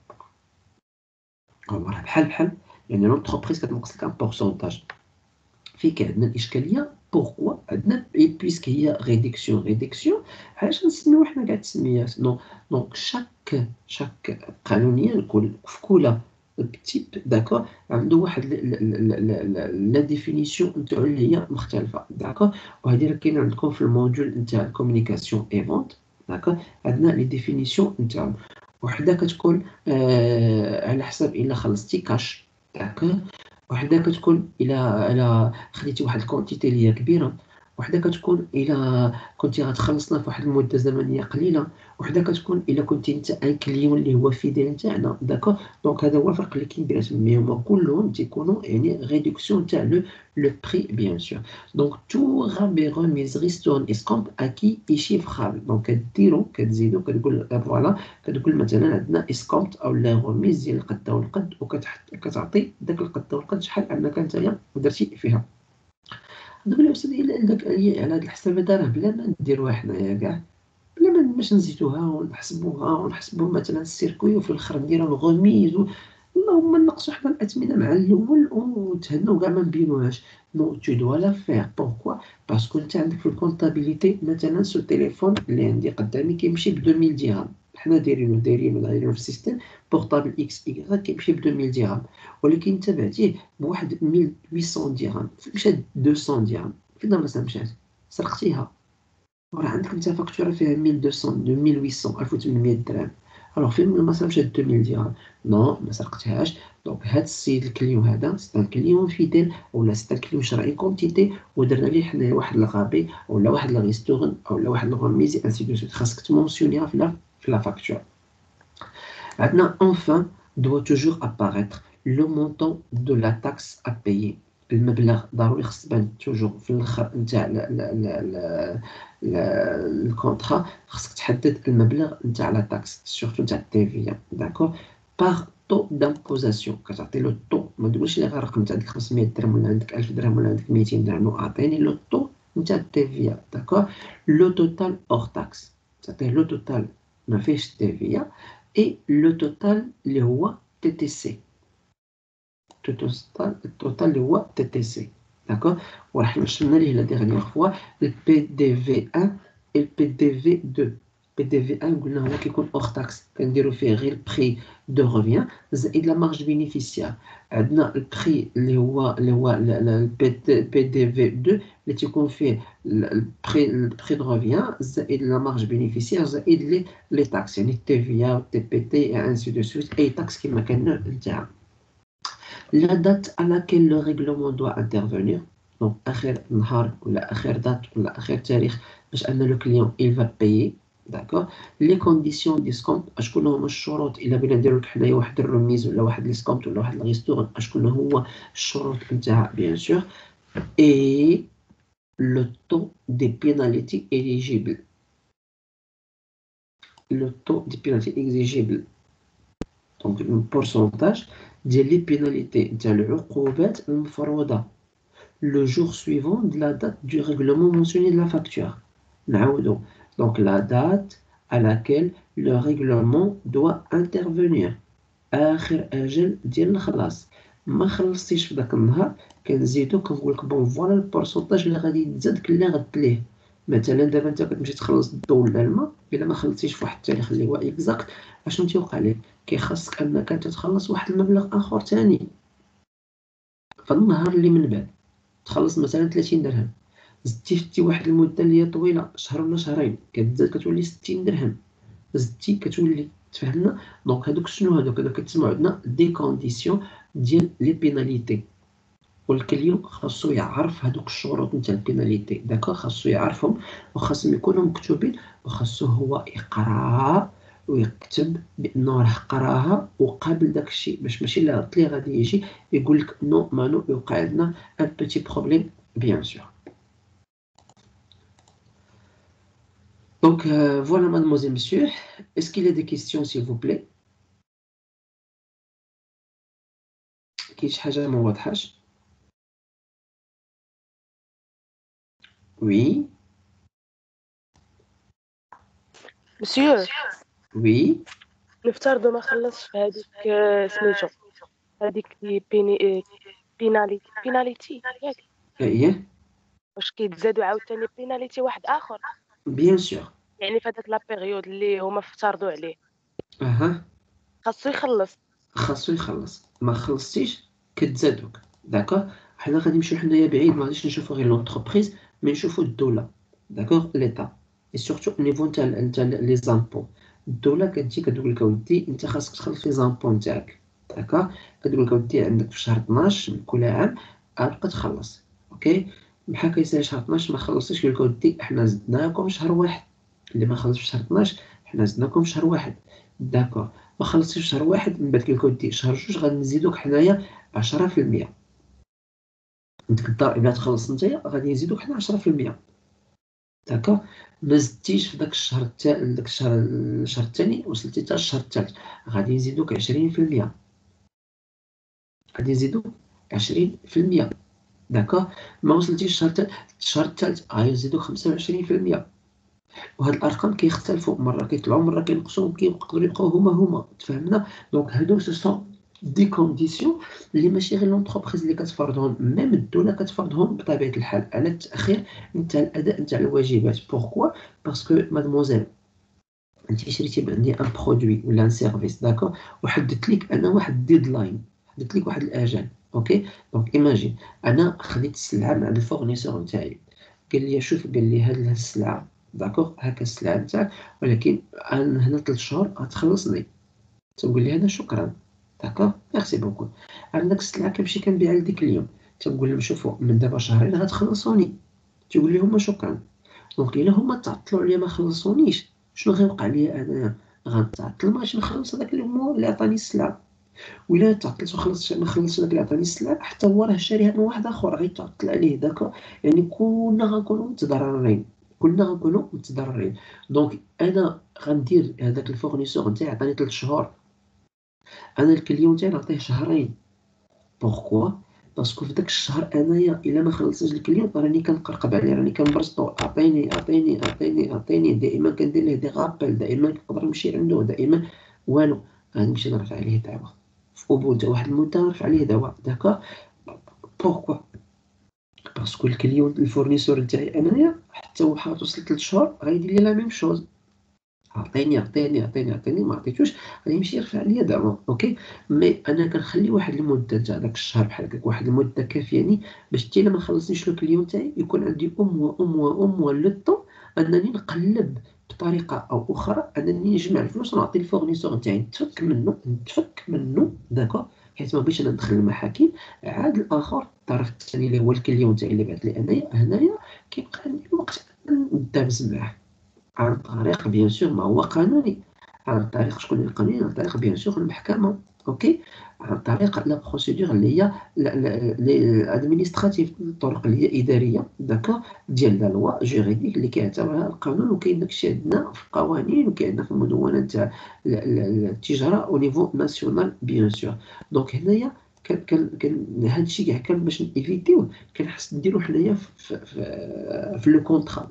Speaker 1: راه بحال يعني لونتربريز كتنقص لك ان بورسونتاج. فين عندنا الاشكاليه؟ بوركوا عندنا بويسك هي ريدكسيون. علاش نسميو حنا كاع التسميات؟ دونك شاك قانونيا كل تيب داكور عنده واحد لا ديفينيسيون نتاعو اللي هي مختلفه داكور. وهذه راه كاينه عندكم في الموديول نتاع الكومونيكاسيون اي فونت داكور. عندنا لي ديفينيسيون نتاعو. وحده كتكون على حسب الا خلصتي كاش داكور. وحده كتكون الا خديتي واحد الكونتيتي اللي هي كبيره. وحده كتكون الا كنتي غتخلصنا في واحد المده زمنيه قليله. وحده كتكون الا كنتي انت ان كليون اللي هو فيديل نتاعنا داكور. دونك هذا هو الفرق اللي كاين بيناتهم. مي هما كلهم تيكونوا يعني ريدكسيون تاع لو بري بيان سور. دونك تو رابي ريميز ريستورن اسكومب اكي اي شيفرابل. دونك كديروا كتزيدوا كتقول فوالا كتقول مثلا عندنا اسكومت او لا غوميز ديال القده والقد وكتعطي داك القده والقد شحال انك نتايا درتي فيها. دابا الاستاذ الا عندك على هاد الحساب هذا راه بلا ما نديروها حنايا كاع، بلا ما باش نزيدوها ونحسبوا مثلا السيركوي وفي الاخر نديرو الغوميز اللهم نقصوا حنا الاثمنه مع الاول وتهناو كاع ما نبينوهاش. نو تو دوا لا فير. بوركوا؟ باسكو انت عندك في الكونطابيليتي مثلا سو تيليفون اللي عندي قدامي كيمشي ب 2000 درهم. حنا دايرينو في السيستم بورطابل اكس ايكغيك كيمشي ب 2000 درهم. ولكن انت بعتيه بواحد 1800 درهم. مشات 200 درهم. فين ما مشات؟ سرقتيها. وراه عندك انت فاكتوره فيها 1200 1800 1800 درهم. الوغ فين ما مشات 2000 درهم؟ نو ما سرقتهاش. دونك هاد السيد الكليون هذا سي ان كليون فيديل ولا سي ان كليون شرا اون كونتيتي ودرنا ليه حنايا واحد الغابي ولا واحد لاغيستورن اولا واحد الغوميزي انسي دو سويت. خاصك تمونسيونيها في لا فاكتور. عندنا enfin doit toujours apparaître le montant de la taxe à payer. المبلغ ضروري خص تبان توجور في الاخر نتاع الكونطرا. خصك تحدد المبلغ نتاع لا تاكس سورتو نتاع التيفيا داكور باغ طو دامبوزاسيون. كتعطي لو طو، ما تقولش لي غير رقم نتاع عندك 500 درهم ولا عندك 1000 درهم ولا عندك 200 درهم. اعطيني لو طو نتاع التيفيا داكور. لو توتال اور تاكس تعطيه لو توتال ما فيهش التيفيا et le total اللي هو TTC. التوتال اللي هو TTC داكور. وراح شفنا ليه لا ديغنيغ فوا البي دي في 1 et البي دي في 2 PDF1 قلنا هو كيكون اوغ تاكس، كنديرو فيه غير البري دو روفيان زائد لا مارج بينيفيسيير. عندنا البري اللي هو PDF2 اللي تيكون فيه البري دو روفيان زائد لا مارج بينيفيسيير زائد لي تاكس، يعني تي في ا تي بي تي et ainsi de suite، اي تاكس كما كان نتاعها. La date à laquelle le règlement doit intervenir. Donc آخر نهار ولا آخر date ولا آخر تاريخ باش أن le client il va payer. D'accord. Les conditions d'escompte، شكون هما الشروط إلا بغينا نديرو لك حنايا واحد الرميز ولا واحد الاسكومت ولا واحد الريستورون، شكون هو الشروط نتاعها bien sûr. Et le taux des pénalités éligibles. Le taux des pénalités exigibles. Donc le pourcentage ديال les pénalités ديال العقوبات المفروضة le jour suivant de la date du règlement mentionné de la facture. نعاودو. Donc la date à laquelle le règlement doit intervenir. آخر أجل ديال الخلاص. ما خلصتيش في داك النهار كنزيدو كنقولك بون فوالا البورسونتاج اللي غادي يتزاد اللي غتليه. مثلا دابا انت كتمشي تخلص الضو ولا الماء، الا ما خلصتيش في واحد التاريخ اللي هو اكزاكت، اشنو تيوقع لك؟ كيخصك انك انت تخلص واحد المبلغ اخر ثاني في النهار اللي من بعد. تخلص مثلا 30 درهم، زدتي فتي واحد المده اللي هي طويله، شهر ولا شهرين، كتزاد كتولي 60 درهم، زدتي كتولي. تفهمنا؟ دونك هادوك شنو هادوك كتسمعوا عندنا دي كونديسيون ديال لي بيناليتي، والكليون خاصو يعرف هادوك الشروط نتاع البيناليتي. داكوغ، خاصو يعرفهم وخاصهم يكونوا مكتوبين، وخاصو هو يقرا ويكتب بانه راه قراها وقابل داك الشيء، باش ماشي لا غلط لي غادي يجي يقول لك نو مانو يوقع عندنا ان بيتي بروبليم بيان سور. Donc voilà mademoiselle, monsieur, est-ce qu'il y a des questions s'il vous plaît؟ كاين شي حاجة ما واضحاش؟ Oui.
Speaker 2: مسيو
Speaker 1: Oui.
Speaker 2: نفترضوا ما خلصش في هذيك سميتو هذيك بيناليتي ياك،
Speaker 1: ايه.
Speaker 2: واش كيتزادوا عاوتاني بيناليتي واحد اخر؟
Speaker 1: Bien sûr.
Speaker 2: يعني في هذاك لا بيريود اللي هما افترضوا عليه
Speaker 1: اها.
Speaker 2: خاصو يخلص.
Speaker 1: خاصو يخلص، ما خلصتيش كتزادوك. داكوغ. حنا غادي نمشيو حنايا بعيد، ما غاديش نشوفو غير لونتربريز، مي نشوفو الدولة. داكوغ. ليطا اي سورتو نيفو نتاع لي زامبو. الدولة كتجي كتقول لك اودي انت خاصك تخلص لي زامبو نتاعك. داكوغ. كتقول لك اودي عندك في شهر 12 من كل عام غتبقى تخلص. اوكي. بحال كيسالي شهر 12 ما خلصتيش، كيقول لك اودي حنا زدناكم شهر واحد، اللي ما خلصش في شهر 12 حنا زدناكم شهر واحد. داكوغ. ما خلصتيش شهر واحد، من بعد كيقول لك شهر جوج غادي نزيدوك حنايا 10%. ديك الضريبه تخلص نتايا غادي نزيدوك حنا 10%. داكوغ. ما زدتيش في داك الشهر داك الشهر الثاني، وصلتي حتى الشهر الثالث غادي نزيدوك 20%. غادي نزيدوك 20%. داكوغ. ما وصلتيش الشهر الثالث غادي نزيدوك 25%. وهاد الارقام كيختلفوا، مره كيطلعوا مره كينقصوا، كيقدروا يبقاو هما. تفهمنا؟ دونك هادو سو سون دي كونديسيون اللي ماشي غير لونتربريز اللي كتفرضهم، ميم الدوله كتفرضهم بطبيعه الحال على التاخير نتاع الاداء نتاع الواجبات. بوركوا؟ باسكو مادموزيل انت شريتي عندي ان برودوي ولا ان سيرفيس، داكور، وحددت لك انا واحد ديدلاين، حددت لك واحد الاجل. اوكي. دونك ايماجين انا خديت السلعه من عند الفورنيسور نتاعي، قال لي شوف، قال لي هاد السلعه داكوغ هاكا السلعه نتاعك، ولكن انا هنا 3 شهور غتخلصني. تنقول لي هذا شكرا. داكوغ. ميرسي بوكو. عندك السلعه كنمشي كنبيعها لديك اليوم، تنقول لهم شوفوا من دابا شهرين غتخلصوني، تيقول لي هما شكرا. دونك الا هما تعطلوا عليا ما خلصونيش، شنو غيوقع ليا انايا؟ غنتعطل ماشي نخلص هذاك اللي عطاني السلعه، ولا تعطلت وخلصت ما خلصش داك اللي عطاني السلعه حتى هو راه شاريها من واحد اخر غيتعطل عليه. داكوغ. يعني كلنا غنكونوا متضررين، كلنا غنكونوا متضررين. دونك انا غندير هذاك الفورنيسور نتاعي عطاني 3 شهور، انا الكليون تاعي نعطيه شهرين. بوركوا؟ باسكو في داك الشهر انايا الا ما خلصتش الكليون راني كنقرقب عليه، راني كنبرسطو، اعطيني دائما كندير ليه دي غابل، دائما نقدر نمشي عنده، دائما والو غادي نمشي نرفع عليه دعوه في أبو واحد المده، نرفع عليه دعوه. داكوغ. بوركوا؟ باسكو الكليون الفورنيسور نتاعي انايا حتى هو حاط وصل 3 شهور غيدير لي لا ميم شوز، عطيني ما عطيتوش غادي يمشي يرفع ليا دعوة. اوكي، مي انا كنخلي واحد المده تاع داك الشهر بحال هكاك، واحد المده كافياني باش حتى الا ما خلصنيش لو كليون تاعي يكون عندي لو طون انني نقلب بطريقه او اخرى، انني نجمع الفلوس ونعطي الفورنيسور تاعي نتفك منه داكوغ، حيت ما بغيتش انا ندخل المحاكم. عاد الاخر الطرف الثاني اللي هو الكليون تاعي اللي بعت لي انايا هنايا كيبقى عندي الوقت ندابز معاه عن طريق بيان سور ما هو قانوني، عن طريق شكون اللي قانوني، عن طريق بيان سور المحكمة. اوكي، عن طريق لا بروسيدور اللي هي الادمينستراتيف، الطرق اللي هي اداريه داكا ديال لا لوا جوريديك اللي كيعتبرها القانون. وكاين داكشي عندنا في القوانين وكاين عندنا في المدونه تاع التجاره او نيفو ناسيونال بيان سور. دونك هنايا كان هادشي كاع كان باش نيفيتيوه، كان خص نديرو حنايا في لو كونطرا،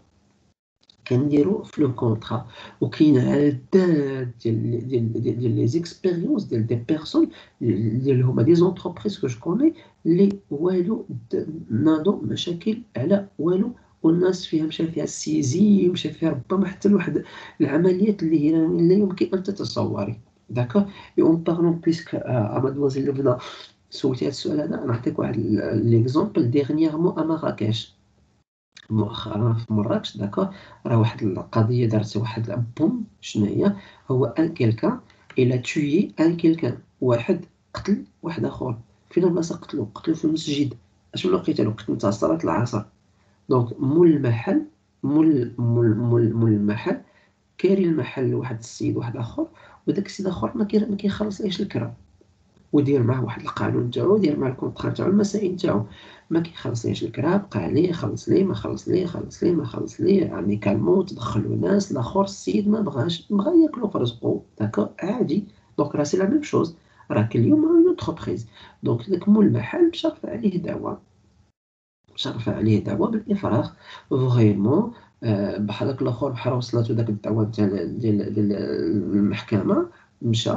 Speaker 1: كنديرو في لو كونطرا. وكاين عداد ديال لي زيكسبيريونس ديال دي بيرسون اللي هما دي زونتربريز كو جو كوني اللي والو ناضوا مشاكل على والو، والناس فيها مشى فيها السيزي، مشى فيها ربما حتى لواحد العمليات اللي هي لا يمكن ان تتصوري. داكوغ، اي اون بارلون بيسك مادوازيل لبنى سولتي هاد السؤال هذا، نعطيك واحد ليكزومبل ديغنييغمون مراكش. مؤخرا في مراكش داكوغ، راه واحد القضيه دارت واحد بوم. شنو هي؟ هو ان كيلكان الى تويي ان كيلكان، واحد قتل واحد اخر. فين البلاصه قتلو في المسجد. اش من وقيته له قتل تاع صلاه العصر. دونك مول المحل، مول المحل كاري المحل لواحد السيد واحد اخر، وداك السيد اخر ما كيخلص ليش الكرا، ودير معاه واحد القانون تاعو، دير معاه الكونطرا تاعو، المسائل تاعو، ما كيخلصليش الكرا، بقى عليه خلص ليه ما خلص ليه، خلص ليه ما خلص ليه، اميكالمون تدخلوا ناس الاخر السيد ما بغاش، بغا ياكلو في رزقو داكوغ عادي. دونك راه سي لا ميم شوز، راك اليوم اون اونتربريز. دونك داك مول المحل مشى رفع عليه دعوة، بالافراغ فريمون. بحال داك الاخر بحال وصلاتو داك الدعوه تاع ديال المحكمه، مشى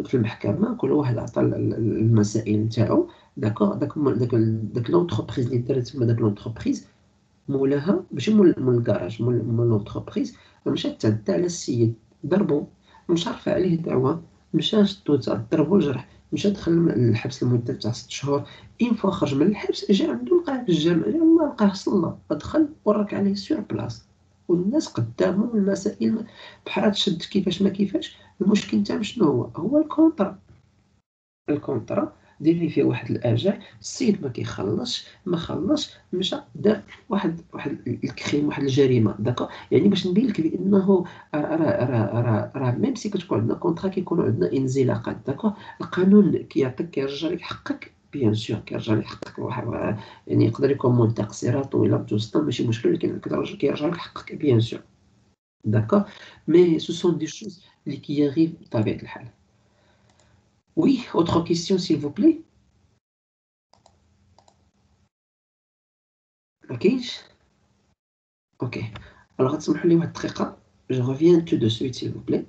Speaker 1: في المحكمه كل واحد عطى المسائل نتاعو داكوغ. داك لونتربريز اللي دارت تما، داك لونتربريز مولاها ماشي مول الكراج، مول لونتربريز، مشات تعدى على السيد، ضربو، مشى رفع عليه دعوة، مشى شدو ضربو الجرح، مشى دخل الحبس لمدة تاع 6 شهور. اين فوا خرج من الحبس جا عندو لقاه في الجامع، يلاه لقاه صلى، دخل ورك عليه سور بلاص، والناس قدامهم المسائل بحال تشد كيفاش ما كيفاش. المشكل تاعهم شنو هو الكونطرا ديري فيه واحد الاجال، السيد ما كيخلصش، ما خلصش، مشى دار واحد الكريم، واحد الجريمه داكا. يعني باش نبين لك بانه راه ميم سي كتكون عندنا كونطرا كيكونوا عندنا انزلاقات داكا. القانون كيعطيك كيرجع لك حقك بيان سور، كيرجع لك حقك واحد، يعني يقدر يكون مده قصيره طويله متوسطه ماشي مشكل، ولكن كيرجع لك حقك بيان سور داكا. مي سو سون دي شوز اللي كيغيب بطبيعه الحال. Oui, autre question s'il vous plaît. مكاينش؟ اوكي، alors غتسمحوا لي واحد الدقيقة. Je reviens tout de suite s'il vous plaît.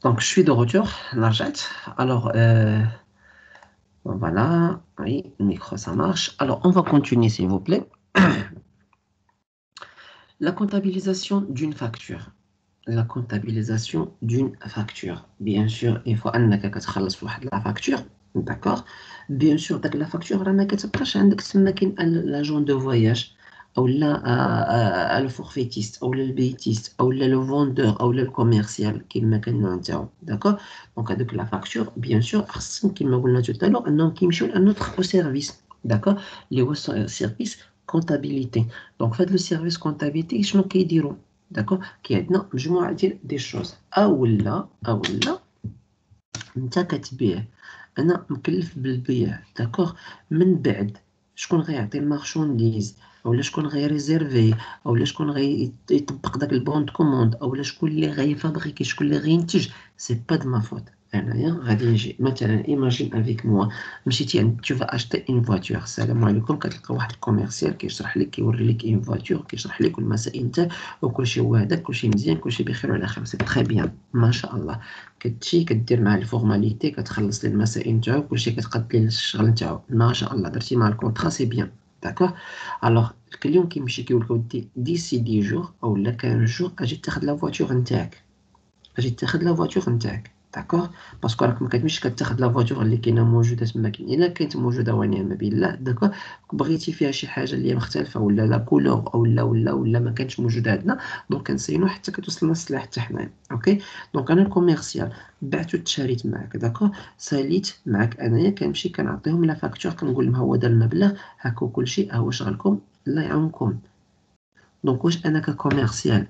Speaker 1: Donc, je suis de retour, Narjat. Alors, voilà, oui, le micro, ça marche. Alors, on va continuer, s'il vous plaît. La comptabilisation d'une facture. La comptabilisation d'une facture. Bien sûr, il faut أنك كتخلص واحد la facture, d'accord. Bien sûr, داك la facture راه ما كتبقاش عندك تما كاين l'agent de voyage أو لا le forfaitiste أو البيتiste أو le vendeur أو le commercial كما كان النوع نتاعو, d'accord. Donc هذوك la facture, bien sûr, خصهم كما قلنا tout à l'heure أنهم كيمشيو لأن autre service, d'accord, اللي هو service comptabilité. Donc فهاد le service comptabilité شنو كيديروا, d'accord, كي عندنا مجموعة ديال choses. أولا أنت كتبيع, أنا مكلف بالبيع, d'accord. من بعد شكون غيعطي المارشونديز, أولا شكون غيريزيرفي, أولا شكون غيطبق داك البون كوموند, أولا شكون اللي غيفابريكي, شكون اللي غينتج, سي با دو ما فوت. أنايا غادي نجي مثلا ايماجين افيك موا مشيتي عند تو فا اشتي اون فواتور, السلام عليكم, كتلقى واحد الكوميرسيال كيشرح لك كيوري لك اون فواتور, كيشرح لك المسائل نتاع وكلشي هو هذاك, كلشي مزيان, كلشي بخير وعلى خير, سي تري بيان ما شاء الله. كتمشي كدير معاه الفورماليتي, كتخلص ليه المسائل نتاعو, كلشي كتقاد ليه الشغل نتاعو, ما شاء الله درتي مع الكونطرا, سي بيان, داكوغ. الوغ الكليون كيمشي كيقول لك ودي ديسي 10 جور اولا 15 جور اجي تاخذ لا فواتور نتاعك, اجي تاخذ لا فواتور نتاعك, داكوغ. باسكو راك ما كتمشيش كتاخذ لا فواتور اللي كاينه موجوده تما, كاين الا كانت موجوده ونعم بالله, داكوغ. بغيتي فيها شي حاجه اللي هي مختلفه ولا لا كولور ولا ما كانتش موجوده عندنا, دونك كنسينو حتى كتوصلنا السلاح حتى حنايا, اوكي. دونك انا الكوميرسيال بعت وتشاريت معاك, داكوغ, ساليت معاك انايا, كنمشي كنعطيهم لا فاكتور, كنقول لهم هو هذا المبلغ هاكو كلشي, ها هو شغلكم, الله يعاونكم. دونك واش انا ككوميرسيال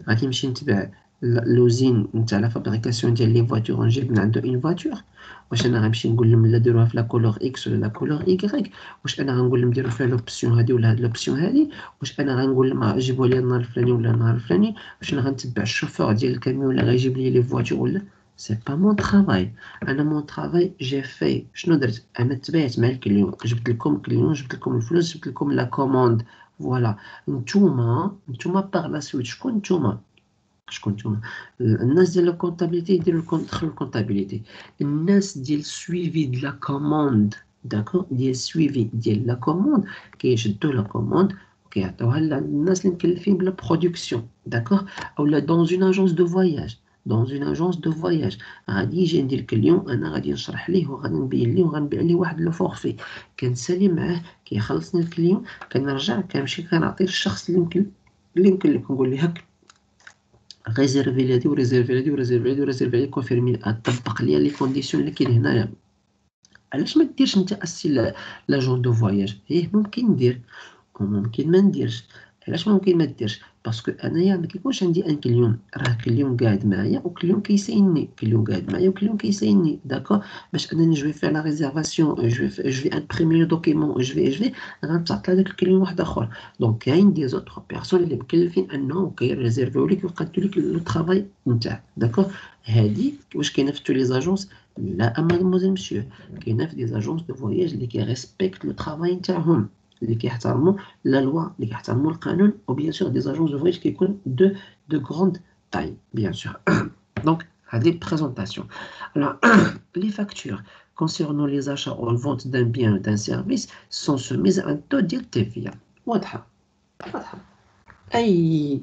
Speaker 1: غادي نمشي نتبع لوزين نتاع لا فابريكاسيون ديال لي فواتور ونجيب من عنده اون فواتور؟ واش انا غنمشي نقول لهم لا ديروها في لا كولور اكس ولا لا كولور ايكغيك؟ واش انا غنقول لهم ديروا فيها لوبسيون هادي ولا هاد لوبسيون هادي؟ واش انا غنقول لهم جيبوا لي النهار الفلاني ولا النهار الفلاني؟ واش انا غنتبع الشوفور ديال الكاميون ولا غيجيب لي لي فواتور ولا؟ سي با مون طرافاي. انا مون طرافاي جي في شنو درت؟ انا تبعت مع الكليون, جبت لكم الكليون, جبت لكم الفلوس, جبت لكم لا كوموند, فوالا. نتوما باغ لا سويت شكون نتوما الناس ديال الكونتابيليتي يديروا دخلوا الكونتابيليتي, الناس ديال سويفي د لا كوموند, داكور, ديال سويفي ديال لا كوموند, كيشدوا لا كوموند وكيعطيوها للناس اللي مكلفين بلا برودكسيون, داكور. اولا دون اون اجونس دو فواياج, غادي يجي ندير كليون, انا غادي نشرح ليه وغادي نبين ليه وغنبيع ليه واحد لو فورفي, كنسالي معاه, كيخلصني الكليون, كنرجع كنمشي كنعطي للشخص اللي مكلف, كنقول ليه هاك ريزيرفي لي هادي وريزيرفي لي وريزيرفي لي كونفيرمي, طبق ليا لي كونديسيون اللي كاين هنايا. علاش ما ديرش انت اسي لاجون دو فواياج؟ ممكن ندير وممكن ما نديرش. علاش ممكن ما ديرش؟ باسكو انايا ما كيكونش عندي ان كليون, راه كليون قاعد معايا وكليون كيسايني, داكور. باش انني جو في لا ريزيرفاسيون, جو في امبريمي لو دوكيمون, جو غنتعطى لهذاك الكليون واحد اخر. دونك كاين دي زوتر بيرسون اللي مكلفين انه كيريزيرفيو لك ويقادوا لك لو طرافاي نتاعك, داكور. هادي واش كاينه في تو لي زاجونس؟ لا مادموزيل مسيو, كاينه في دي زاجونس دو فواياج اللي كيريسبكت لو طرافاي نتاعهم, اللي كيحترموا لا لوا, اللي كيحترموا القانون, و بيان سور دي زاجونس دو فواياج كيكون دو غروند تاي, بيان سور. دونك هذه بريزونطاسيون. Alors, les factures concernant les achats ou la vente d'un bien ou d'un service sont soumises à un taux de TVA. واضحة. أي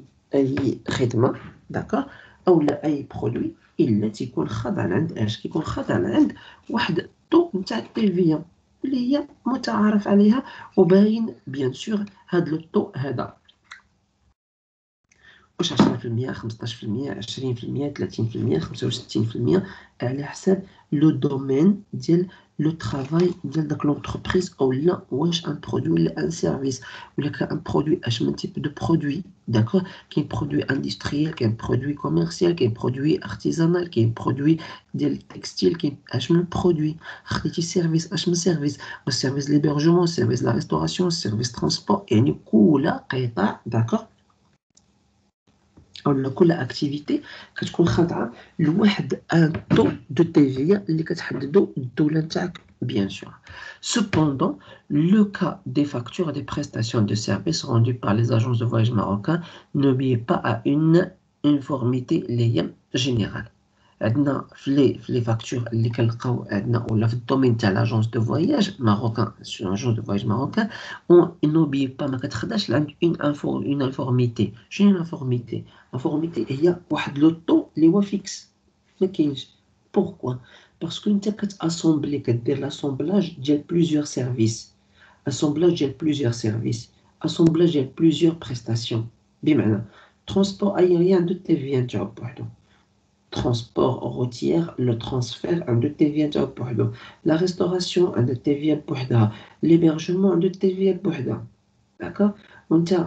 Speaker 1: خدمة, داكور, أو لا أي برودوي إلا تيكون خاضع عند كيكون خاضع عند واحد الطو نتاع التيفيا اللي هي متعارف عليها وباين بيان سور. هاد لو طو هذا واش 10%, 15%, 20%, 30%, 65%, على حساب لو دومين ديال لو طرافاي ديال داك لونتربريز, او لا واش ان برودوي ولا ان سيرفيس, ولا كان برودوي اش من تيب دو برودوي, داكور. كاين برودوي اندستريال, كاين برودوي كوميرسيال, كاين برودوي ارتيزانال, كاين برودوي ديال التكستيل, كاين اش من برودوي. خديتي سيرفيس, اش من سيرفيس, السيرفيس ليبرجمون, السيرفيس لا ريستوراسيون, السيرفيس ترونسبور, يعني كل قطاع, داكور, ولا كل اكتيفيتي كتكون خاضعه لواحد ان طو دو تيفيا اللي كتحددو الدوله نتاعك, bien sûr. Cependant, le cas des factures et des prestations de services rendues par les agences de voyage marocains n'obéit pas à une uniformité générale. عندنا في لي فاكتور اللي كنلقاو عندنا ولا في الدومين تاع لاجونس دو فواياج ماروكان لاجونس دو فواياج ماروكان اون نوبي با ما كتخداش عند اون انفورميتي. شنو انفورميتي؟ انفورميتي هي واحد لو طو اللي هو فيكس ما كاينش. بوركوا؟ باسكو انت كتاسومبلي كدير لاسومبلاج ديال بليزيور سيرفيس، assemblage ديال plusieurs services, assemblage ديال plusieurs prestations. بمعنى transport aérien عنده TVA نتاعو بوحدو، transport routier le transfert عنده TVA نتاعو بوحدو، la restauration عنده TVA بوحدها، l'hébergement عنده TVA بوحدها. داكوغ؟ وانت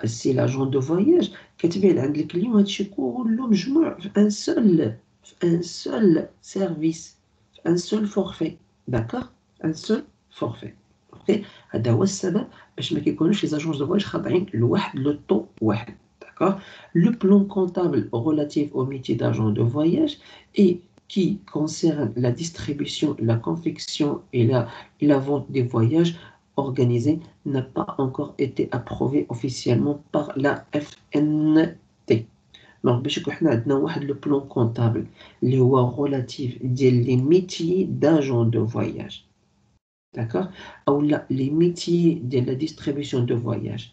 Speaker 1: سي لاجون دو فواياج كتبيع عند الكليون هادشي كله مجموع في ان سول سيرفيس، في ان سول فورفي. داكوغ؟ ان سول فورفي. اوكي، هذا هو السبب باش ما كيكونوش لي زاجونس دو فواياج خاضعين لواحد لو طو واحد. داكوغ؟ لو بلان كونتابل relatif au métier d'agent de voyage et qui concerne la distribution, la confection et la vente des voyages organisés n'a pas encore été approuvé officiellement par la FNT. Donc باش يكون حنا عندنا واحد لو بلان كونتابل اللي هو relatif ديال لي ميتيي d'agent de voyage. D'accord? Ou les métiers de la distribution de voyage,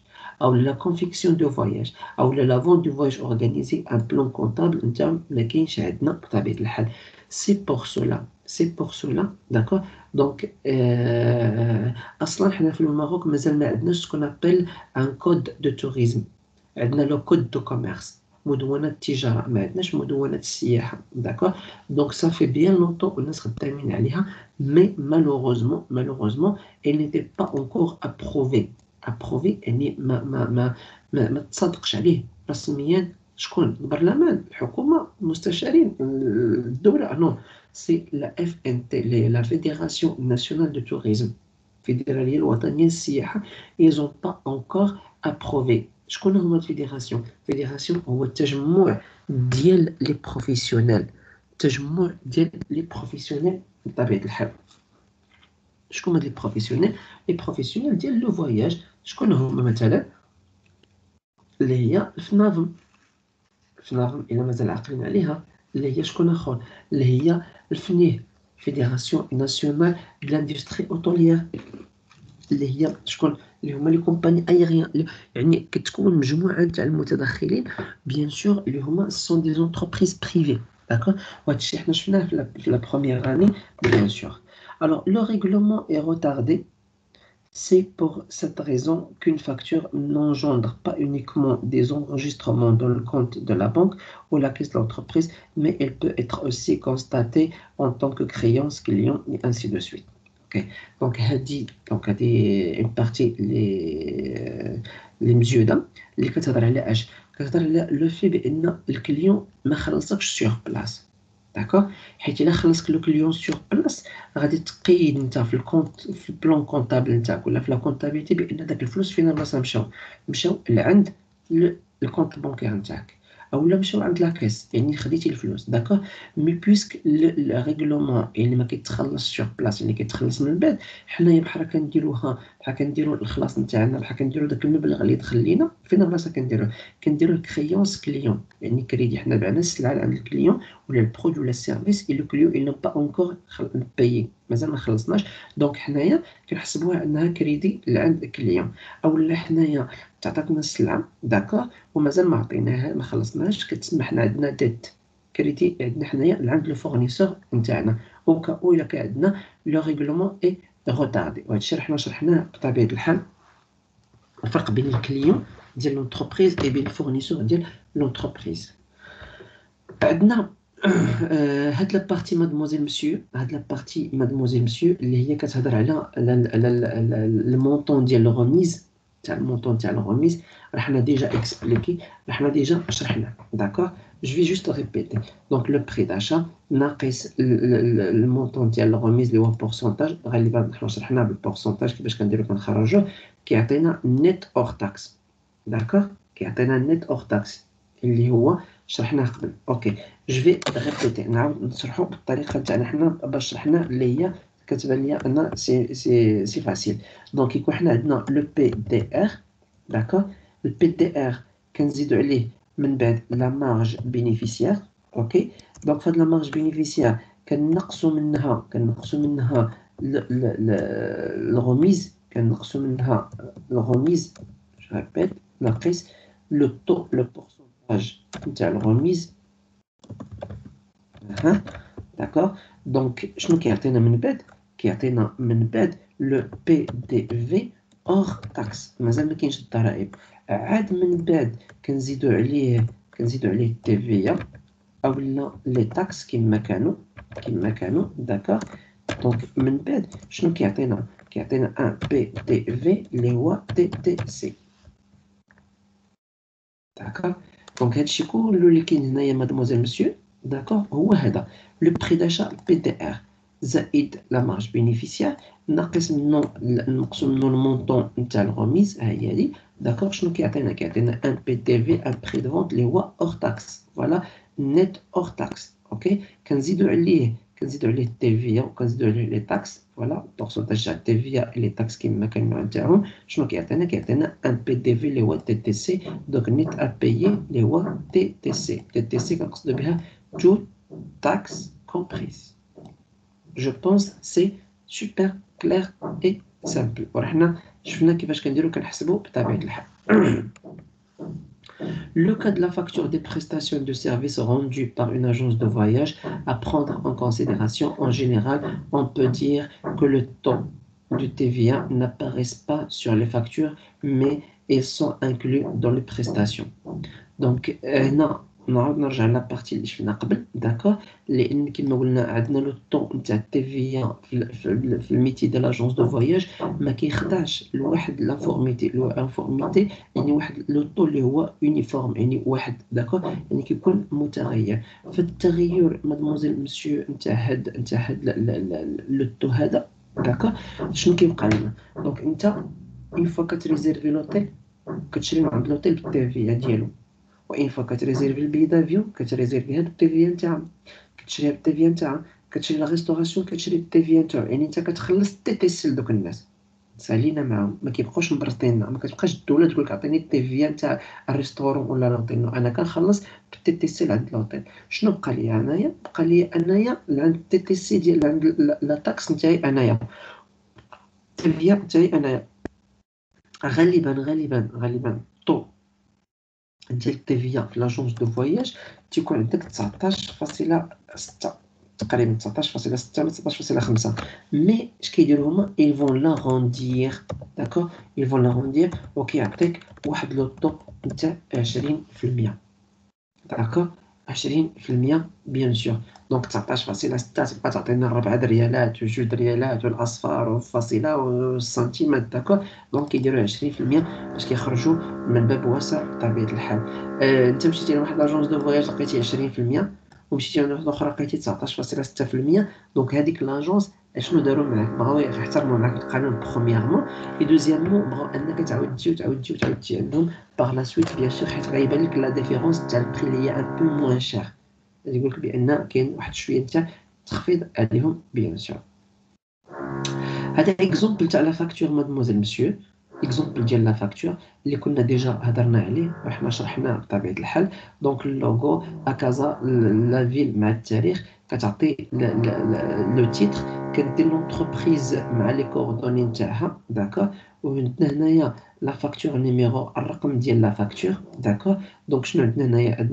Speaker 1: ou la confection de voyage, ou la vente de voyage organisé, un plan comptable, c'est pour cela, d'accord? Donc, أصلاً حنا في الماروك مازال ما عندناش ce qu'on appelle un code de tourisme. عندنا le code de commerce. مدونة التجارة، ما عندناش مدونة السياحة. d'accord? Donc ça fait bien longtemps والناس خدامين عليها، mais malheureusement elle n'était pas encore approuvée. approuvée يعني ما تصدقش عليه رسميا. شكون؟ البرلمان، الحكومة، المستشارين، الدولة؟ non, c'est la FNT, la Fédération nationale de tourisme، الفيدرالية الوطنية للسياحة. ils ont pas encore approuvé. شكون هما الفيدراسيون؟ الفيدراسيون هو التجمع ديال لي بروفيسيونيل، تجمع ديال لي بروفيسيونيل بطبيعة الحال. شكون هاد لي بروفيسيونيل؟ لي بروفيسيونيل ديال لو فواياج. شكون هما مثلا؟ اللي هي الفنافم إلا مازال عاقلين عليها، اللي هي شكون آخر؟ اللي هي الفنيه، فيدراسيون ناسيونال دو لاندستري اوتوليير، اللي هي شكون؟ اللي هما لي كومباني ايغيان. يعني كتكون مجموعه تاع المتدخلين بيان سور اللي هما سون دي زونتربريز بريفي. داكور؟ وهذا الشيء حنا شفناه في لا بروميير اني بيان سور. Alors le règlement est retardé. C'est pour cette raison qu'une facture n'engendre pas uniquement des enregistrements dans le compte de la banque ou la caisse de l'entreprise, mais elle peut être aussi constatée en tant que créance client et ainsi de suite. Okay. Donc هذه une partie اللي مزيوده اللي كتهضر على اش؟ كتهضر على لو في بان الكليون ما خلصكش سيغ بلاص. داكوغ؟ حيت الا خلصك لو كليون سيغ بلاص غادي تقيد انت في الكونت، في البلان كونطابل نتاعك ولا في لا كونطابيلتي بان داك الفلوس فين البلاصه مشاو لعند الكونت بانكير نتاعك، اولا مشاو عند لاكيس يعني خديتي الفلوس. داكوغ؟ مي بويسك الريغلومون اللي ما كيتخلص سيغ بلاص اللي كيتخلص من بعد، حنايا بحال كنديروها بحال كنديرو الخلاص نتاعنا، بحال كنديرو داك المبلغ اللي دخل لينا فين البلاصه كنديرو كريونس كليون، يعني كريدي. حنا بعنا السلعه عند الكليون ولا البرودوي ولا السيرفيس اي لو كليون il n'a pas encore بايي، مازال ما خلصناش. دونك حنايا كنحسبوها انها كريدي لعند الكليون. اولا حنايا تعطاتنا السلعه داكور ومازال ما عطيناها ما خلصناش، كتسمى حنا عندنا ديت كريدي عندنا حنايا لعند لو فورنيسور نتاعنا. او الا كان عندنا لو ريغلومون اي روتاردي. وهذا الشيء حنا شرحناه بطبيعه الحال، الفرق بين الكليون ديال لونتربريز اي بين الفورنيسور ديال لونتربريز. عندنا هاد لا بارتي مادموزيل مسيو، هاد لا بارتي مادموزيل مسيو اللي هي كتهضر على المونطون ديال الغوميز، تاع المونطون تاع الغوميز راه حنا ديجا اكسبليكي، راه حنا ديجا شرحنا. داكور؟ جو في جوست ريبيتي. دونك لو بري داشا ناقص المونطون ديال الغوميز اللي هو بورسونتاج، غالبا حنا شرحنا بالبورسونتاج كيفاش كنديرو كنخرجوه، كيعطينا نيت اور تاكس. داكور؟ كيعطينا نيت اور تاكس اللي هو شرحناه قبل. اوكي جو في ريبيتي، نعاود نشرحو بالطريقه تاعنا حنا باش شرحنا اللي هي كتبان ليا ان سي فاسيل. دونك يكون حنا عندنا لو بي دي ار. داكور؟ البي دي ار كنزيدو عليه من بعد لا مارج بينيفيسيير. اوكي دونك في هاد لا مارج بينيفيسيير كنقصوا منها الغميز كنقصوا منها الغميز جو ريبيت ناقص لو بورسونتاج نتاع الغميز داكور دونك شنو كيعطينا من بعد لو بي دي في اور تاكس مازال ما كاينش الضرائب عاد من بعد كنزيدو عليه التي في اولا لي تاكس كما كانوا داكور دونك من بعد شنو كيعطينا ان بي دي في اللي هو تي تي سي داكور دونك هادشي كله اللي كاين هنايا مادموزيل مسيو داكور هو هذا لو بري داشا بي دي ار زائد لا مارج بينيفيسيير ناقص منه نقصوا منه المونطون نتاع الغميز ها هي هادي داكور شنو كيعطينا ان بي دي في ان بري دو فونت اللي هو اور تاكس فوالا نت اور تاكس اوكي كنزيدو عليه التي في وكنزيدو عليه لي تاكس فوالا بورسونتاج تاع التي في لي تاكس كيما كان النوع نتاعهم شنو كيعطينا ان بي دي في اللي هو تي تي سي دونك نيت ا بايي اللي هو تي تي سي كنقصدو بها تو تاكس كومبريس جو بونس سي سوبر كلير اي سامبل ورحنا شفنا كيفاش كنحسبو بطبيعة الحال Le cas de la facture des prestations de services rendues par une agence de voyage à prendre en considération, en général, on peut dire que le taux du TVA n'apparaissent pas sur les factures, mais ils sont inclus dans les prestations. Donc, نعاود نرجع لابارتي اللي شفنا قبل داكور لان كما قلنا عندنا لو طون نتاع التي في في الميتي ديال لاجونس دو فواياج ما كيخضعش لواحد لانفورميتي يعني واحد لو طون اللي هو يونيفورم يعني واحد داكور يعني كيكون متغير فالتغير مادموزيل مسيو نتاع هاد لو طون هذا داكور شنو كيبقى لنا دونك انت اون فوا كتريزيرفي لوطيل كتشري من عند لوطيل بالتي في ديالو وإن فوا كتريزيرفي البي دافيون كتريزيرفيها بالتيفيا نتاعها كتشريها بالتيفيا نتاعها كتشري لا ريستوراسيون كتشري بالتيفيا نتاعها يعني انت كتخلص تي تي سي لدوك الناس سالينا معاهم ما كيبقاوش مبرطين ما كتبقاش الدوله تقولك عطيني التيفيا نتاع الريستورون ولا لوطيل انا كنخلص بالتي تي سي عند لوطيل شنو بقى لي انايا عند التي تي سي ديال عند لا تاكس نتاعي انايا التيفيا نتاعي انايا غالبا طو ديال التيفيا في لاجونس دو فواياج تيكون عندك 19.6 تقريبا 19.6 ولا 19.5 مي اش كيديروا هما ils vont l'arrondir داكور ils vont l'arrondir وكيعطيك واحد لو طو نتاع 20% داكور 20% بيان سور دونك 19.6 تبقى تعطينا 4 ريالات و2 ريالات والاصفار والفاصله والسنتيمات داكور دونك كيديروا 20% باش كيخرجوا من باب واسع بطبيعه الحال انت مشيتي لواحد لاجونس دو فواياج لقيتي 20% ومشيتي لواحد الاخرى لقيتي 19.6% دونك هذيك لاجونس شنو داروا معاك بغاو يحترموا معاك القانون برومييرمون اي دوزيامون بغاو انك تعاود تجي عندهم باغ لا سويت بيان سور حيت غايبان لك لا ديفيرونس تاع البري اللي هي ان بو موان شير يقول لك بان كاين واحد شويه تاع تخفيض عليهم بيان سور هذا اكزومبل تاع لا فاكتور مادموزيل مسيو اكزومبل ديال لا فاكتور اللي كنا ديجا هضرنا عليه وحنا شرحناه بطبيعه الحال دونك اللوغو اكازا لا فيل مع التاريخ كتعطي لو تيتر كدير لونتربريز مع لي كوردوني نتاعها داكور وعندنا هنايا لا فاكتور نيميرو الرقم ديال لا فاكتور داكور دونك شنو عندنا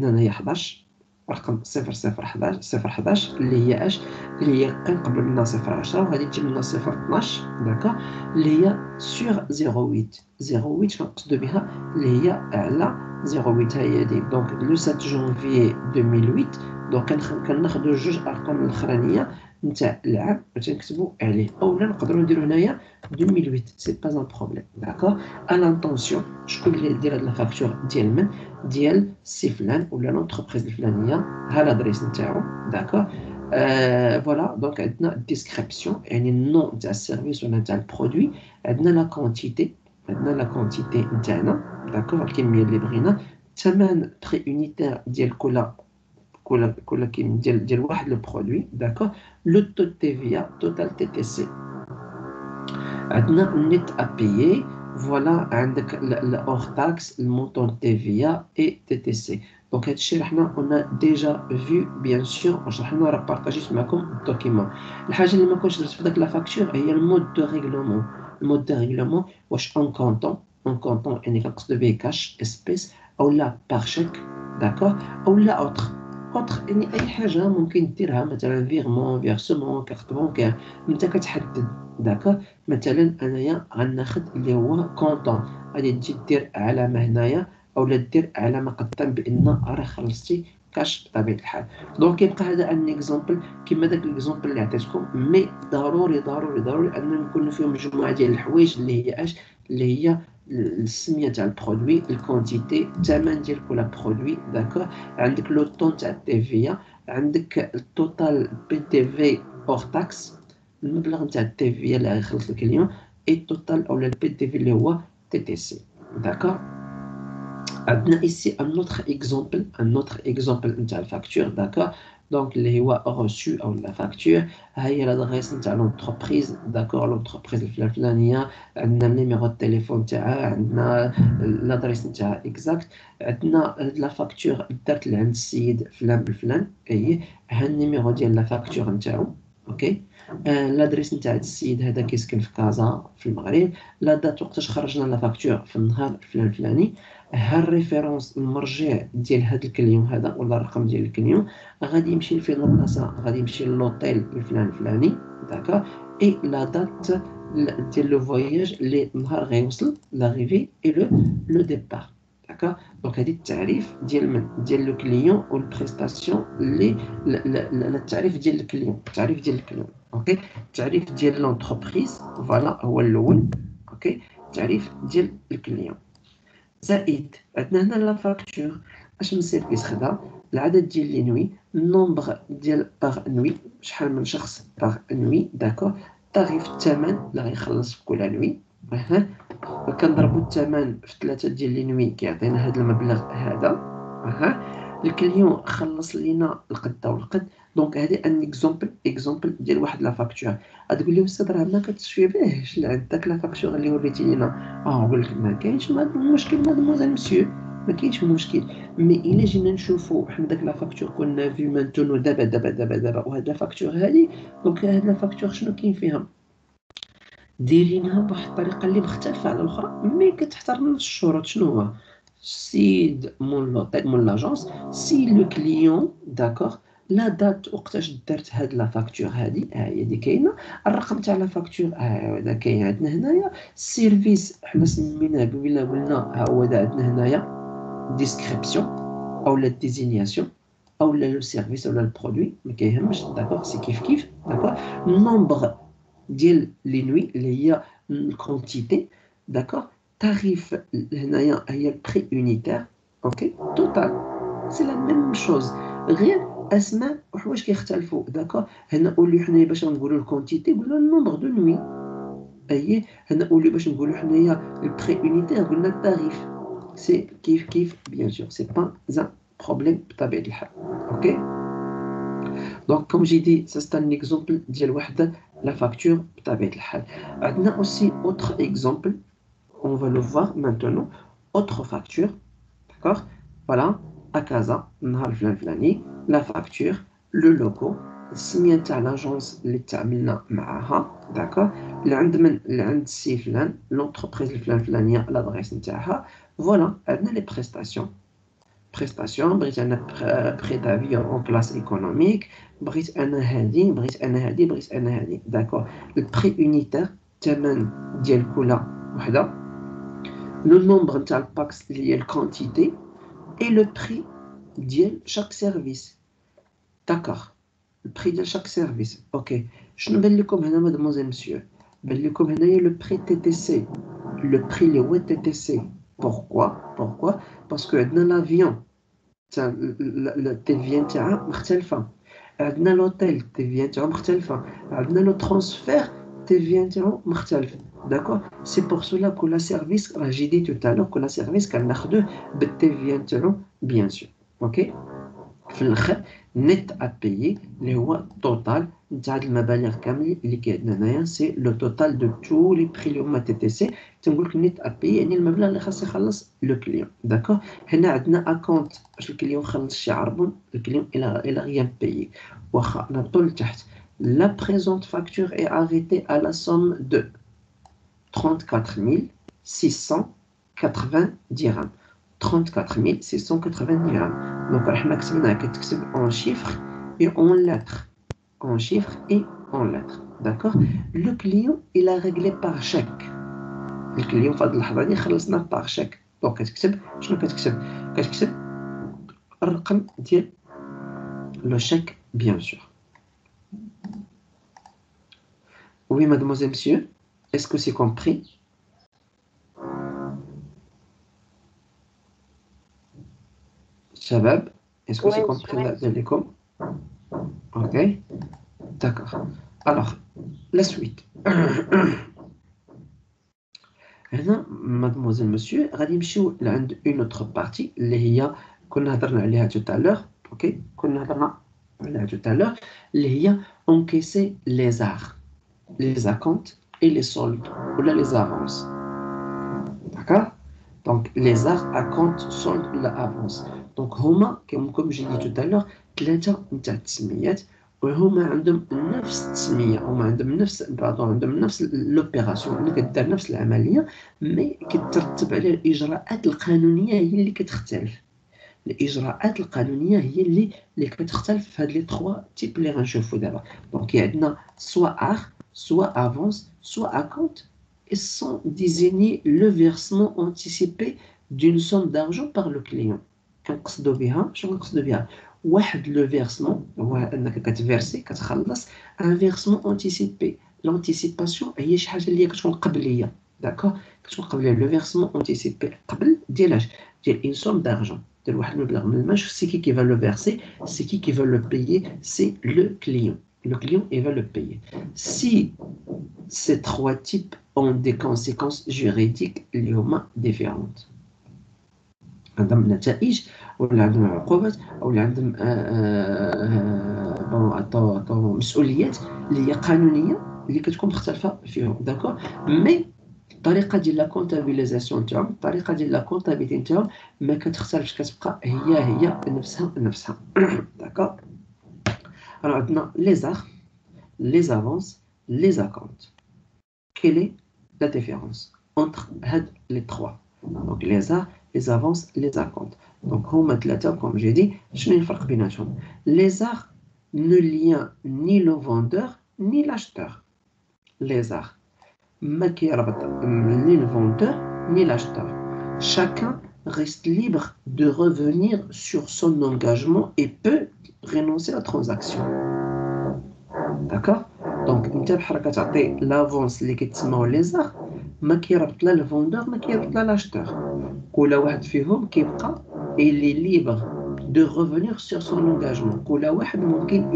Speaker 1: هنايا 11 رقم 011 اللي هي اش اللي هي كان قبل منها 010 وغادي تجي منها 012 داكور اللي هي سور 08 08 شنو نقصدو بها اللي هي على 08 ها هي هادي دونك لو 7 جونفي 2008 دونك كناخدو جوج ارقام الاخرانيه نتاع العام وتنكتبو عليه اولا نقدروا نديرو هنايا 2008 سي با ان بروبليم داكور ا لانطونسيون شكون اللي دير هاد لا فاكتور ديال من ديال سي فلان ولا لونتربريز الفلانيه ها لادريس نتاعو داكور فوالا دونك عندنا ديسكريبسيون يعني النون نتاع السيرفيس ولا نتاع البرودوي عندنا لا كونتيتي نتاعنا داكور الكميه اللي بغينا الثمن بري يونيتير ديال كل كيم ديال واحد لو برودوي داكور لو تو تي في توتال تي تي سي عندنا النت ا بايي فوالا عندك الاور تاكس المونطون تي في اي تي تي سي دونك هذا الشيء حنا on a déjà vu bien sûr شرحنا راه بارطاجيت معكم الدوكيمون. الحاجه اللي ما كنتش درت في داك لا فاكتور هي المود دو ريغلومون. المود دو ريغلومون واش اون كونطون يعني كنقصدو به كاش اسبيس او لا بار شيك داكور او لا اوتر يعني اي حاجه ممكن ديرها مثلا فيغمون فيرسمون كارت بونكير انت كتحدد داكور. مثلا انايا غناخد اللي هو كونطون غادي تجي دير علامه هنايا اولا دير علامه قدام بان راه خلصتي كاش بطبيعه الحال. دونك كيبقى هذا ان اكزومبل كيما داك الاكزومبل اللي عطيتكم مي ضروري ان نكونوا فيهم مجموعه ديال الحوايج اللي هي اش اللي هي السميه تاع البرودوي الكونتيتي الثمن ديال كل برودوي داكور. عندك لو طون تاع التي في عندك التوتال بي تي في اور تاكس المبلغ نتاع التي في اللي غيخلص لك اليوم اي التوتال اولا البي تي في اللي هو تي تي سي داكور. عندنا ici un autre exemple نتاع الفاكتور داكور. دونك اللي هو reçu او لا فاكتور ها هي لادريس نتاع لونتربريز داكور. لونتربريز الفلانيه عندنا النيميرو التليفون تاعها عندنا لادريس نتاعها اكزاكت. عندنا لا فاكتور دارت لعند السيد فلان بالفلان اي ها النيميرو ديال لا فاكتور نتاعو اوكي. لادريس نتاع السيد هذا كيسكن في كازا في المغرب. لا دات وقتاش خرجنا لا فاكتور في النهار الفلان الفلاني. ها الريفيرونس المرجع ديال هذا الكليون هذا ولا الرقم ديال الكليون غادي يمشي لفين البلاصه غادي يمشي للوطيل الفلان الفلاني داكا. اي لا دات ديال لو فواياج اللي النهار غيوصل لاريفي اي لو ديبار داكا. دونك هذه التعريف ديال من ديال لو كليون والبريستاسيون اللي التعريف ديال الكليون اوكي. التعريف ديال لونتربريز فوالا هو الاول اوكي. التعريف ديال الكليون زائد عندنا هنا لا فاكتور اش من سيرفيس خدا العدد ديال لي نوي النومبر ديال باغ نوي شحال من شخص باغ نوي داكور. التاريف الثمن اللي غيخلص في كل نوي كنضربوا الثمن في 3 ديال لي نوي كيعطينا هذا المبلغ هذا الكليون خلص لينا القد والقد. دونك هذه ان اكزومبل ديال واحد لا فاكتور. غتقول لي استاذ راه ما كتشبهش لعندك لا فاكتور اللي وريتي لينا نقول لك ما كاينش مشكل مادموزيل مسيو ما كاينش مشكل. مي الا جينا نشوفوا حنا داك لا فاكتور كنا في مانتونو دابا وهاد لا فاكتور هذه دونك هاد لا فاكتور شنو كاين فيها دايرينها بواحد الطريقه اللي مختلفه على الاخرى مي كتحترم الشروط. شنو هو سيد مول لوطيل مول لاجونس سي لو كليون داكور لا دات وقتاش درت هاد لا فاكتور هادي هي اللي كاينه. الرقم تاع لا فاكتور هذا كاين عندنا هنايا. السيرفيس حنا سميناه قلنا ها هو عندنا هنايا ديسكريبسيون او لا ديزينياسيون او لا لو سيرفيس او لا البرودوي ما كيهمش داكور سي كيف داكور. النومبر ديال لي نوي اللي هي الكونتيتي داكور. tarif هنايا هي البري يونيتير اوكي. توتال سي لا ميم شوز غير اسماء وحوايج كيختلفوا داكور. هنا نقولوا حنايا باش نقولوا الكونتيتي قلنا النومبر دو نوي اي. هنا نقولوا باش نقولوا حنايا البري يونيتير قلنا التاريف. سي كيف بيان سور سي با ان بروبليم بطبيعه الحال اوكي. دونك كوم جي دي سي ان اكزومبل ديال واحد لا فاكتور بطبيعه الحال. عندنا اوسي اوتر اكزومبل on va le voir maintenant. Autre facture, d'accord. Voilà, à Casa, la facture, le logo, السمية تاع لاجونس اللي تعاملنا معاها داكور. عند سي فلان لونتربريز الفلانيه لادريس نتاعها فوالا. عندنا لي بريستاسيون بغيت انا بري دافي اون بلاص ايكونوميك بغيت انا هادي داكور. البري يونيتير الثمن ديال كل وحده. Le nombre de pax lié à la quantité et le prix de chaque service. D'accord. Le prix de chaque service. Ok. Je ne vais pas vous mademoiselle, monsieur. Je vais vous dire le prix TTC. Le prix le TTC. Pourquoi? Parce que dans l'avion, le TVN تاعها مختلفة. عندنا l'hôtel TVN تاعو مختلفة. عندنا le transfert TVN تاعو مختلف. D'accord. C'est pour cela que la service, j'ai dit tout à l'heure que la service qu'on a deux بالتي في تاعو bien sûr. OK. في الاخر نت ا بايي اللي هو التوتال نتاع هاد المبالغ كاملين اللي كاين هنايا سي لو توتال دو تو لي بري اللي هما تي تي سي. تنقول لك نت ا بايي يعني المبلغ اللي خاص يخلص لو كليون داكوغ. هنا عندنا اكونت باش الكليون خلص شي عربون الكليون الى غيان بايي. واخا نهبطو لتحت لا بريزونت فاكتور اي اريتي à la somme de 34 680 dirhams. 34 680 dirhams. Donc, on a كتكتب en chiffres et en lettres. En chiffres et en lettres. D'accord? Le client, il a réglé par chèque. Le client, في هذه اللحظة دي خلصنا par chèque. Donc, كتكتب شنو كتكتب؟ كتكتب الرقم ديال le chèque, bien sûr. Oui, mademoiselle, monsieur, est-ce que c'est compris? Shabab, est-ce que c'est compris là de l'école? Ok, d'accord. Alors, la suite. هنا mademoiselle monsieur غادي نمشيو لعند une autre partie اللي هي كنا هضرنا عليها tout à l'heure. ok كنا هضرنا عليها tout à l'heure اللي هي encaisser les arts, les acomptes et les soldes ولا les avances. d'accord. donc les arts, acomptes, soldes ولا avance. donc هما comme j'ai dit tout à l'heure ثلاثة نتاع التسميات وهما عندهم نفس التسميه، هما عندهم نفس لوبيراسيون اللي كدار نفس العمليه، مي كترتب على الاجراءات القانونيه هي اللي كتختلف. الاجراءات القانونيه هي اللي كتختلف في هاد لي 3 تيب اللي غنشوفوا دابا. دونك عندنا سوا ار سوا افونس سوا اكونت et sont désignés le versement anticipé d'une somme d'argent par le client. كنقصدوا بها شنو كنقصدوا بها؟ واحد لو فيرسمون هو انك كتفيرسي كتخلص ان فيرسمون انتيسيبي. لونتيسيباسيون هي شي حاجه اللي كتكون قبليه. داكوغ كتكون قبليه. لو فيرسمون انتيسيبي قبل ديال اش؟ ديال اون سوم دارجون، ديال واحد المبلغ من المال. سي كي va le verser, c'est qui va le payer, c'est le client. Le client il va le payer. Si ces trois types ont des conséquences juridiques اللي هما différentes. عندهم نتائج ولا عندهم عقوبات ولا عندهم عطاو مسؤوليات اللي هي قانونيه اللي كتكون مختلفه فيهم. داكور. مي الطريقه ديال لا كونتابيليزاسيون تاعهم، الطريقه ديال لا كونتابيليتي تاعهم ما كتختلفش، كتبقى هي نفسها. داكور. alors عندنا les arts, les avances, les acomptes. quelle est la différence entre les trois? donc les arts, les avances, les acomptes. donc هما ثلاثه comme j'ai dit. شنو الفرق بيناتهم؟ les arts ne lient ni le vendeur ni l'acheteur. les arts ما كيربط ni le vendeur ni l'acheteur. chacun reste libre de revenir sur son engagement et peut renoncer à la transaction. d'accord. donc انت بحال كتعطي لافونس اللي كيتسموا لي زار ما كيربط لا الفوندور ما كيربط لا لاشتور. كل واحد فيهم كيبقى اللي ليبر دو ريفونير سور سون انغاجمون. كل واحد ممكن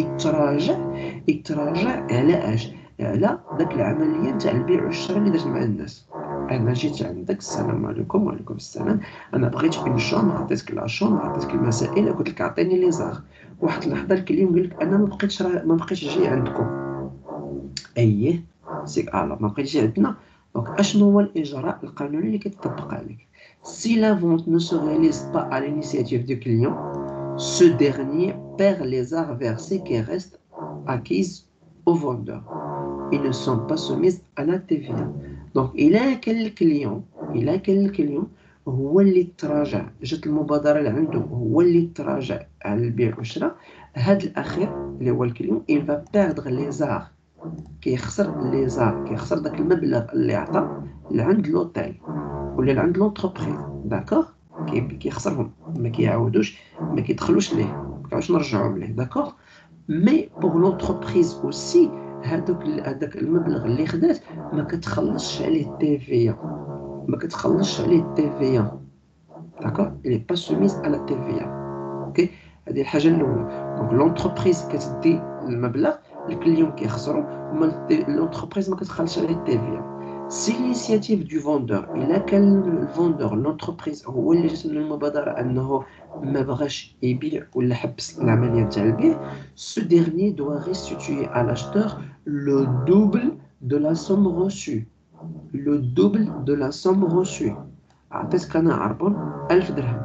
Speaker 1: يتراجع على اش؟ على داك العمليه نتاع البيع والشراء اللي درت مع الناس. انا جيت عندك السلام عليكم وعليكم السلام، انا بغيت اون شومبر، عطيتك لا شومبر، عطيتك المسائل، قلت لك عطيني لي زار. واحد اللحظه الكليون قال لك انا ما بقيتش جاي عندكم. اييه سي ما بقيتش جاي عندنا. دونك اشنو هو الاجراء القانوني اللي كيتطبق عليك؟ si la vente ne se réalise pas à l'initiative du client, ce dernier perd les arts versés qui restent acquises au vendeur. Ils ne sont pas soumises à la TVA. donc الى كان الكليون هو اللي تراجع، جات المبادره اللي عنده هو اللي تراجع على البيع والشراء، هذا الاخير اللي هو الكليون il va perdre les arts. كيخسر لي زار، كيخسر داك المبلغ اللي عطى لعند لوطيل ولا لعند لونتربريز. داكوغ. كيخسرهم، ما كيعاودوش، ما كيدخلوش ليه، ما كنعاودوش نرجعوهم ليه. داكوغ. مي بوغ لونتربريز اوسي هذاك المبلغ اللي خدات ما كتخلصش عليه تي في، ما كتخلصش عليه تي في. داكوغ. il est pas soumise à la TVA. اوكي. هذه الحاجه الاولى. دونك لونتربريز كتدي المبلغ، الكليون كيخسروا، وما لونتربريز ما كتخلصش عليه التي في. سي لينيسياتيف دو فوندور، الا كان الفوندور لونتربريز هو اللي جات من المبادره انه ما بغاش يبيع ولا حبس العملية نتاع البيع، ce dernier doit restituer à l'acheteur le double de la somme reçue. Le double de la somme reçue. عطيتك انا عربون 1000 درهم،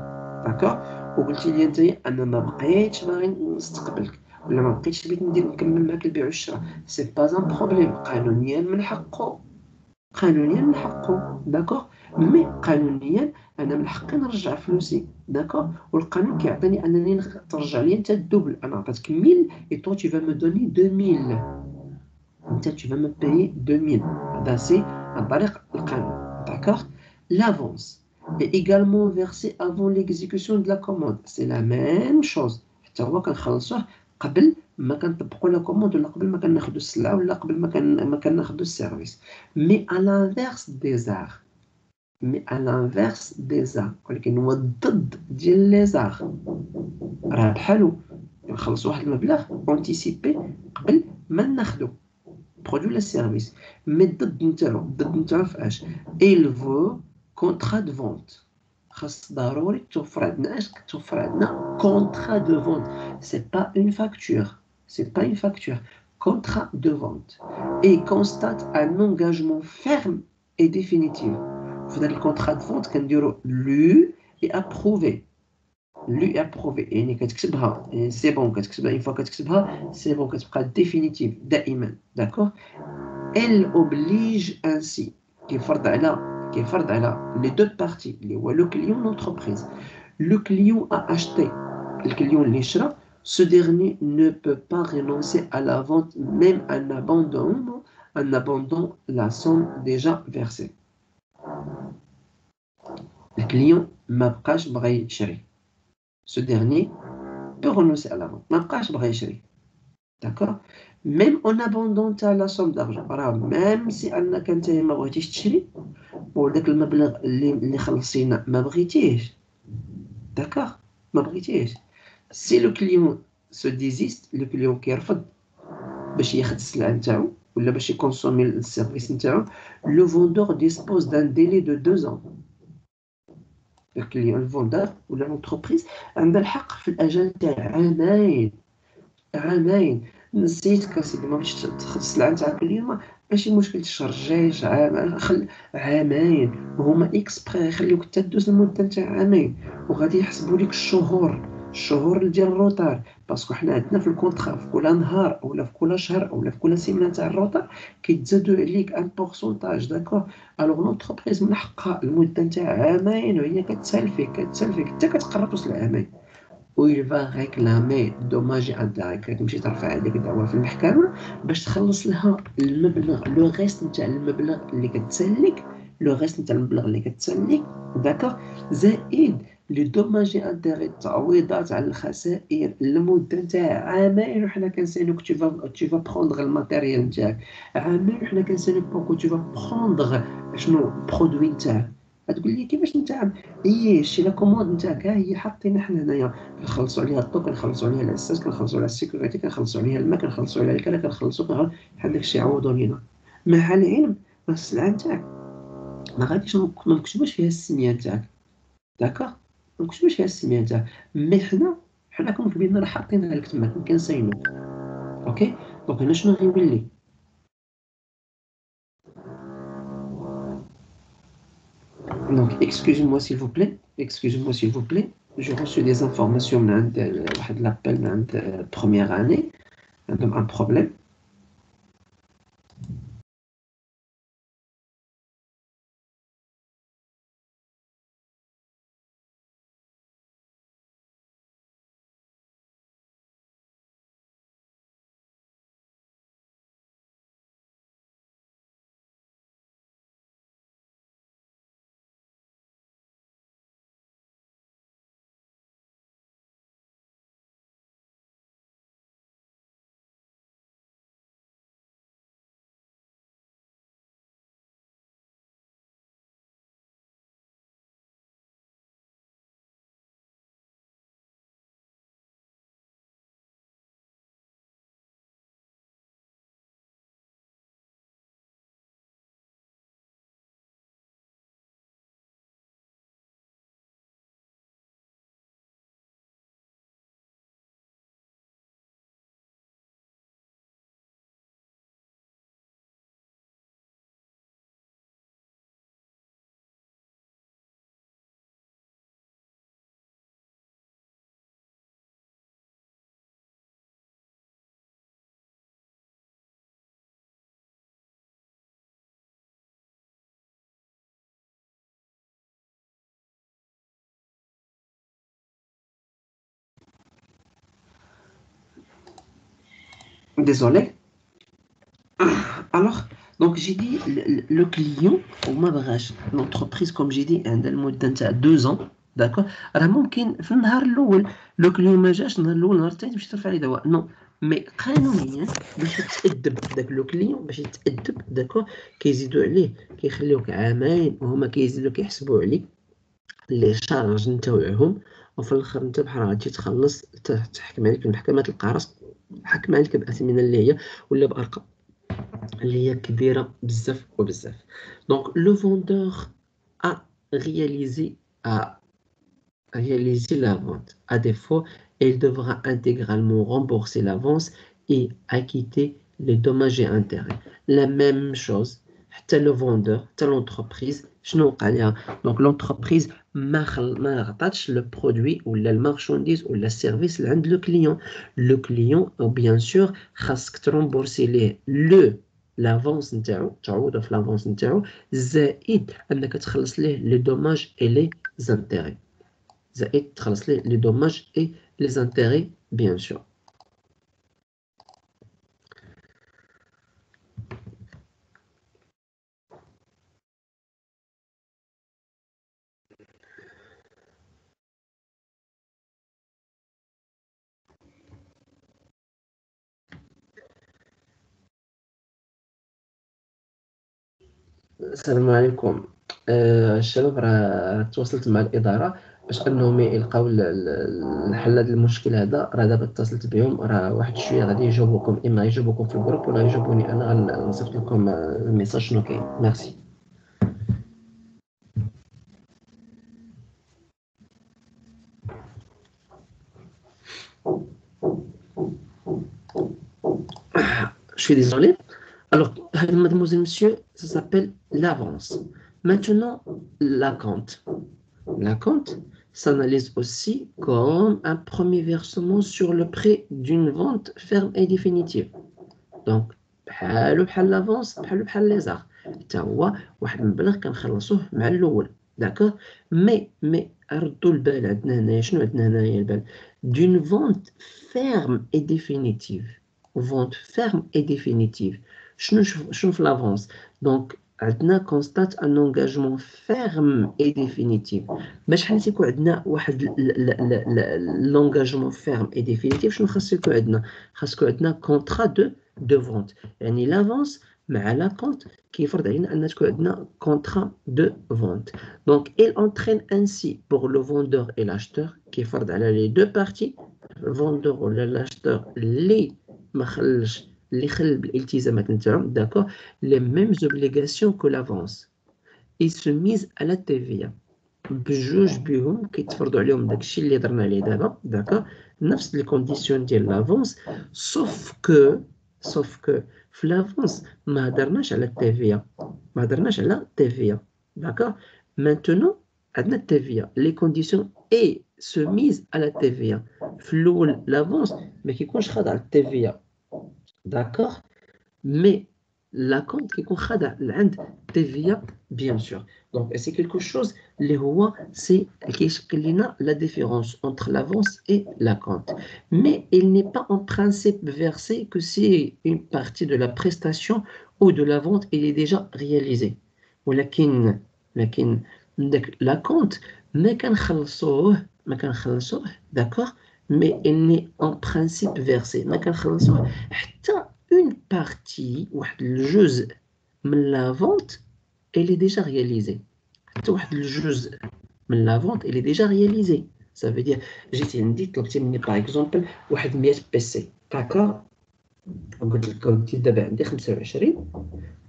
Speaker 1: داكوغ، وقلتي لي انت انا ما بقيتش باغي نستقبلك ولا ما بقيتش بغيت نكمل معاك البيع والشراء، سي با ان بروبليم، قانونيا من حقه، قانونيا من حقه، داكوغ، مي قانونيا انا من حقي نرجع فلوسي، داكوغ، والقانون كيعطيني انني ترجع لي انت الدوبل، انا عطيتك 1000 et toi tu vas me donner 2000، انت tu vas me payer 2000، هذا سي عن طريق القانون، داكوغ. L'avance est également versée avant l'exécution de la commande. C'est la même chose. حتى هو كنخلصوه قبل ما كنطبقوا لا كوموند ولا قبل ما كناخذوا السلعه ولا قبل ما كناخذوا السيرفيس. مي à l'inverse des arts. مي à l'inverse des arts. ولكن هو الضد ديال لي زار. راه بحالو نخلص واحد المبلغ اونتيسيبي قبل ما ناخذو برودوي ولا سيرفيس، مي الضد نتاعو فاش il veut contrat de vente. خاص ضروري توفر عندنا اش توفر عندنا contrat de vente. C'est pas une facture, c'est pas une facture, contrat de vente, et constate un engagement ferme et définitif. في هذا الكونترا de vente كنديرو lu et approuvé. lu et approuvé يعني كتكتبها يعني سي بون، كتكتبها اون فوا كتكتبها سي بون، كتبقى ديفينيتيف دائما، داكوغ. Elle oblige ainsi كيفرض على les deux parties اللي هو le client l'entreprise. Le client a acheté، الكليون اللي شرا، ce dernier ne peut pas renoncer à la vente même en abandonnant la somme déjà versée. الكليون ما بقاش بغى يشري، ce dernier peut renoncer à la vente، ما بقاش بغى يشري، داكوغ. ميم اون ابوندون تاع لا سوم دارجون، راه ميم سي انك انت ما بغيتيش تشري وداك المبلغ اللي خلصينا ما بغيتيش، داكوغ، ما بغيتيش، سي لو كليون سو ديزيست، لو كليون كيرفض باش ياخد السلعه نتاعو ولا باش يكونسومي السيرفيس نتاعو، لو فوندور ديسبوز دان ديلي دو 2 ans. الكليون الفوندور ولا لونتربريز عندها الحق في الاجل تاع عامين، عامين. نسيتك اسيدي ما بغيتش تاخد السلعه نتاعك اليوم، ماشي مشكل تشرجيش عام، عامين، وهما اكسبري يخليوك حتى دوز المده نتاع عامين، وغادي يحسبوا لك الشهور ديال الروطار، باسكو حنا عندنا في الكونطرا في كل نهار اولا في كل شهر اولا في كل سيمانه تاع الروطار كيتزادوا عليك ان بورسونتاج، داكوغ. الوغ لونتربريز من حقها المده نتاع عامين وهي كتسالفيك حتى كتقرب توصل عامين، ويل فا ريكلامي دوماج انتيري، كتمشي ترفع هذيك الدعوه في المحكمه باش تخلص لها المبلغ لو غيست نتاع المبلغ اللي كتسلك، لو غيست نتاع المبلغ اللي كتسلك، داكوغ، زائد لي دوماج انتيري، التعويضات على الخسائر لمده نتاع عامين، وحنا كنسالوك tu vas prendre الماتيريال نتاعك عامين، وحنا كنسالوك بوكو tu vas prendre شنو البرودوي نتاعك. غتقول لي كيفاش نتاع هي شي لا كوموند نتاعك هي حاطين حنا هنايا، كنخلصوا عليها الضو، كنخلصوا عليها الاساس، كنخلصوا عليها السيكوريتي، كنخلصوا عليها الماء، كنخلصوا عليها الكلا، كنخلصوا بحال داكشي عوضوا لينا، مع العلم السلعه نتاعك ما غاديش ما نكتبوش فيها السميه نتاعك، داكوغ، ما نكتبوش فيها السميه نتاعك، مي حنا كمقبلين راه حاطينها لك تما كنساينوك، اوكي. دونك هنا شنو غيولي؟ Donc, excusez-moi s'il vous plaît, j'ai reçu des informations de l'appel de première année, un problème. Désolé. Alors, donc j'ai dit le client وما بغاش l'entreprise comme j'ai dit عندها المدة نتاع 2 ans. داكور راه ممكن في النهار الاول لو كليون ما جاش النهار الاول النهار الثاني تمشي ترفع عليه دواء نو مي قانونيا باش يتأدب داك لو كليون باش يتأدب داكور كيزيدوا عليه كيخليوك عامين وهما كيزيدوا كيحسبوا عليك لي شارج نتاوعهم وفي الاخر انت بحال غادي تخلص تحكم عليك المحكمة تلقى راسك حكم عليك بأثمنة اللي هي ولا بأرقام اللي هي كبيرة بزاف وبزاف. Donc le vendeur a réalisé a réalisé la vente. À défaut, il devra intégralement rembourser l'avance et acquitter les dommages et intérêts. La même chose, حتى le vendeur, حتى l'entreprise, شنو وقع لها؟ Donc l'entreprise ما عطاتش le produit ou la marchandise ou le service لعند le client. Le client, bien sûr, خاصك ترمبورسي ليه l'avance نتاعو تعوضو في l'avance نتاعو زائد انك تخلص ليه لي دوماج et les intérêts. زائد تخلص ليه les dommages et les intérêts bien sûr. السلام عليكم. الشباب راه تواصلت مع الإدارة باش أنهم يلقاو الحل هاد المشكل هذا. راه دابا اتصلت بهم راه واحد شوية غادي يجاوبوكم، إما يجاوبوكم في الجروب ولا يجاوبوني أنا غنصيفط لكم الميساج شنو كاين. ميرسي. Je suis désolé. Alors, mademoiselle, monsieur, ça s'appelle l'avance. Maintenant, la compte. La compte s'analyse aussi comme un premier versement sur le prix d'une vente ferme et définitive. Donc, بحال l'avance بحال les arts. حتى هو واحد المبلغ كنخلصوه مع الاول. داكوغ مي ردوا البال عندنا هنايا شنو عندنا هنايا البال d'une vente ferme et définitive. Vente ferme et définitive. شنو في l'avance. Donc عندنا constate un engagement ferme et définitif. باش حنا تيكون عندنا واحد l'engagement ferme et définitif شنو خاص يكون عندنا؟ خاص يكون عندنا contrat de vente. يعني l'avance مع la compte كيفرض علينا أن تكون عندنا contrat de vente. Donc il entraîne ainsi pour le vendeur et l'acheteur كيفرض على les deux parties le vendeur ولا l'acheteur اللي ما خلش اللي خل بالالتزامات نتاعهم d'accord les mêmes obligations que l'avance. Ils se misent à la TVA. بجوج بهم كيتفرضوا عليهم داكشي اللي درنا عليه دابا داكوغ نفس لي كونديسيون ديال لافونس سوف كو في لافونس ما هضرناش على التيفيا ما هضرناش على التيفيا داكوغ مانتونو عندنا التيفيا لي كونديسيون اي سو ميز على التيفيا في الاول لافونس ما كيكونش خاضع للتيفيا داكوغ مي لا كونت كيكون خاضع لعند TVA bien sûr. Donc c'est quelque chose اللي هو سي كيشكل لنا la différence entre l'avance et la compte. Mais il n'est pas en principe versé que si une partie de la prestation ou de la vente elle est déjà réalisée. ولكن داك la compte ما كنخلصوه d'accord mais il n'est en principe versé ما كنخلصوه حتى une partie واحد الجزء من la vente elle est déjà réalisée. حتى واحد الجزء من la vente elle est déjà réalisée. Ça veut dire جيتي عندي طلبتي مني باغ اكزومبل واحد 100 بيسي داكور قلت لي دابا عندي 25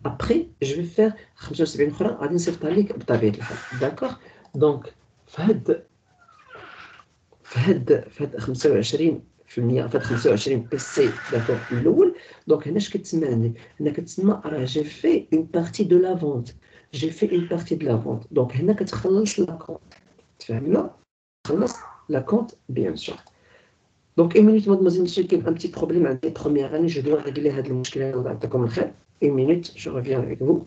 Speaker 1: ابخي جو في فير 75 اخرى غادي نصيفطها لك بطبيعه الحال داكور. دونك في هاد 25% في هاد 25 بيسي داكور الاول. دونك هنا اش كتسمى عندي هنا كتسمى راه جي في اون بارتي دو لا فونت j'ai fait une partie de la vente. Donc, هنا كتخلص la compte. تفهمنا؟ تخلص la compte, bien sûr. Donc, une minute, mademoiselle, monsieur, qu'il y a un petit problème avec les premières années, je dois régler هذا المشكلة اللي عندكم الخير. Une minute, je reviens avec vous.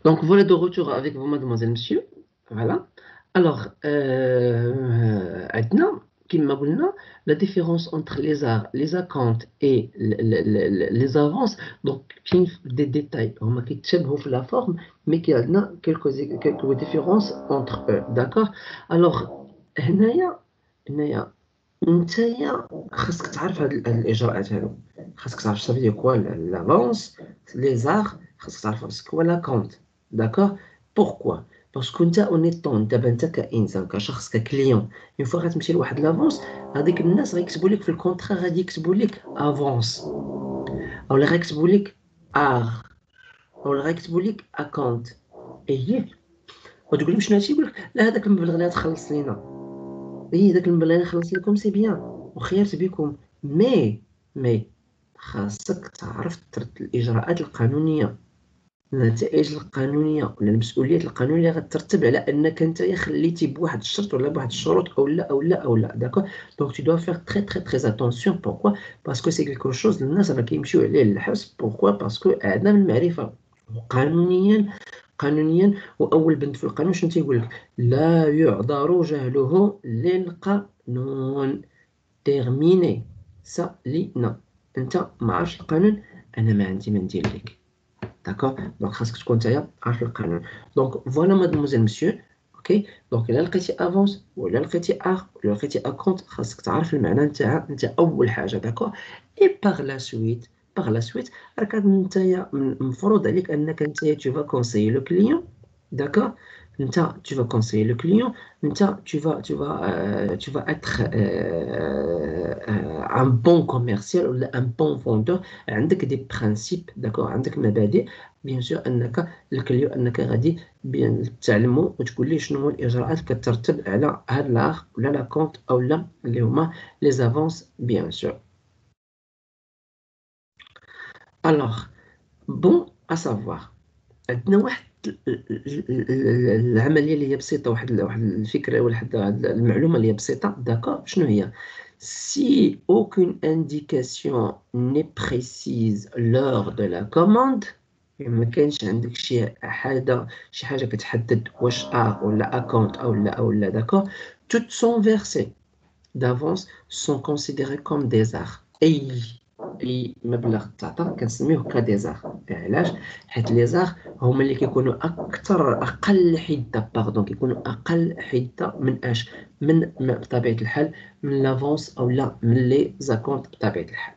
Speaker 1: Donc, voilà de retour avec vous, mademoiselle, monsieur. Voilà. Alors, maintenant, كما قلنا, la différence entre les arts, les acomptes et les avances, donc, il y a des détails. هما كيتشابهوا في la forme, mais il y a quelques différences entre eux. D'accord? Alors, هنايا نتايا خاصك تعرف هاد الإجراءات هادو. خاصك تعرف ça veut dire quoi l'avance, les arts, خاصك تعرف c'est quoi la compte. D'accord? Pourquoi? Parce que انت اونيتون دابا انت كانسان كشخص ككليون اون فوا غتمشي لواحد لافونس هذيك الناس غيكتبوا لك في الكونترا غادي يكتبوا لك افونس اولا غيكتبوا لك ار اولا غيكتبوا لك اكونت ايه وتقول لهم شنو هادشي يقول لك لا هذاك المبلغ اللي غتخلص لينا ايه داك المبلغ اللي نخلص لكم سي بيان وخيرت بكم مي خاصك تعرف الاجراءات القانونيه النتائج القانونيه ولا المسؤوليات القانونيه اللي غترتب على انك انت خليتي بواحد الشرط ولا بواحد الشروط او لا داكور دونك tu dois faire très attention pourquoi parce que c'est quelque chose الناس راه كيمشيو عليه للحبس pourquoi parce que عدم المعرفه قانونيا واول بند في القانون شنو تيقول لك لا يعذر جهله للقانون تيرميني سالينا انت ما عرفش القانون انا ما عندي ما ندير لك d'accord donc خاصك تكون نتايا عارف القانون donc voilà mademoiselle monsieur ok donc الا لقيتي افونس ولا لقيتي ار ولا لقيتي اكونت خاصك تعرف المعنى نتاعها انت اول حاجه d'accord et par la suite راك نتايا مفروض عليك انك نتايا tu vas conseiller le client d'accord نتا tu vas conseiller le client نتا tu vas être un bon commercial ou un bon vendeur عندك des principes d'accord عندك مبادئ بيان سور انك الكليو انك غادي بيان تعلموا وتقول لي شنو هو الاجراءات كترتب على هاد لاغ ولا لا كونت او لا اللي هما لي زافونس بيان سور alors bon à savoir عندنا واحد العمليه اللي هي بسيطه واحد الفكره واحد المعلومه اللي هي بسيطه داكور شنو هي si aucune indication n'est précise lors de la commande ما كانش عندك شي حاجه كتحدد واش ولا اكونت او لا داكور toutes sont versées d'avance sont considérées comme des arts اي مبلغ تعطى كنسميوه كديزار علاش حيت لي زار هما اللي كيكونوا اقل حده باردون كيكونوا اقل حده من بطبيعه الحال من لافونس او لا من لي زاكونت بطبيعه الحال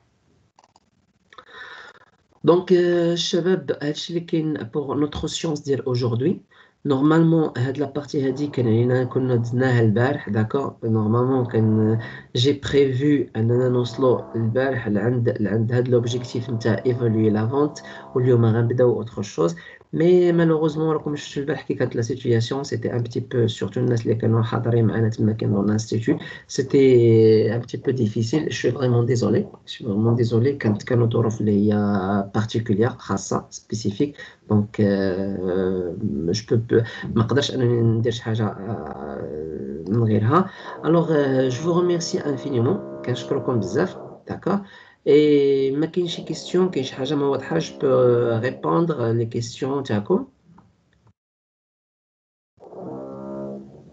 Speaker 1: دونك الشباب هادشي اللي كاين بوغ نوتر سيونس ديال اوجوردي نورمالمون هاد لابارتي هادي كنا دزناها البارح داكور نورمالمون جي بريفو اننا نوصلوا البارح لعند هاد لوبجيكتيف نتاع ايفالوي لا فونت واليوم غنبداو اوتر شوز مي مالوغوزمون راكم شفتوا البارح كي كانت لا سيتوياسيون سيتي ان بتي بو سورتو الناس اللي كانوا حاضرين معنا تما كان دون لانستيتو سيتي ان بتي بو ديفيسيل شوي فريمون ديزولي كانوا ظروف اللي هي بارتيكولير خاصه سبيسيفيك دونك جو بو ما نقدرش انني ندير شي حاجه من غيرها الوغ جو فو ريميرسي انفينيمون كنشكركم بزاف داكور اي ما كاين شي كيسيون كاين شي حاجه ما واضحاش جو بو ريبوندر لي كيسيون تاعكم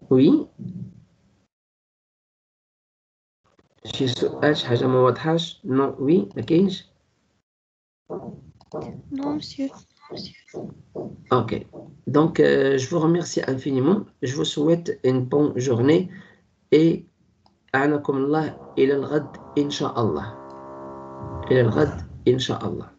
Speaker 1: وي شي سؤال شي حاجه ما واضحاش نو وي ما كاينش
Speaker 3: Non, monsieur.
Speaker 1: Ok. Donc, je vous remercie infiniment. Je vous souhaite une bonne journée et أعنكم الله إلى الغد إن شاء الله. إلى الغد إن شاء الله.